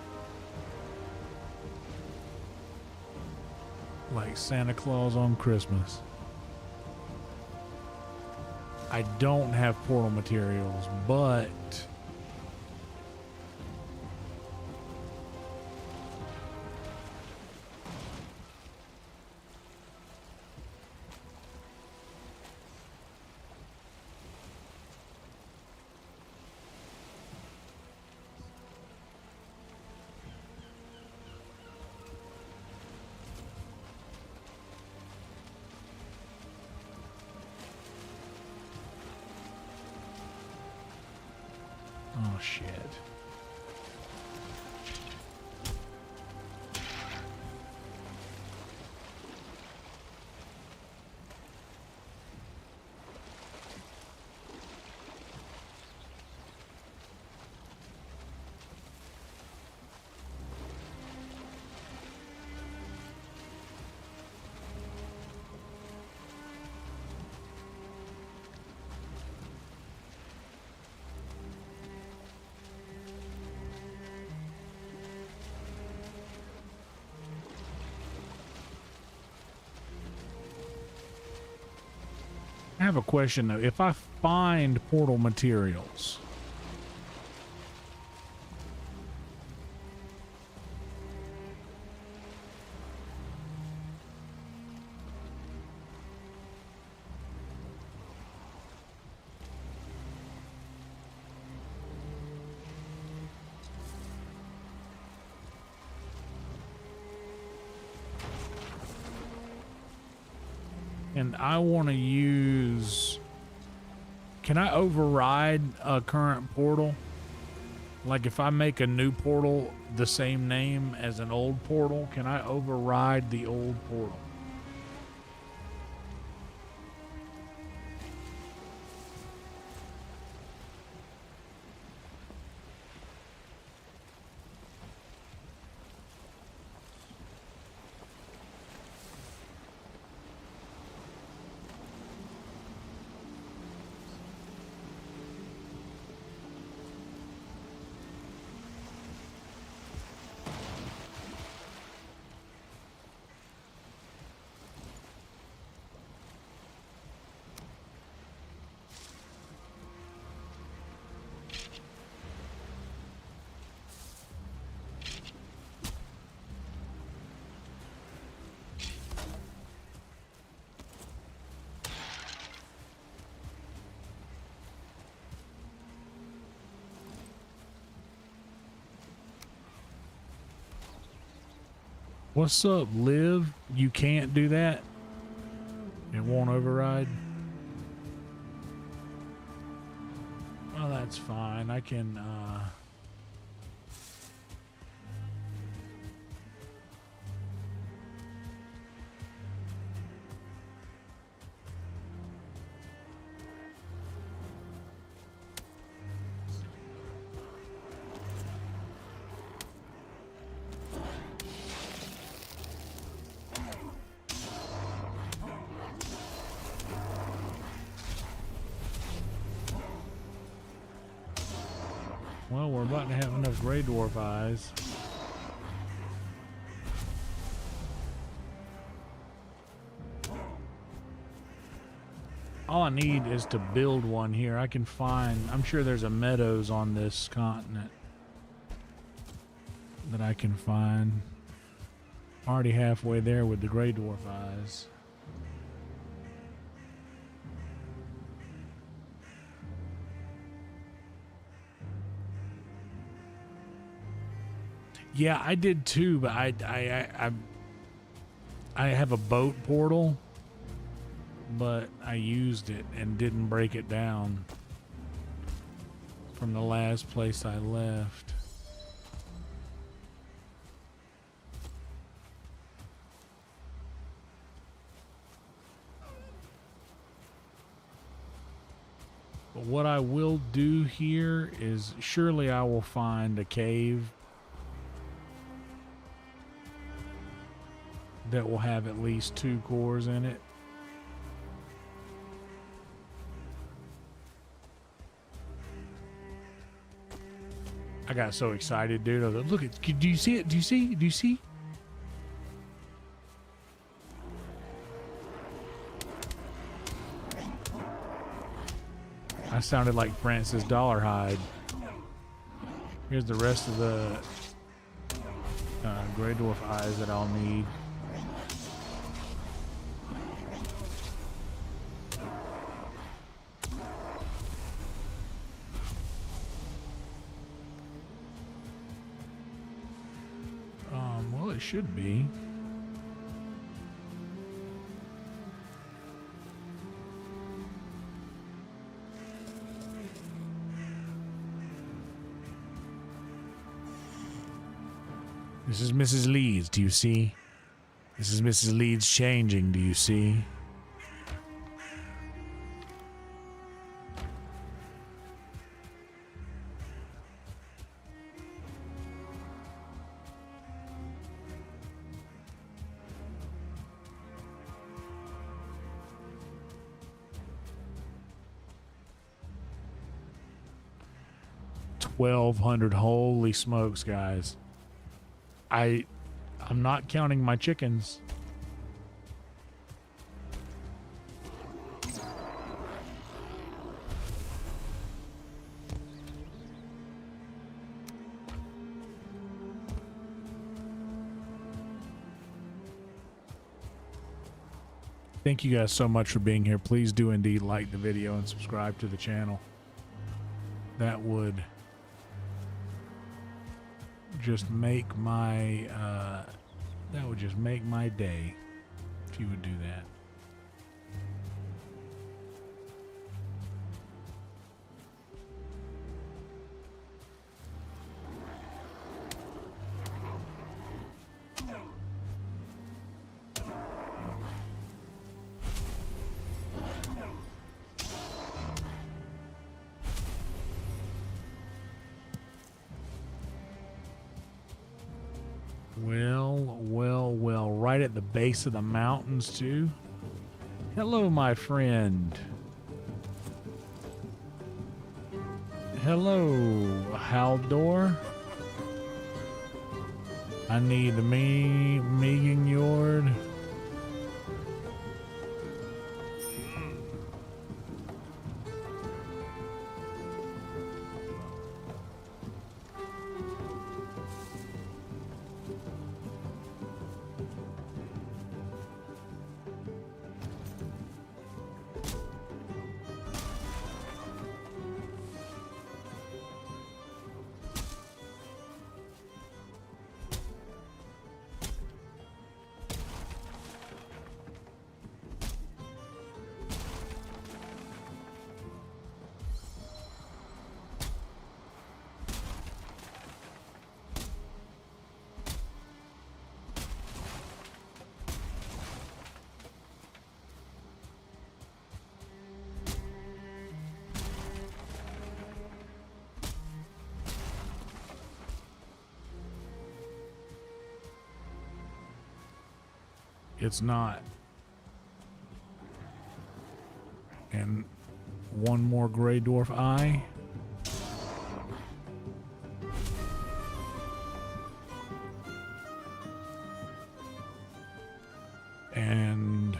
Like Santa Claus on Christmas. I don't have portal materials, but oh shit. I have a question though. If I find portal materials, and I want to use, can I override a current portal? Like if I make a new portal the same name as an old portal, can I override the old portal? What's up, Liv? You can't do that? It won't override? Well, that's fine. I can, Well, we're about to have enough gray dwarf eyes. All I need is to build one here. I can find, I'm sure there's a meadows on this continent that I can find. Already halfway there with the gray dwarf eyes. Yeah, I did too, but I have a boat portal, but I used it and didn't break it down from the last place I left. But what I will do here is surely I will find a cave that will have at least 2 cores in it. I got so excited, dude. I was like, look at, do you see it? Do you see? Do you see? I sounded like Francis Dollarhide. Here's the rest of the gray dwarf eyes that I'll need. Well, it should be. This is Mrs. Leeds, do you see? This is Mrs. Leeds changing, do you see? $1,200, holy smokes, guys. I'm not counting my chickens. Thank you guys so much for being here. Please do indeed like the video and subscribe to the channel. That would just make my day if you would do that. Well, right at the base of the mountains too. Hello, my friend. Hello, Haldor. I need a meeting yard. It's not. And one more gray dwarf eye. And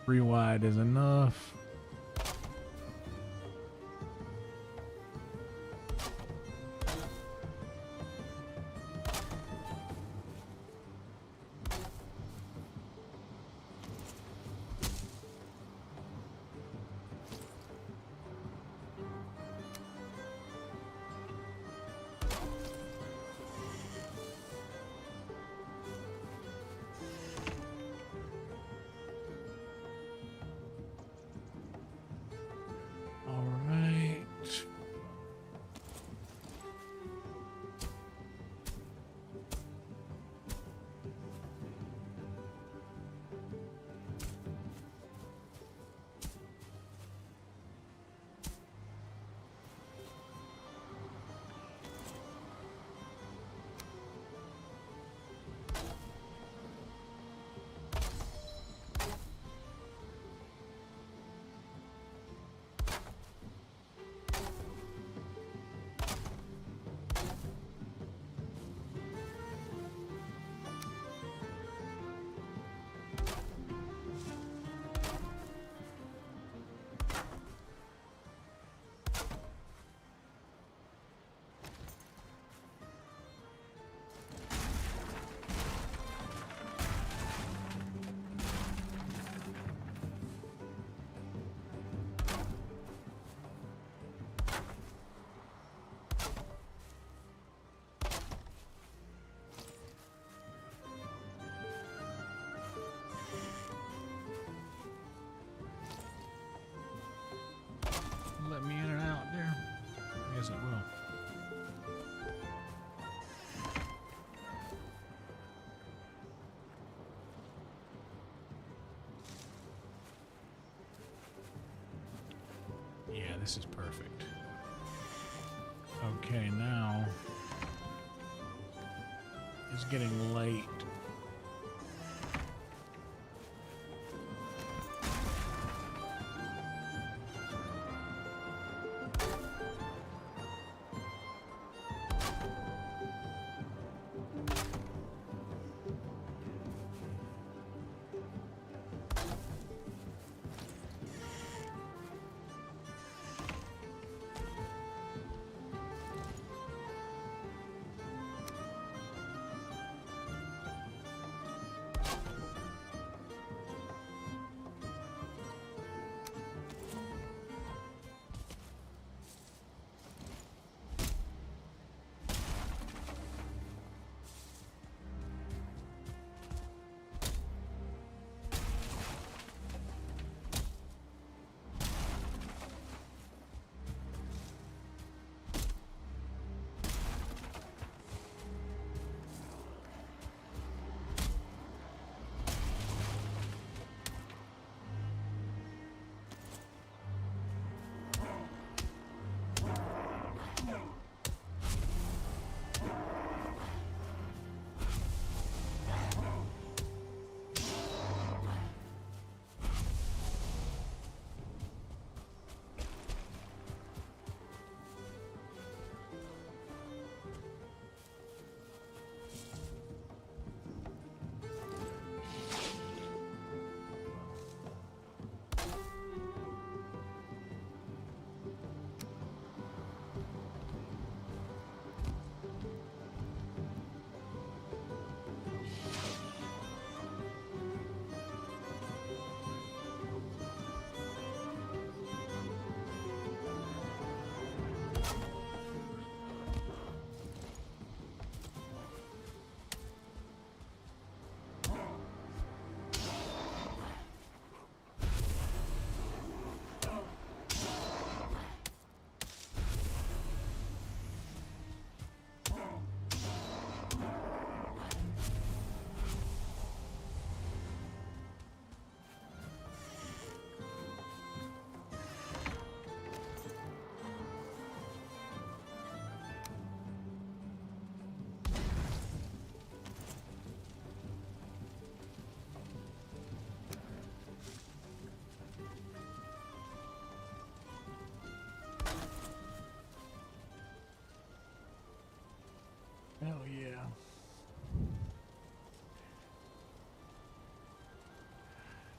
three wide is enough. All right. Let me in and out there. Yes, it will. Yeah, this is perfect. Okay, now it's getting late.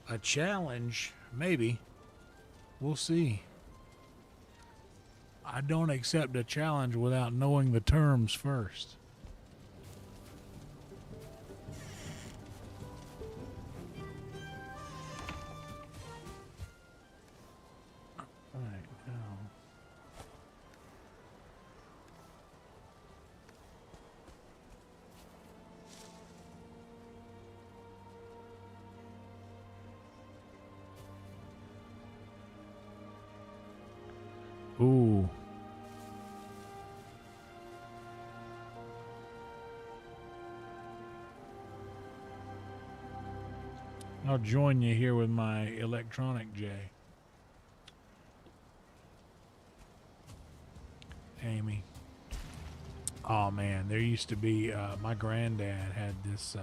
A challenge? Maybe. We'll see. I don't accept a challenge without knowing the terms first. Alright, now. Ooh. I'll join you here with my electronic J. Amy. Oh man, there used to be, my granddad had this,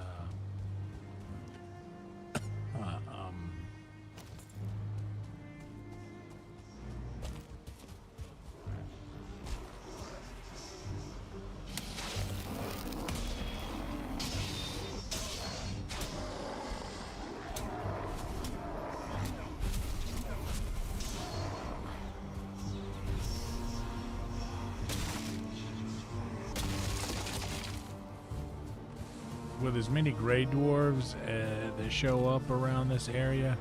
with as many gray dwarves that show up around this area,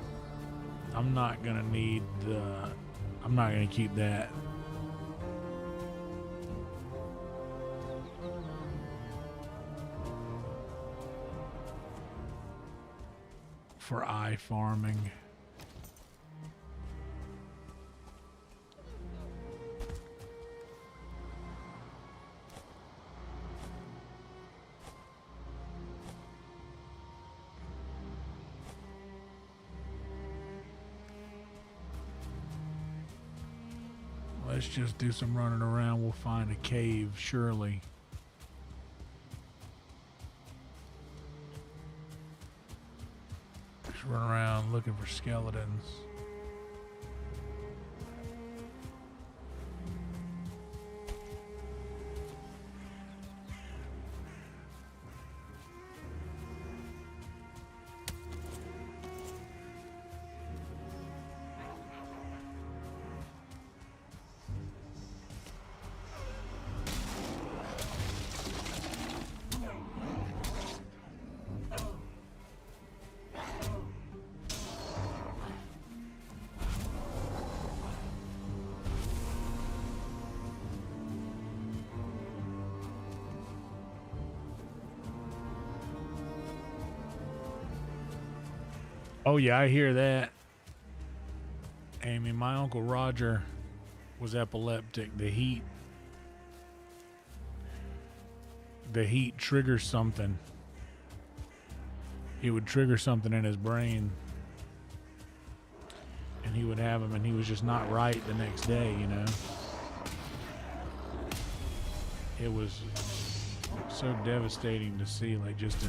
I'm not gonna need the, I'm not gonna keep that. For eye farming. Let's just do some running around. We'll find a cave, surely. Just run around looking for skeletons. Oh yeah, I hear that. Amy, my Uncle Roger was epileptic. The heat triggers something. It would trigger something in his brain. And he would have him, and he was just not right the next day, you know. It was so devastating to see, like, just a,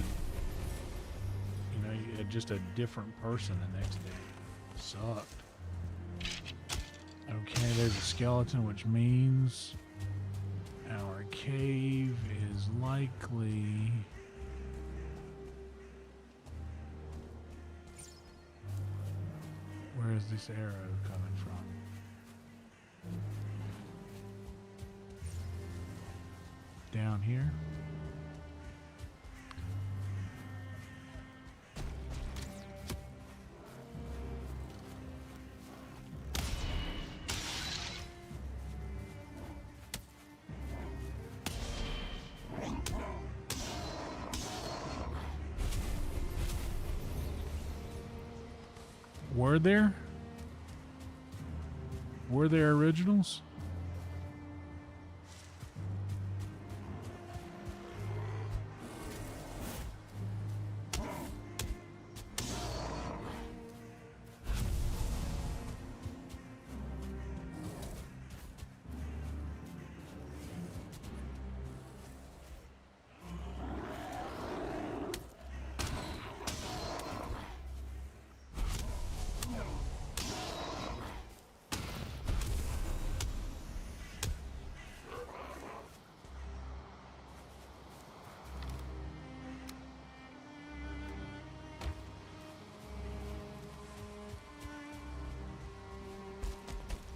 you know, just a different person the next day. Sucked. Okay, there's a skeleton, which means our cave is likely... Where is this arrow coming from? Down here? Were there originals?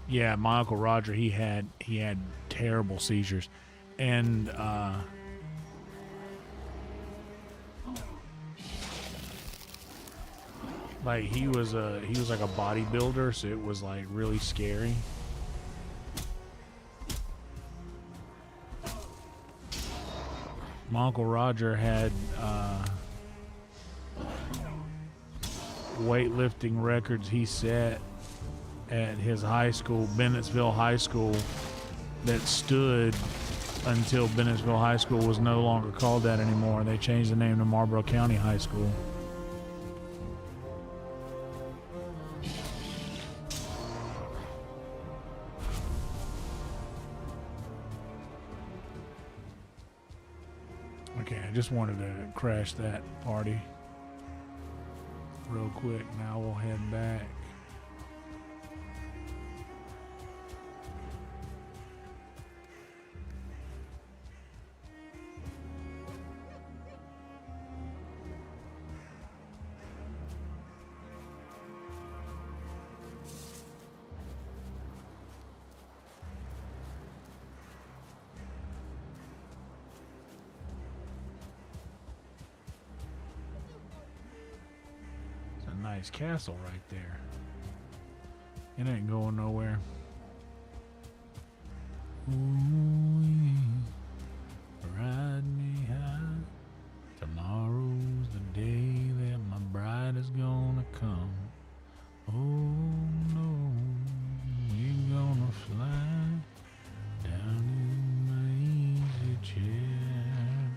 Yeah, my Uncle Roger, he had terrible seizures. And like he was like a bodybuilder, so it was like really scary. My Uncle Roger had weightlifting records he set at his high school, Bennettsville High School, that stood until Bennettsville High School was no longer called that anymore. They changed the name to Marlboro County High School. Okay, I just wanted to crash that party real quick. Now we'll head back. Nice castle right there. It ain't going nowhere. Ooh, yeah. Ride me high. Tomorrow's the day that my bride is gonna come. Oh no, you're gonna fly down in my easy chair.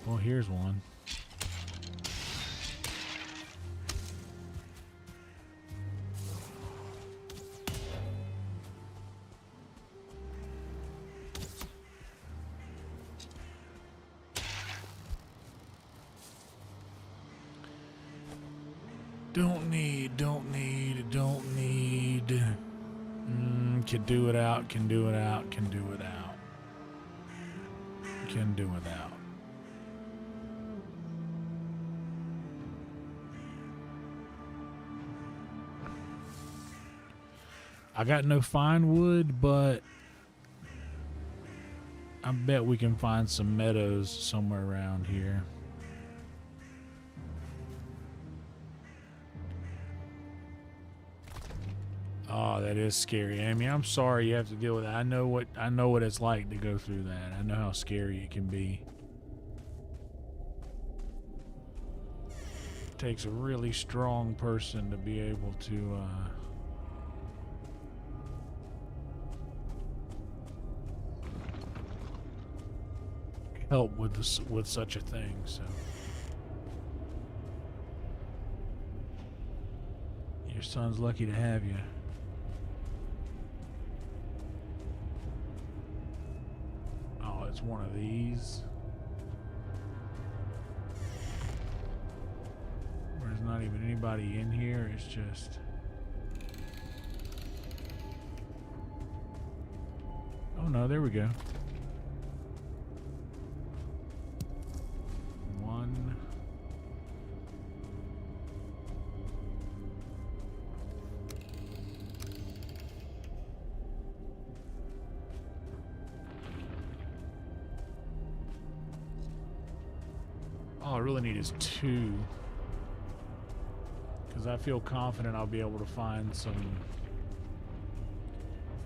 Well, here's one. Don't need. Can do it out, can do without. I got no fine wood, but I bet we can find some meadows somewhere around here. Oh, that is scary, Amy. I'm sorry you have to deal with that. I know what it's like to go through that. I know how scary it can be. It takes a really strong person to be able to help with such a thing. So your son's lucky to have you. It's one of these. There's not even anybody in here. It's just oh no, there we go. One. All I really need is 2, because I feel confident I'll be able to find some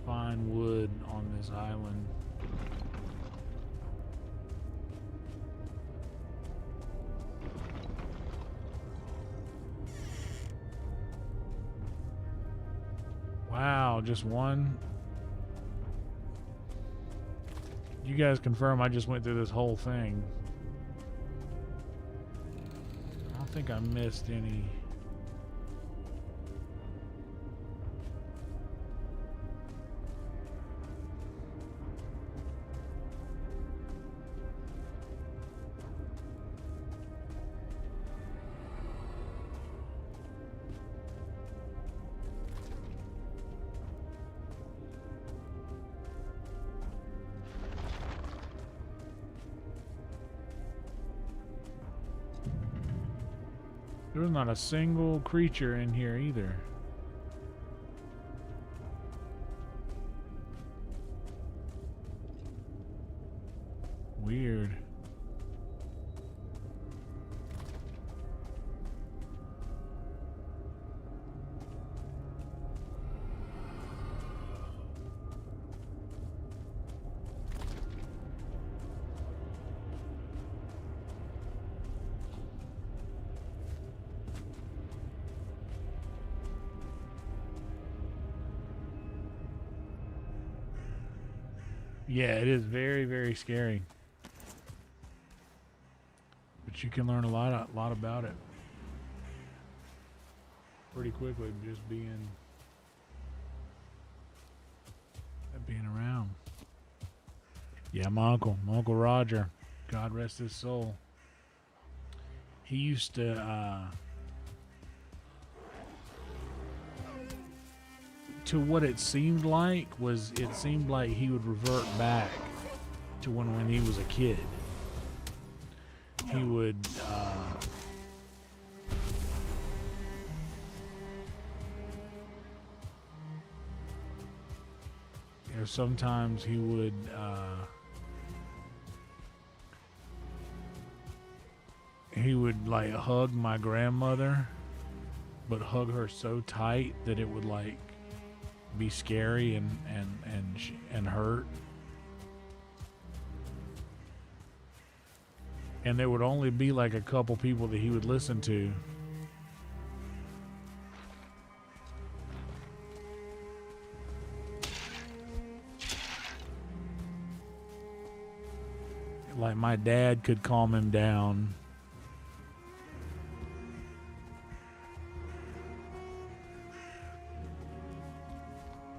fine wood on this island. Wow, just one? You guys confirm I just went through this whole thing. I don't think I missed any. There's not a single creature in here either. Weird. Yeah, it is very, very scary. But you can learn a lot about it pretty quickly just being around. Yeah, my uncle Roger, God rest his soul. He used to what it seemed like he would revert back to when he was a kid. He would sometimes he would like hug my grandmother, but hug her so tight that it would like be scary and hurt. And there would only be like a couple people that he would listen to. Like my dad could calm him down.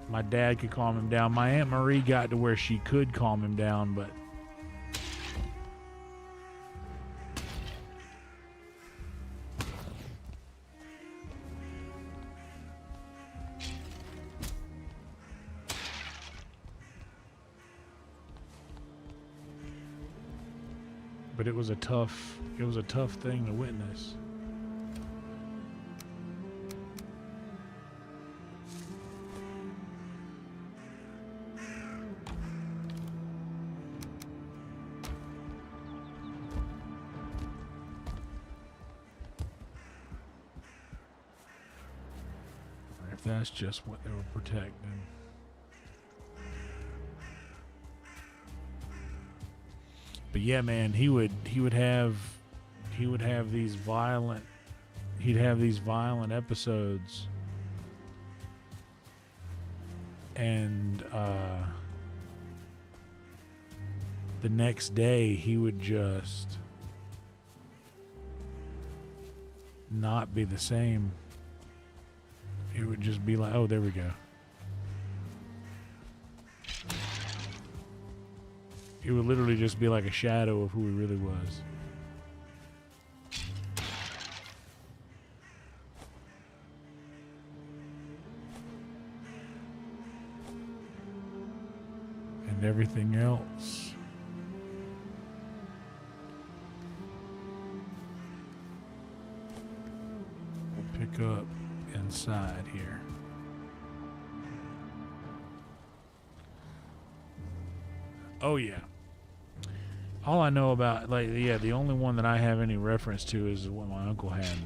My dad could calm him down. My Aunt Marie got to where she could calm him down, but it was a tough thing to witness. If that's just what they were protecting. But yeah, man, he would have these violent episodes, and the next day he would just not be the same. It would just be like, oh, there we go. It would literally just be like a shadow of who he really was. And everything else will pick up inside here. Oh yeah. All I know about, like, yeah, the only one that I have any reference to is what my uncle had.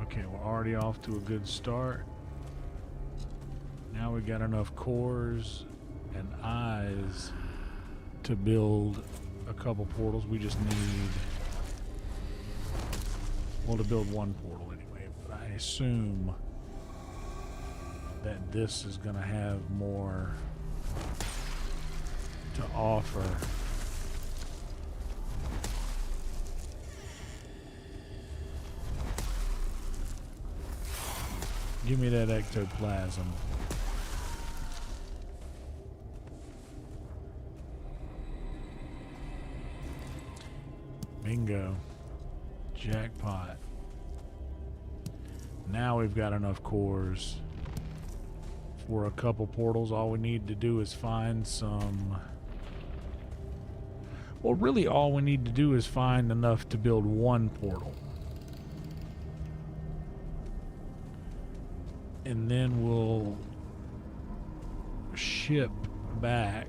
Okay, we're already off to a good start. Now we got enough cores and eyes to build a couple portals. We just need, well, to build one portal anyway, but I assume that this is going to have more to offer. Give me that ectoplasm. Bingo. Jackpot. Now we've got enough cores for a couple portals. All we need to do is find some... Well, really all we need to do is find enough to build one portal. and then we'll ship back.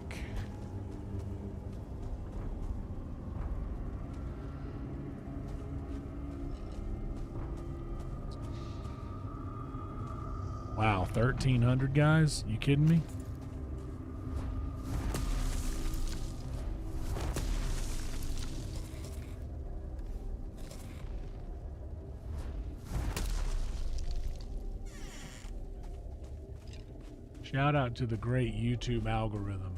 Wow, 1,300 guys? You kidding me? Shout out to the great YouTube algorithm.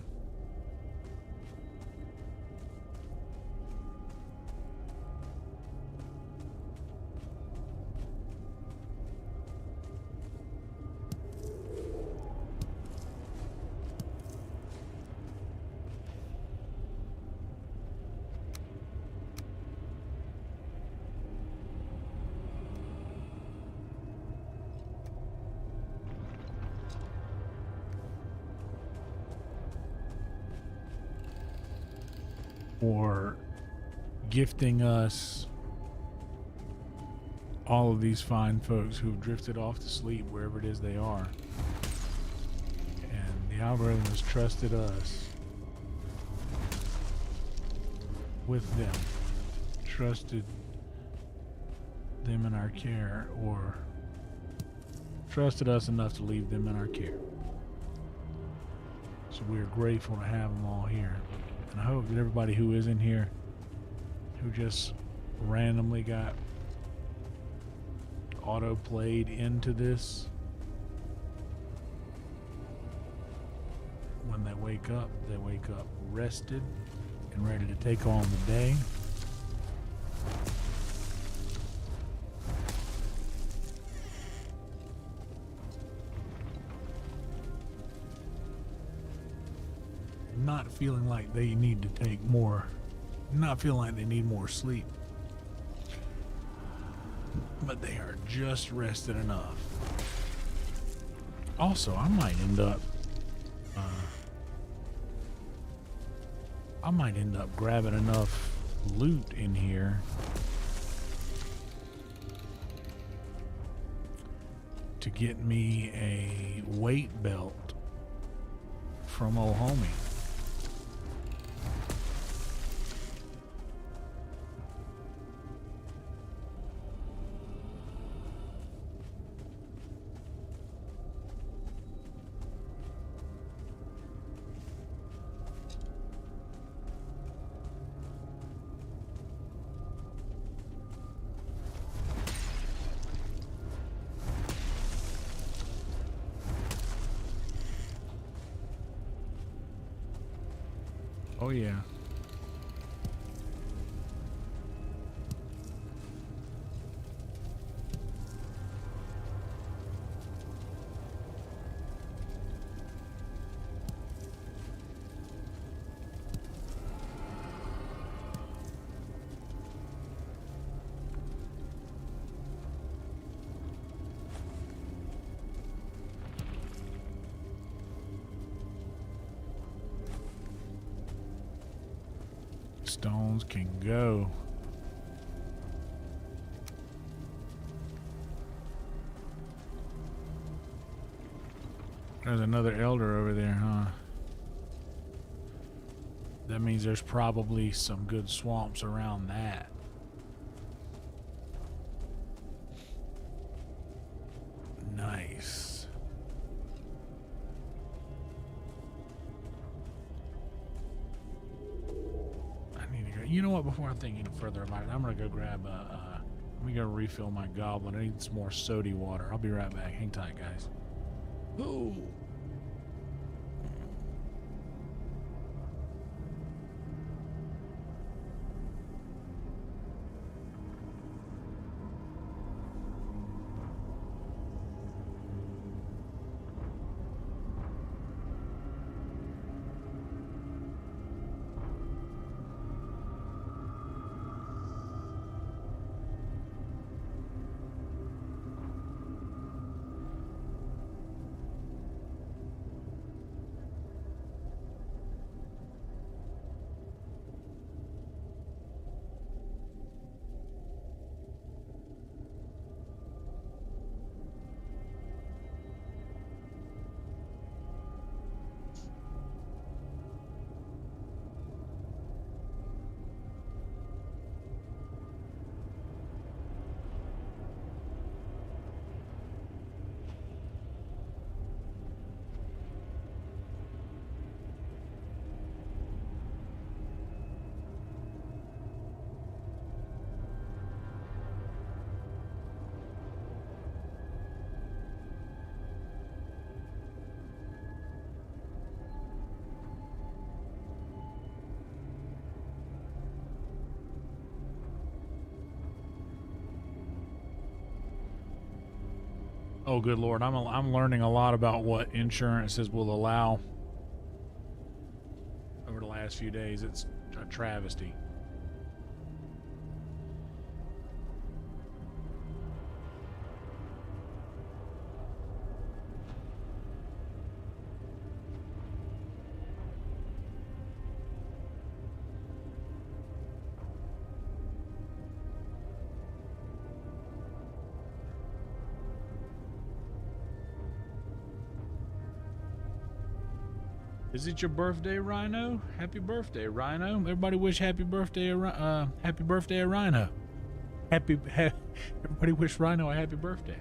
For gifting us all of these fine folks who've drifted off to sleep wherever it is they are. And the algorithm has trusted us with them, trusted them in our care, or trusted us enough to leave them in our care. So we are grateful to have them all here. And I hope that everybody who is in here, who just randomly got auto played into this, when they wake up rested and ready to take on the day. Not feeling like they need to take more, not feeling like they need more sleep, but they are just rested enough. Also, I might end up grabbing enough loot in here to get me a weight belt from old homie. Oh yeah. Stones can go. There's another elder over there, huh? That means there's probably some good swamps around that. Nice. You know what? Before I think any further about it, I'm gonna go grab let me go refill my goblet. I need some more sody water. I'll be right back. Hang tight, guys. Ooh. Oh, good Lord. I'm learning a lot about what insurances will allow over the last few days. It's a travesty. Is it your birthday, Rhino? Happy birthday, Rhino! Everybody wish happy birthday, Rhino. Everybody wish Rhino a happy birthday.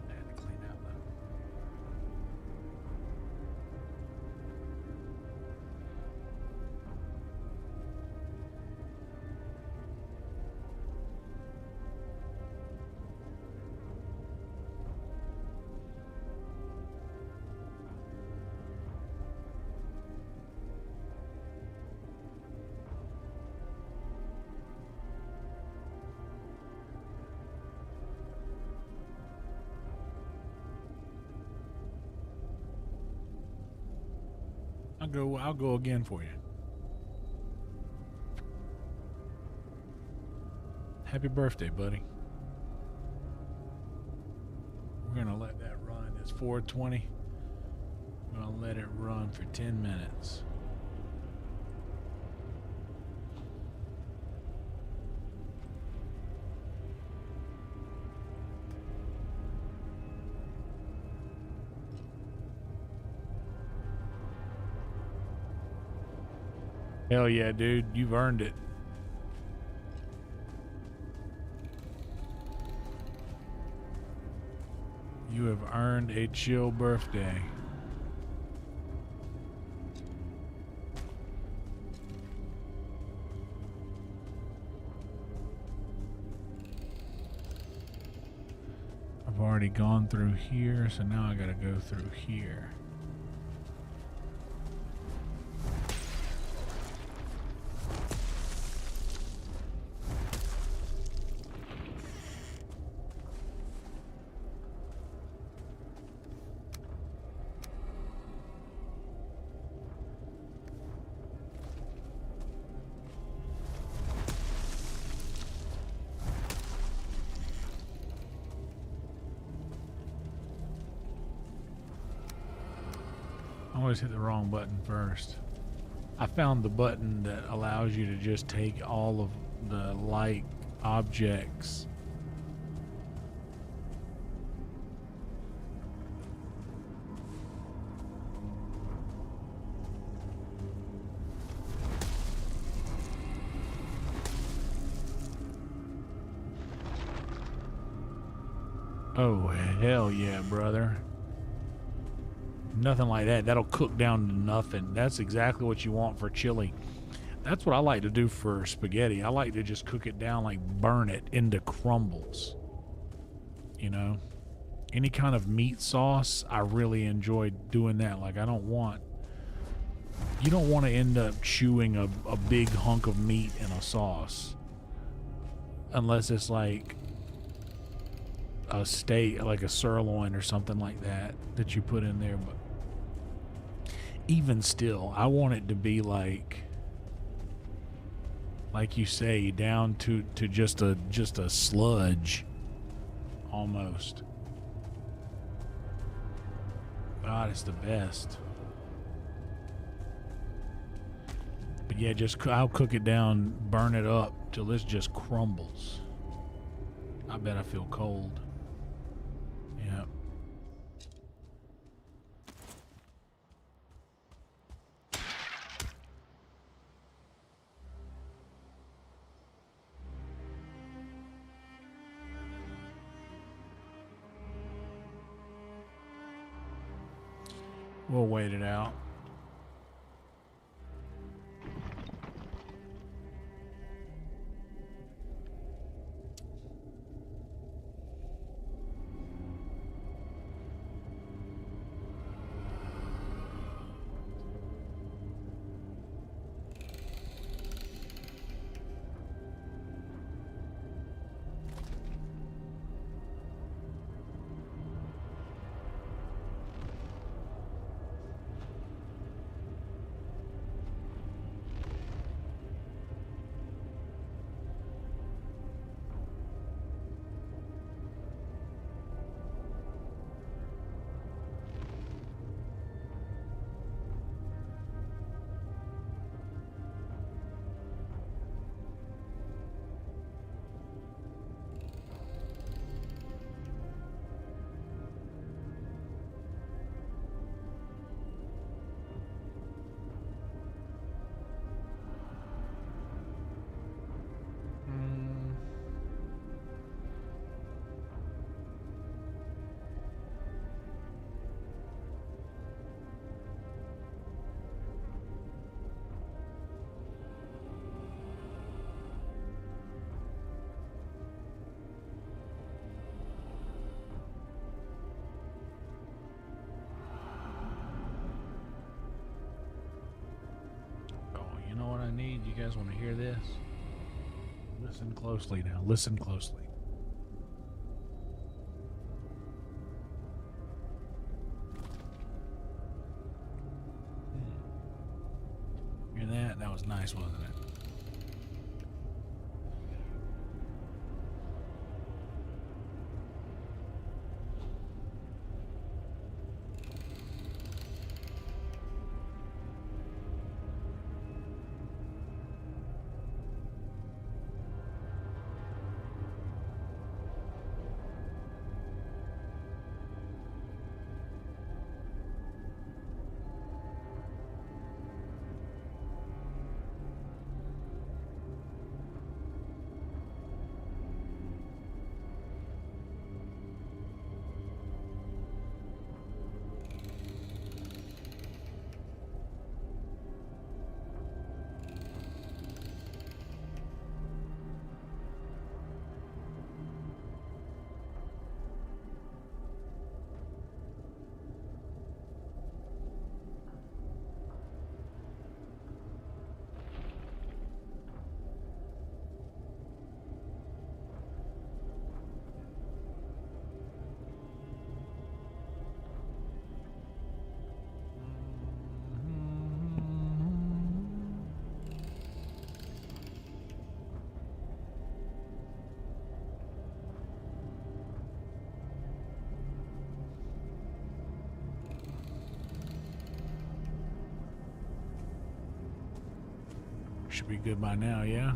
I had to clean out though. I'll go again for you. Happy birthday, buddy. We're gonna let that run. It's 4:20. We're gonna let it run for 10 minutes. Hell yeah, dude. You've earned it. You have earned a chill birthday. I've already gone through here, so now I gotta go through here. I always hit the wrong button first. I found the button that allows you to just take all of the light objects. Oh, hell yeah, brother. Nothing like that. That'll cook down to nothing. That's exactly what you want for chili. That's what I like to do for spaghetti. I like to just cook it down, like burn it into crumbles. You know? Any kind of meat sauce, I really enjoy doing that. Like, you don't want to end up chewing a big hunk of meat in a sauce. Unless it's like a steak, like a sirloin or something like that you put in there. But even still, I want it to be like you say, down to just a sludge almost. God, it's the best. But yeah, I'll cook it down, burn it up till it just crumbles. I bet I feel cold. Yeah. We'll wait it out. I need. You guys want to hear this? Listen closely now. Listen closely. Hear that? That was nice, wasn't it? Should be good by now, yeah?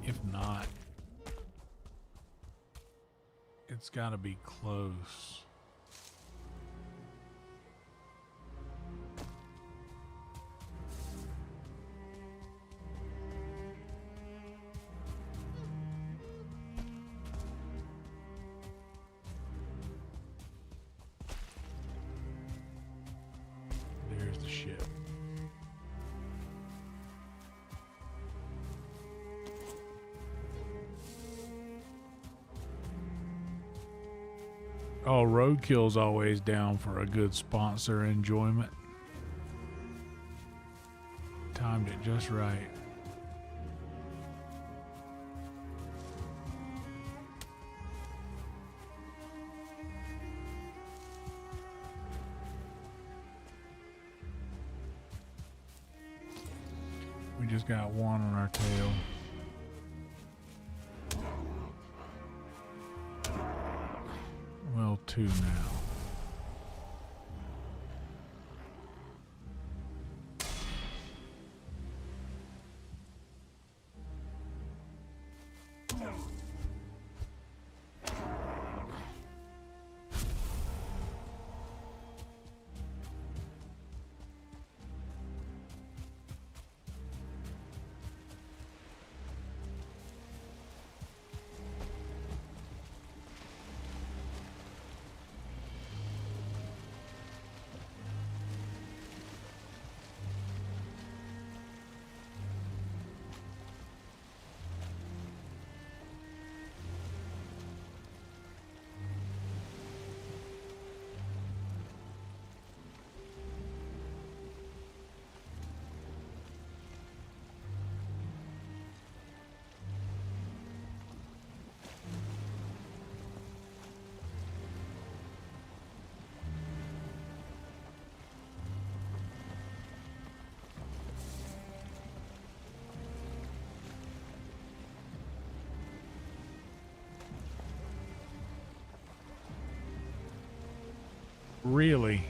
If not, it's gotta be close. There's the ship. Oh, Roadkill's always down for a good sponsor enjoyment. Timed it just right. We just got one on our tail. Well, two now. Really?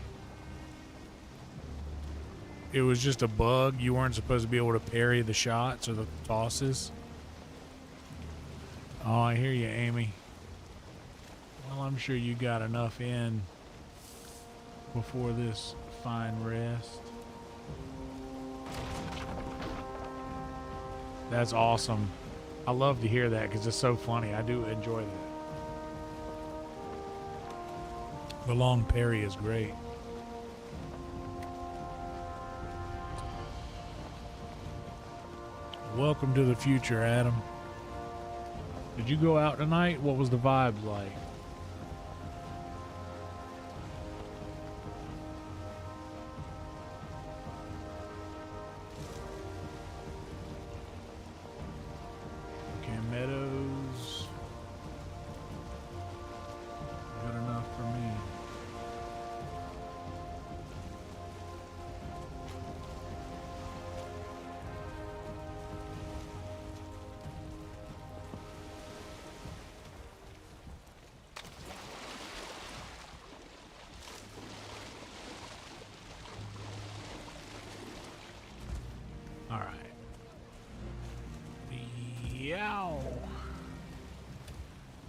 It was just a bug? You weren't supposed to be able to parry the shots or the tosses? Oh, I hear you, Amy. Well, I'm sure you got enough in before this fine rest. That's awesome. I love to hear that because it's so funny. I do enjoy that. The long parry is great. Welcome to the future, Adam. Did you go out tonight? What was the vibes like?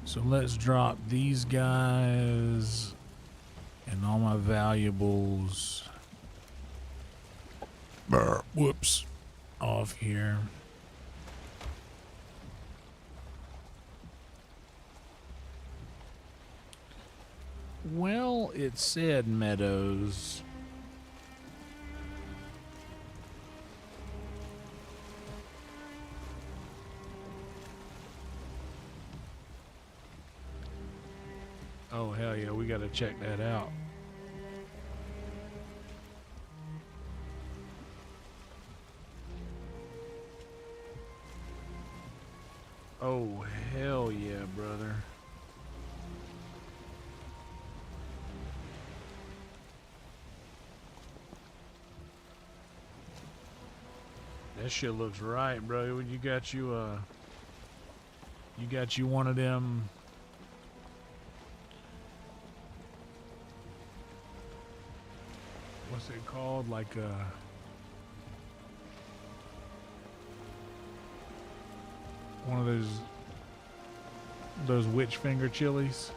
So let's drop these guys and all my valuables. Whoops. Off here. Well, it said meadows. Oh, hell yeah, we gotta check that out. Oh, hell yeah, brother. That shit looks right, bro. You got you one of them. What's it called? Like one of those witch finger chilies.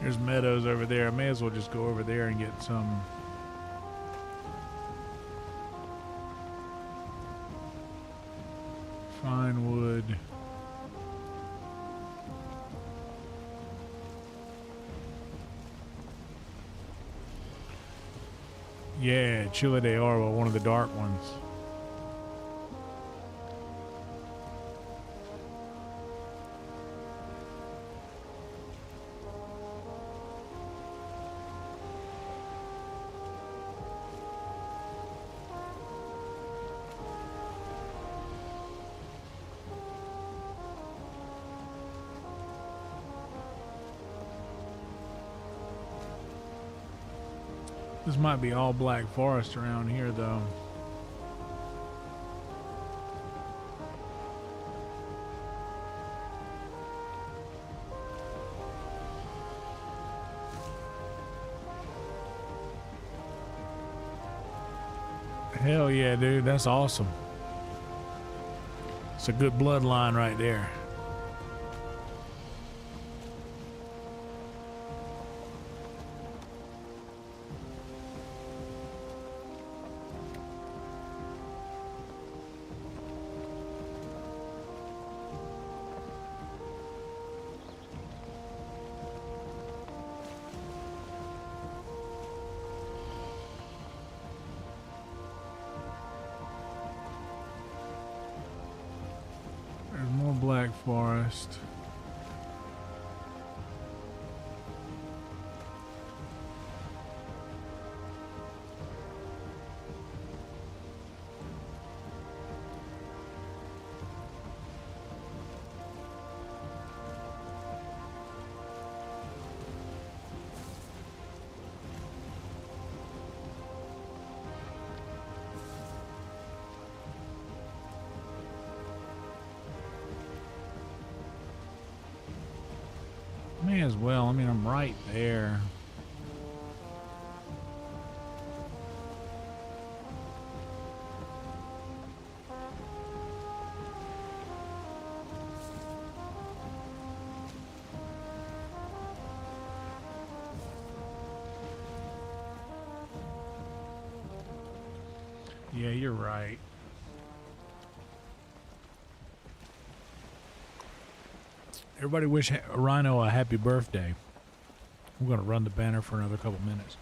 There's meadows over there. I may as well just go over there and get some. Fine wood. Yeah, Chile de Oro, one of the dark ones. This might be all black forest around here, though. Hell yeah, dude. That's awesome. It's a good bloodline right there. Black forest. May as well. I mean, I'm right there. Yeah, you're right. Everybody wish Rhino a happy birthday. We're going to run the banner for another couple minutes.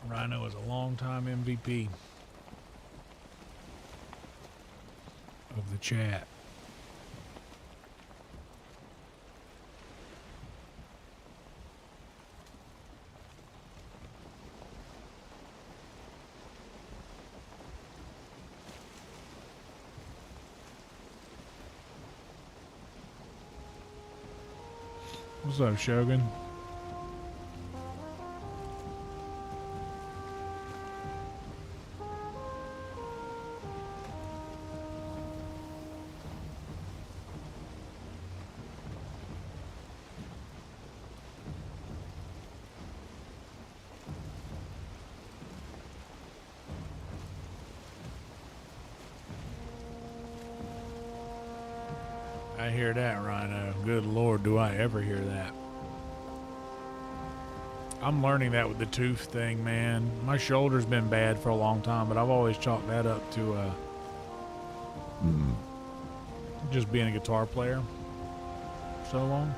Rhino is a long-time MVP of the chat. What's up, Shogun? I hear that, Rhino. Good Lord, do I ever hear that. I'm learning that with the tooth thing, man. My shoulder's been bad for a long time, but I've always chalked that up to just being a guitar player so long.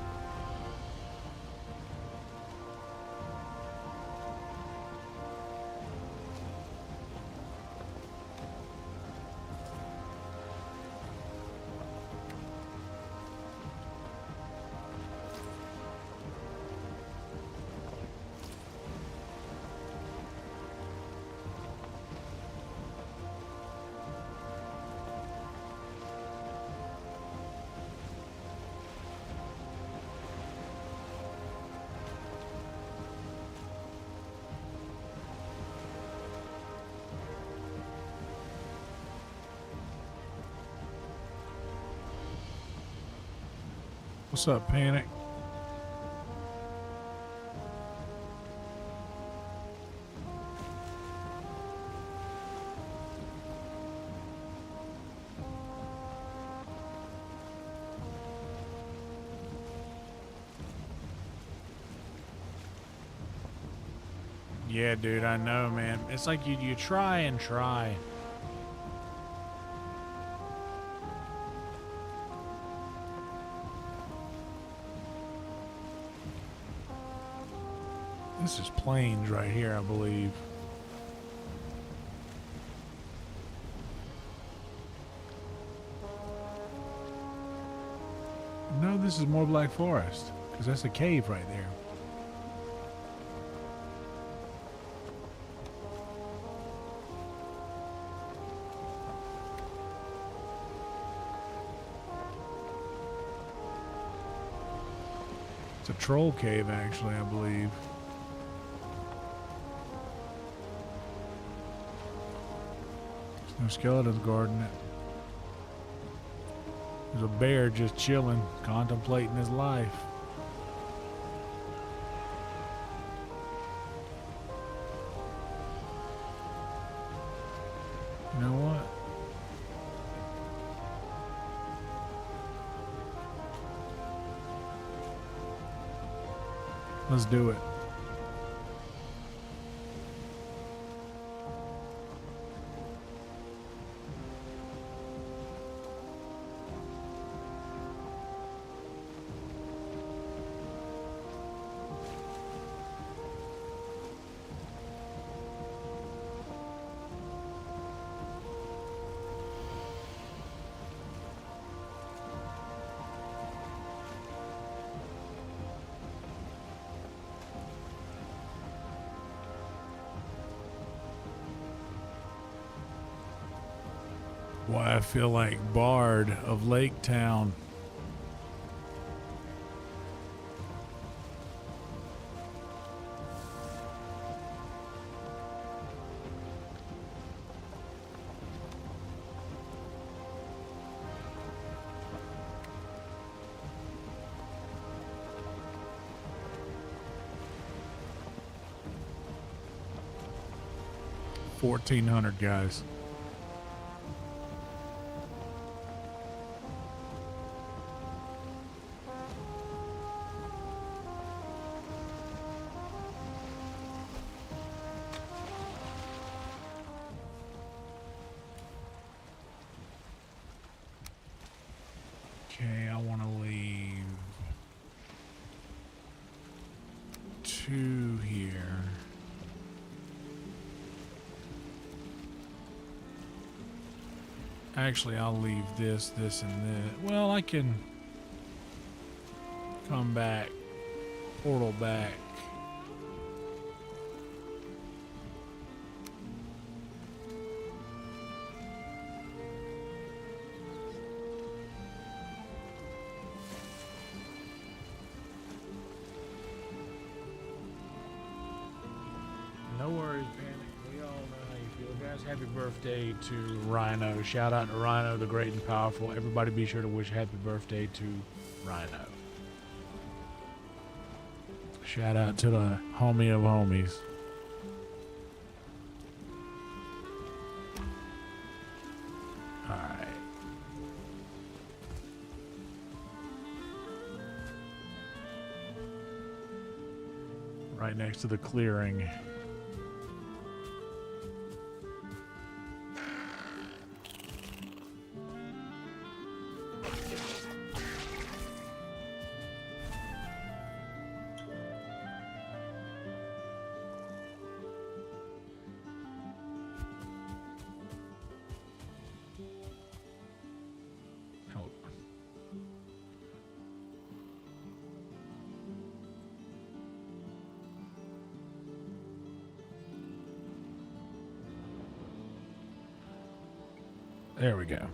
What's up, Panic? Yeah, dude, I know, man. It's like you try and try. This is Plains right here, I believe. No, this is more Black Forest, because that's a cave right there. It's a troll cave, actually, I believe. There's no skeletons guarding it. There's a bear just chilling, contemplating his life. You know what? Let's do it. Why I feel like Bard of Lake Town. $1,400, guys. Okay, I want to leave 2 here. Actually, I'll leave this, and this. Well, I can come back, portal back. Happy birthday to Rhino. Shout out to Rhino, the great and powerful. Everybody be sure to wish happy birthday to Rhino. Shout out to the homie of homies. Alright. Right next to the clearing. There we go.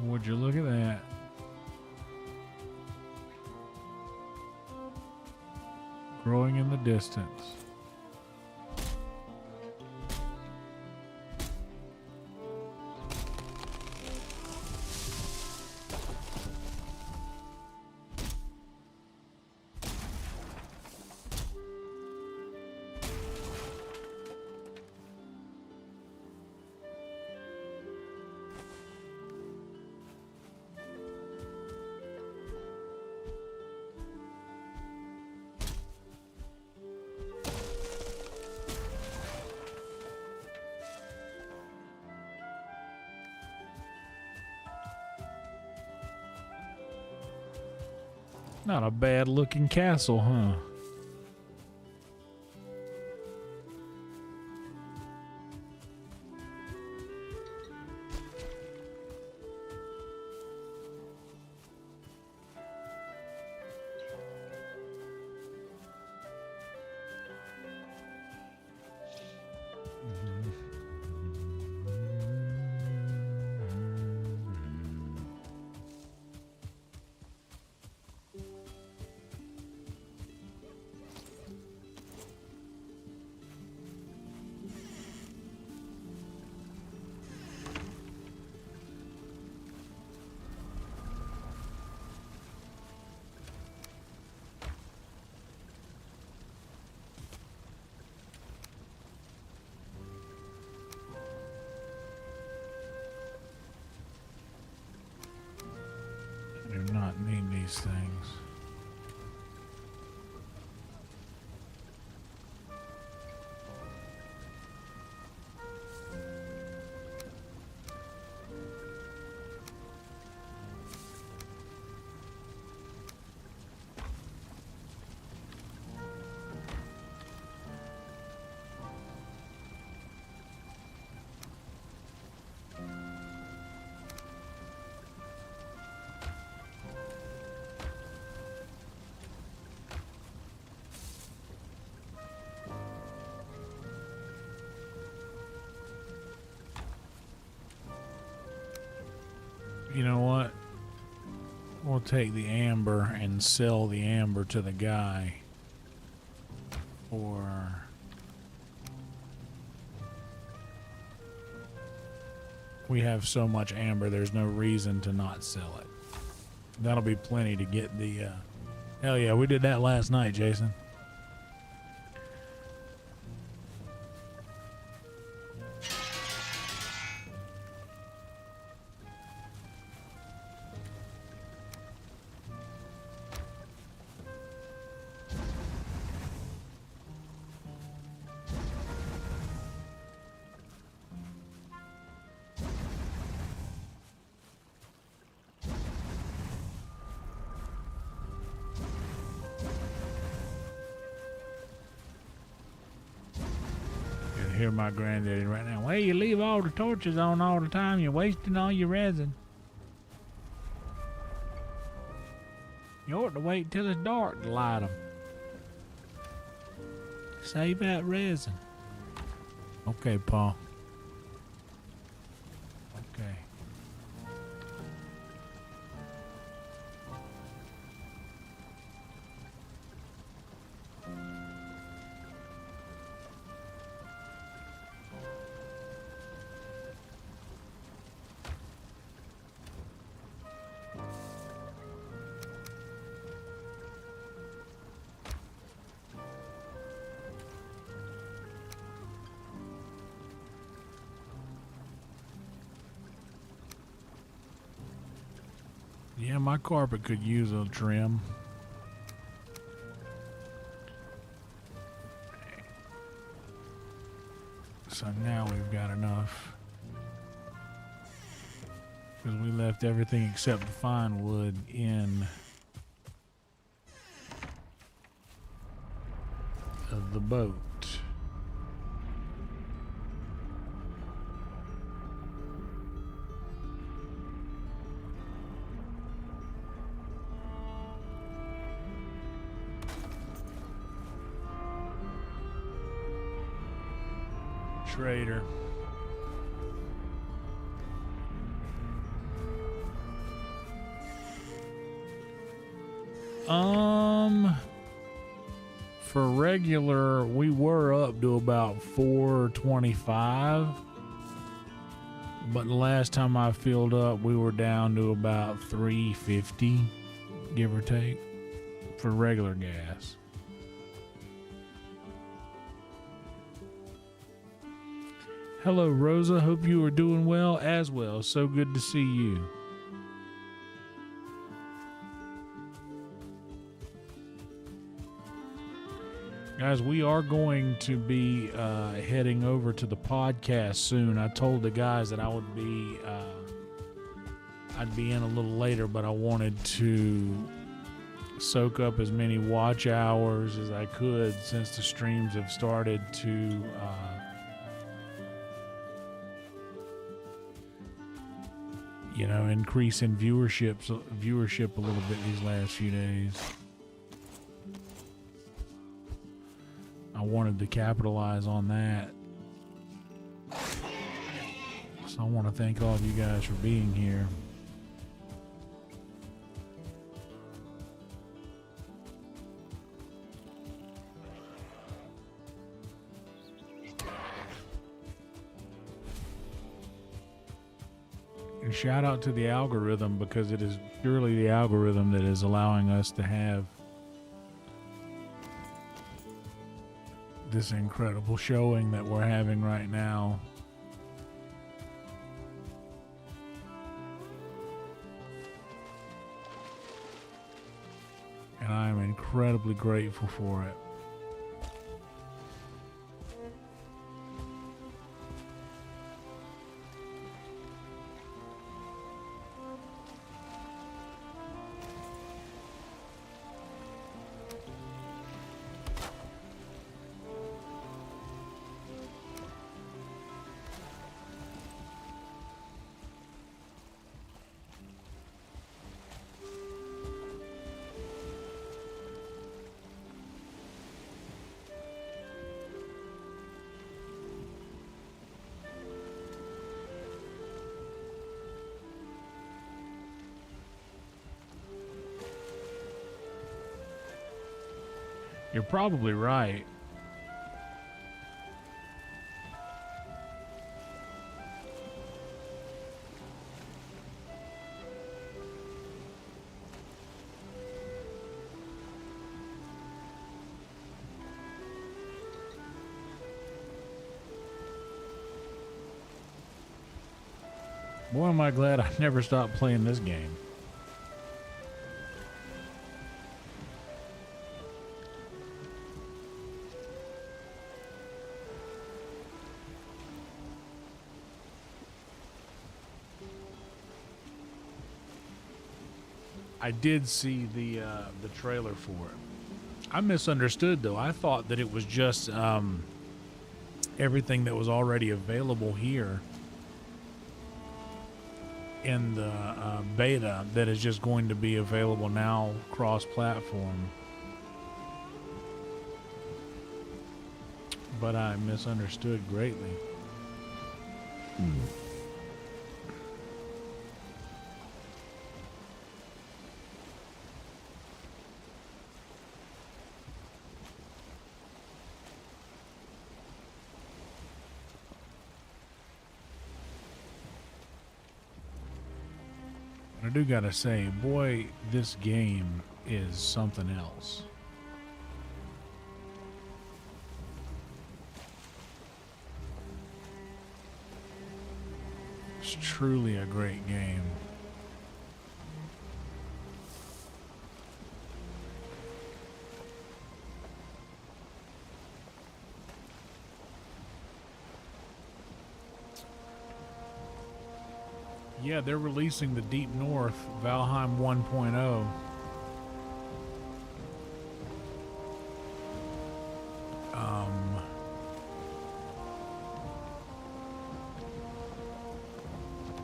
Would you look at that? Growing in the distance. Not a bad looking castle, huh? Do not need these things. You know what? We'll take the amber and sell the amber to the guy for we have so much amber, there's no reason to not sell it. That'll be plenty to get the hell yeah, we did that last night, Jason. hear my granddaddy right now. Well, you leave all the torches on all the time. You're wasting all your resin. You ought to wait till it's dark to light them. Save that resin. Okay, Paul. Okay. Yeah, my carpet could use a trim. So now we've got enough. Because we left everything except the fine wood in the boat. Trader. For regular, we were up to about 425. But the last time I filled up, we were down to about 350, give or take, for regular gas. Hello, Rosa. Hope you are doing well as well. So good to see you. Guys, we are going to be heading over to the podcast soon. I told the guys that I would be, I'd be in a little later, but I wanted to soak up as many watch hours as I could since the streams have started to you know, increase in viewership a little bit these last few days. I wanted to capitalize on that. So I want to thank all of you guys for being here. And shout out to the algorithm, because it is purely the algorithm that is allowing us to have this incredible showing that we're having right now. And I am incredibly grateful for it. You're probably right. Boy, am I glad I never stopped playing this game. I did see the trailer for it. I misunderstood though. I thought that it was just everything that was already available here in the beta that is just going to be available now cross-platform. But I misunderstood greatly. I do gotta say, boy, this game is something else. It's truly a great game. Yeah, they're releasing the Deep North Valheim 1.0.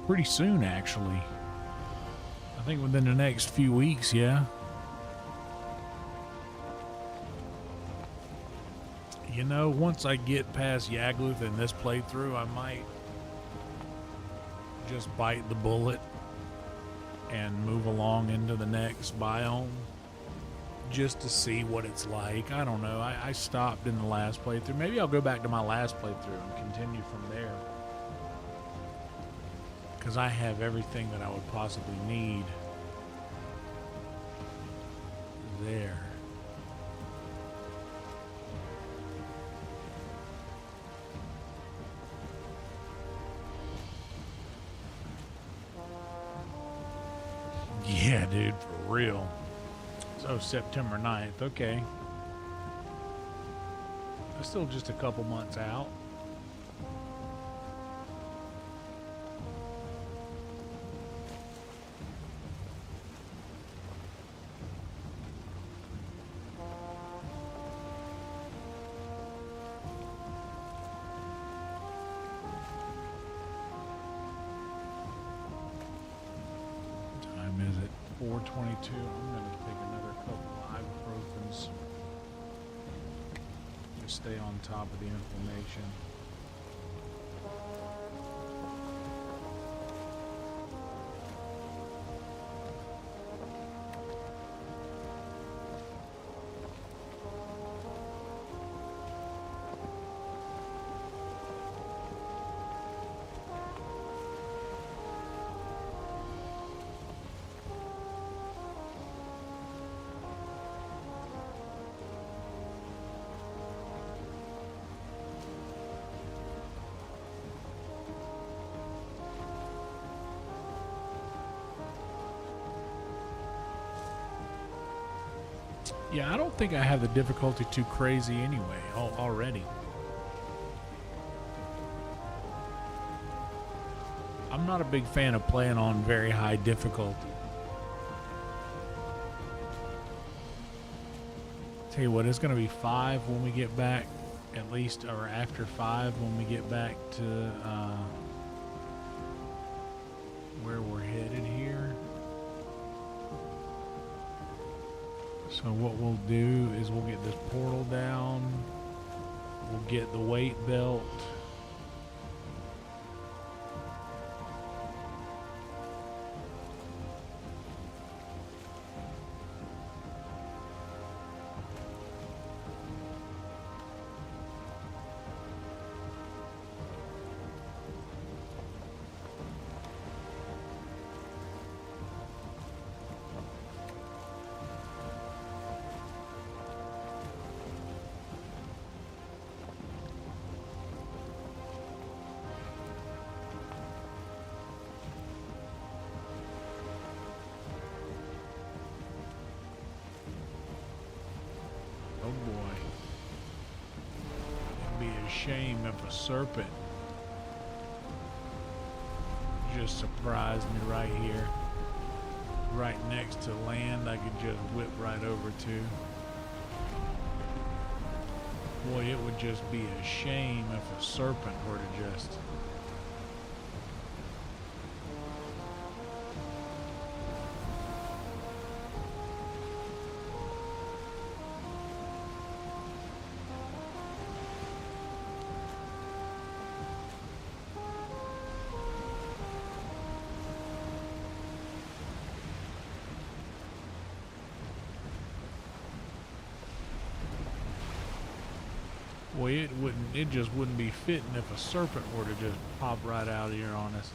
Pretty soon, actually. I think within the next few weeks, yeah. You know, once I get past Yagluth in this playthrough, I might just bite the bullet and move along into the next biome just to see what it's like. I don't know. I stopped in the last playthrough. Maybe I'll go back to my last playthrough and continue from there, because I have everything that I would possibly need there. Yeah, dude, for real. So September 9th, okay. That's still just a couple months out. Time is it? 4:22. I'm gonna take another couple of ibuprofens. Just stay on top of the inflammation. Yeah, I don't think I have the difficulty too crazy anyway, already. I'm not a big fan of playing on very high difficulty. Tell you what, it's going to be 5 when we get back, at least, or after 5 when we get back to where we're headed here. So what we'll do is we'll get this portal down, we'll get the weight belt, oh boy, it'd be a shame if a serpent just surprised me right here, right next to land I could just whip right over to. Boy, it would just be a shame if a serpent were to just... Boy, it just wouldn't be fitting if a serpent were to just pop right out here on us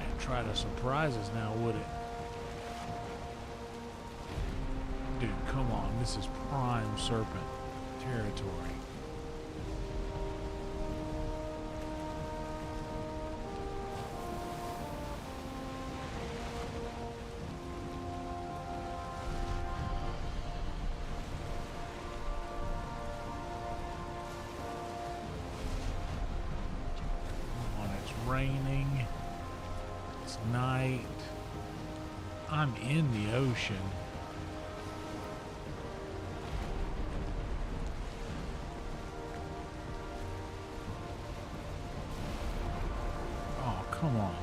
and try to surprise us now, would it? Dude, come on, this is prime serpent territory. Raining. It's night. I'm in the ocean. Oh, come on.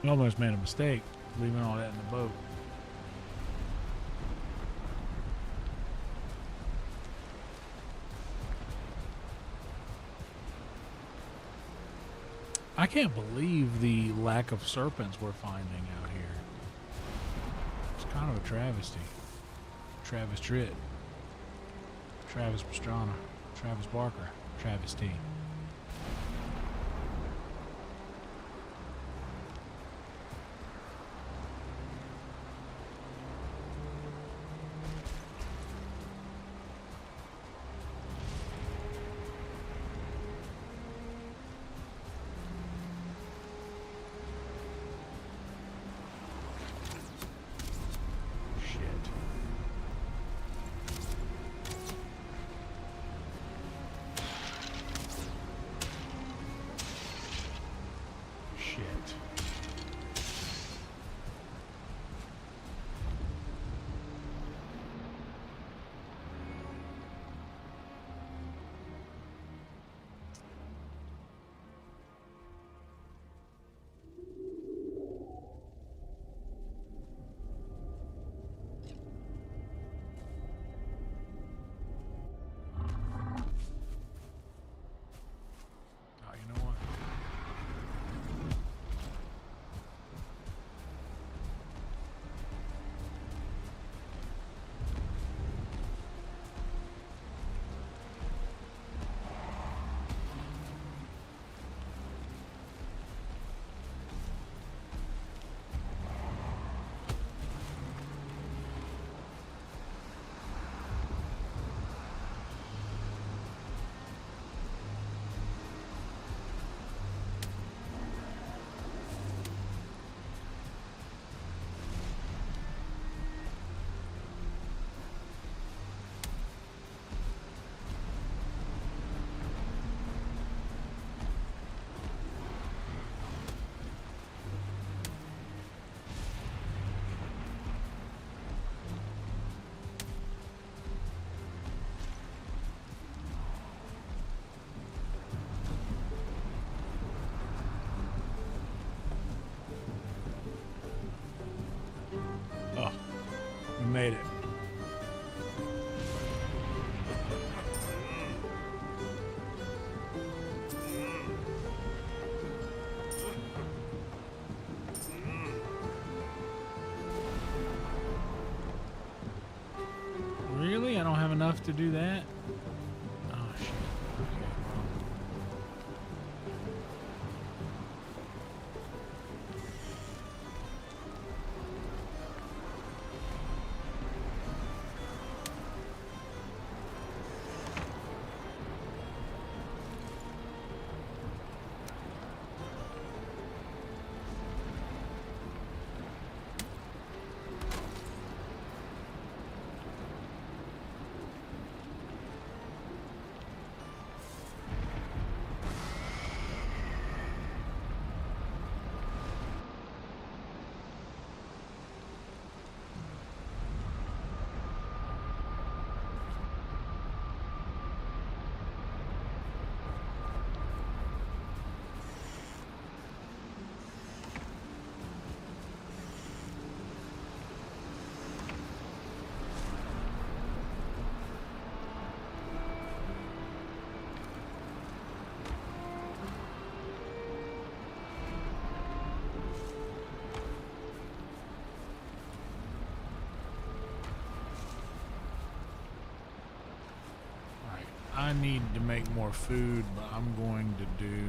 You almost made a mistake leaving all that in the boat. I can't believe the lack of serpents we're finding out here. It's kind of a travesty. Travis Tritt, Travis Pastrana, Travis Barker, Travis T. Made it. Really? I don't have enough to do that? Oh, shit. Okay. I need to make more food, but I'm going to do...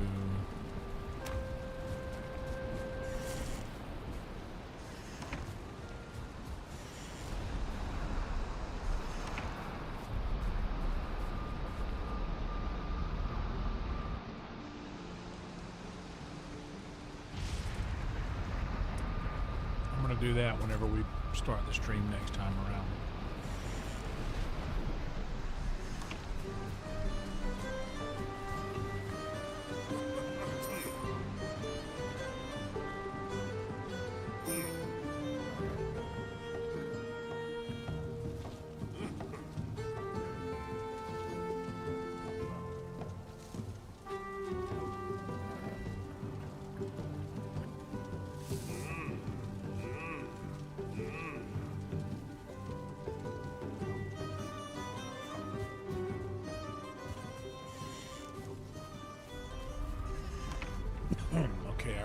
I'm going to do that whenever we start the stream next time around.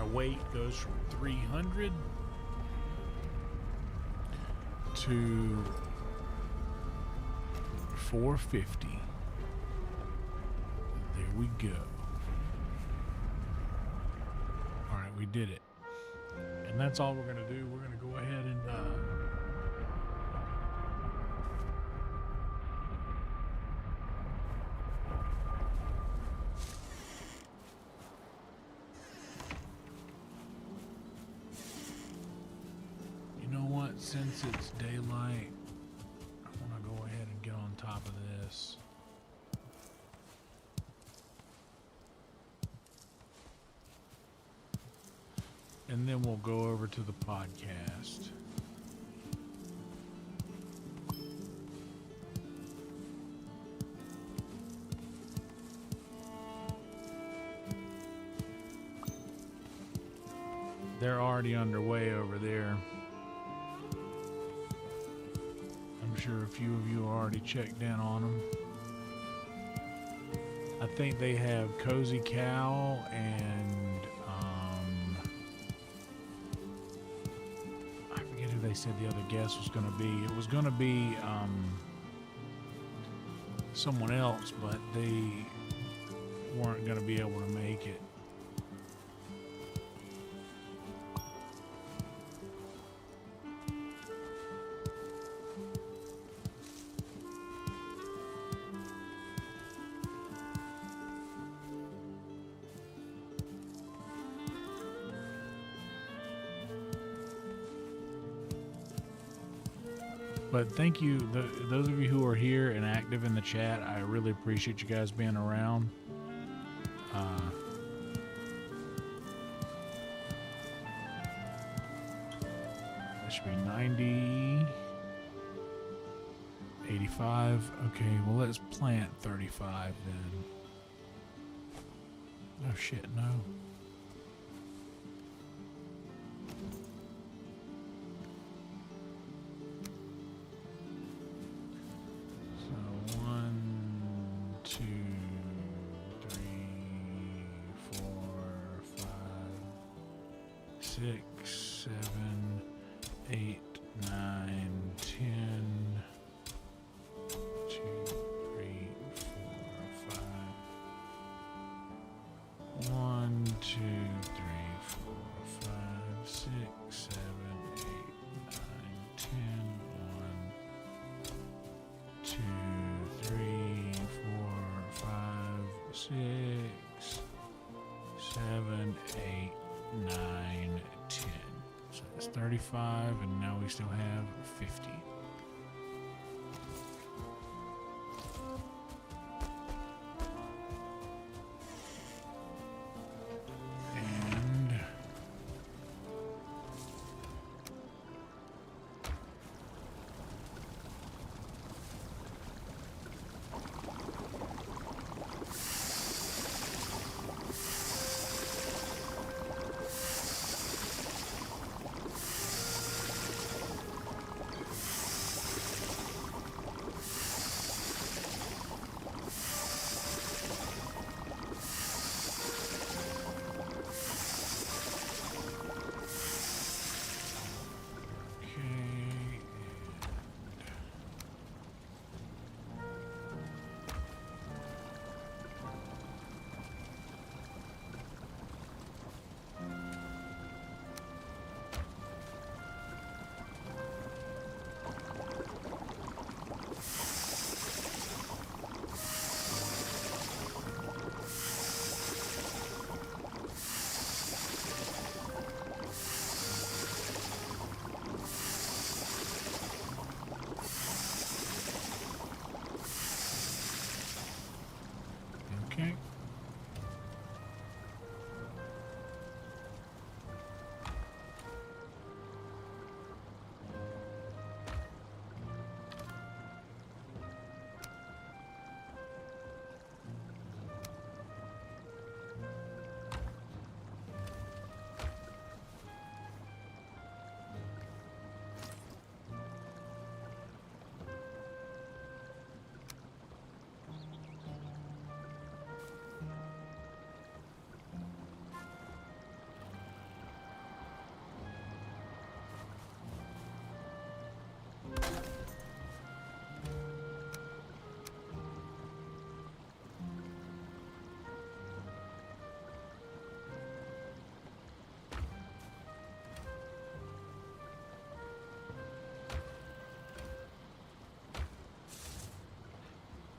our weight goes from 300 to 450. There we go. All right, we did it. And that's all we're going to do. We're going to go ahead and you know what? Since it's daylight, I want to go ahead and get on top of this. And then we'll go over to the podcast. They're already underway over there. I'm sure a few of you already checked in on them. I think they have Cozy Cow and they said the other guest was going to be. It was going to be someone else, but they weren't going to be able to make it. But thank you, those of you who are here and active in the chat. I really appreciate you guys being around. That should be 90, 85. Okay, well, let's plant 35 then. Oh shit, no. And now we still have 50. And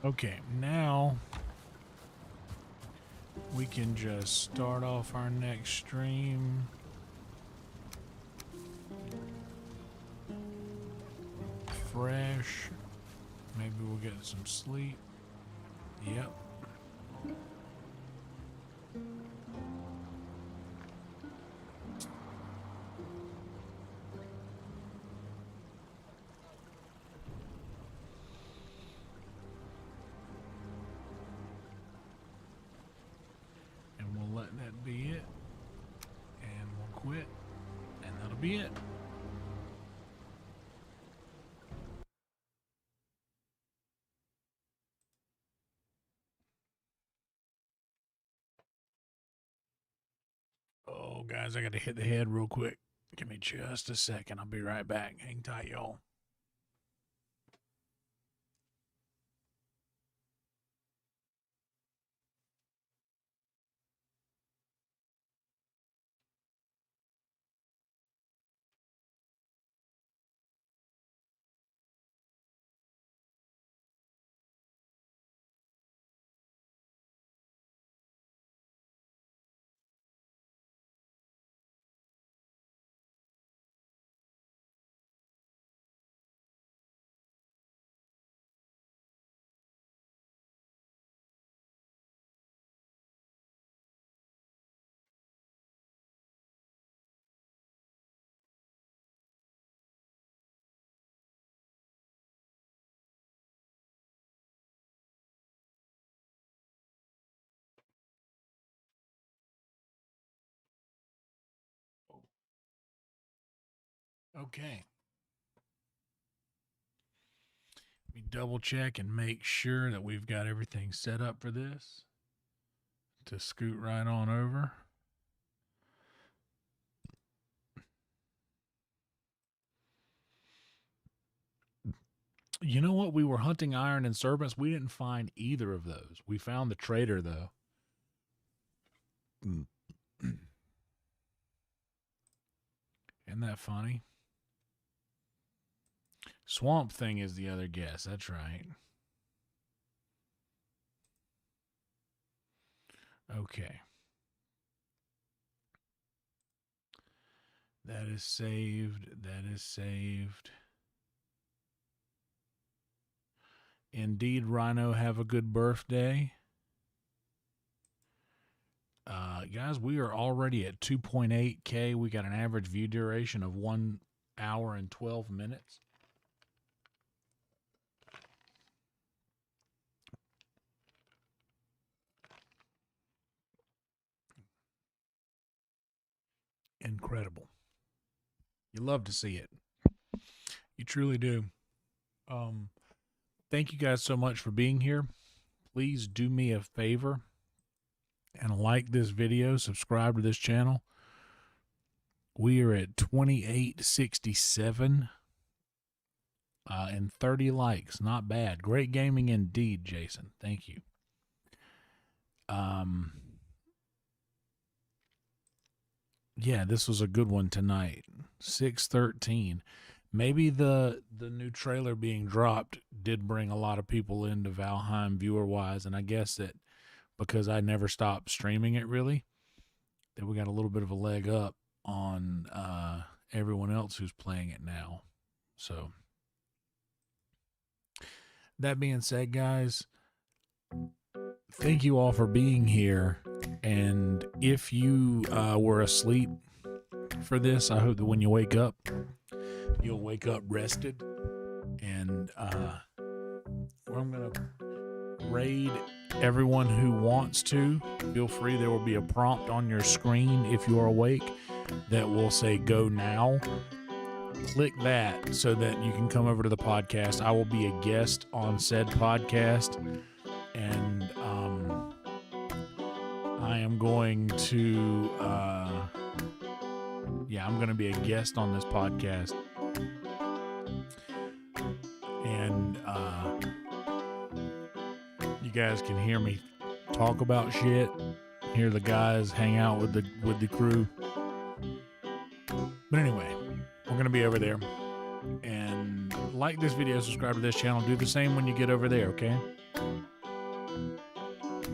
Okay, now we can just start off our next stream. Fresh. Maybe we'll get some sleep. Yep. And we'll let that be it. And we'll quit. And that'll be it. Oh, guys, I got to hit the head real quick. Give me just a second. I'll be right back. Hang tight, y'all. Okay. Let me double check and make sure that we've got everything set up for this. To scoot right on over. You know what? We were hunting iron and serpents. We didn't find either of those. We found the trader, though. Isn't that funny? Swamp Thing is the other guess. That's right. Okay. That is saved. That is saved. Indeed, Rhino, have a good birthday. Guys, we are already at 2.8K. We got an average view duration of 1 hour and 12 minutes. Incredible. You love to see it. You truly do. Thank you guys so much for being here. Please do me a favor and like this video, subscribe to this channel. We are at 2867 and 30 likes. Not bad. Great gaming indeed, Jason. Thank you. Yeah, this was a good one tonight. 613. Maybe the new trailer being dropped did bring a lot of people into Valheim viewer-wise, and I guess that because I never stopped streaming it really, that we got a little bit of a leg up on everyone else who's playing it now. So that being said, guys, thank you all for being here. And if you were asleep for this, I hope that when you wake up, you'll wake up rested. And I'm going to raid everyone who wants to. Feel free. There will be a prompt on your screen if you are awake that will say go now. Click that so that you can come over to the podcast. I will be a guest on said podcast, and I am going to I'm going to be a guest on this podcast, and you guys can hear me talk about shit, hear the guys hang out with the crew. But anyway, we're going to be over there. And like this video, subscribe to this channel. Do the same when you get over there, okay?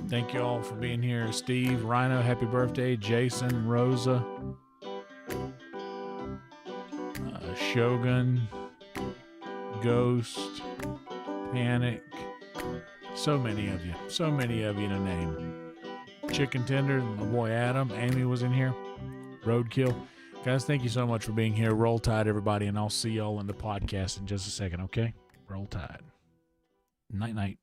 Thank you all for being here. Steve, Rhino, happy birthday. Jason, Rosa, Shogun, Ghost, Panic. So many of you. So many of you to name. Chicken Tender, my boy Adam. Amy was in here. Roadkill. Guys, thank you so much for being here. Roll Tide, everybody, and I'll see y'all in the podcast in just a second, okay? Roll Tide. Night-night.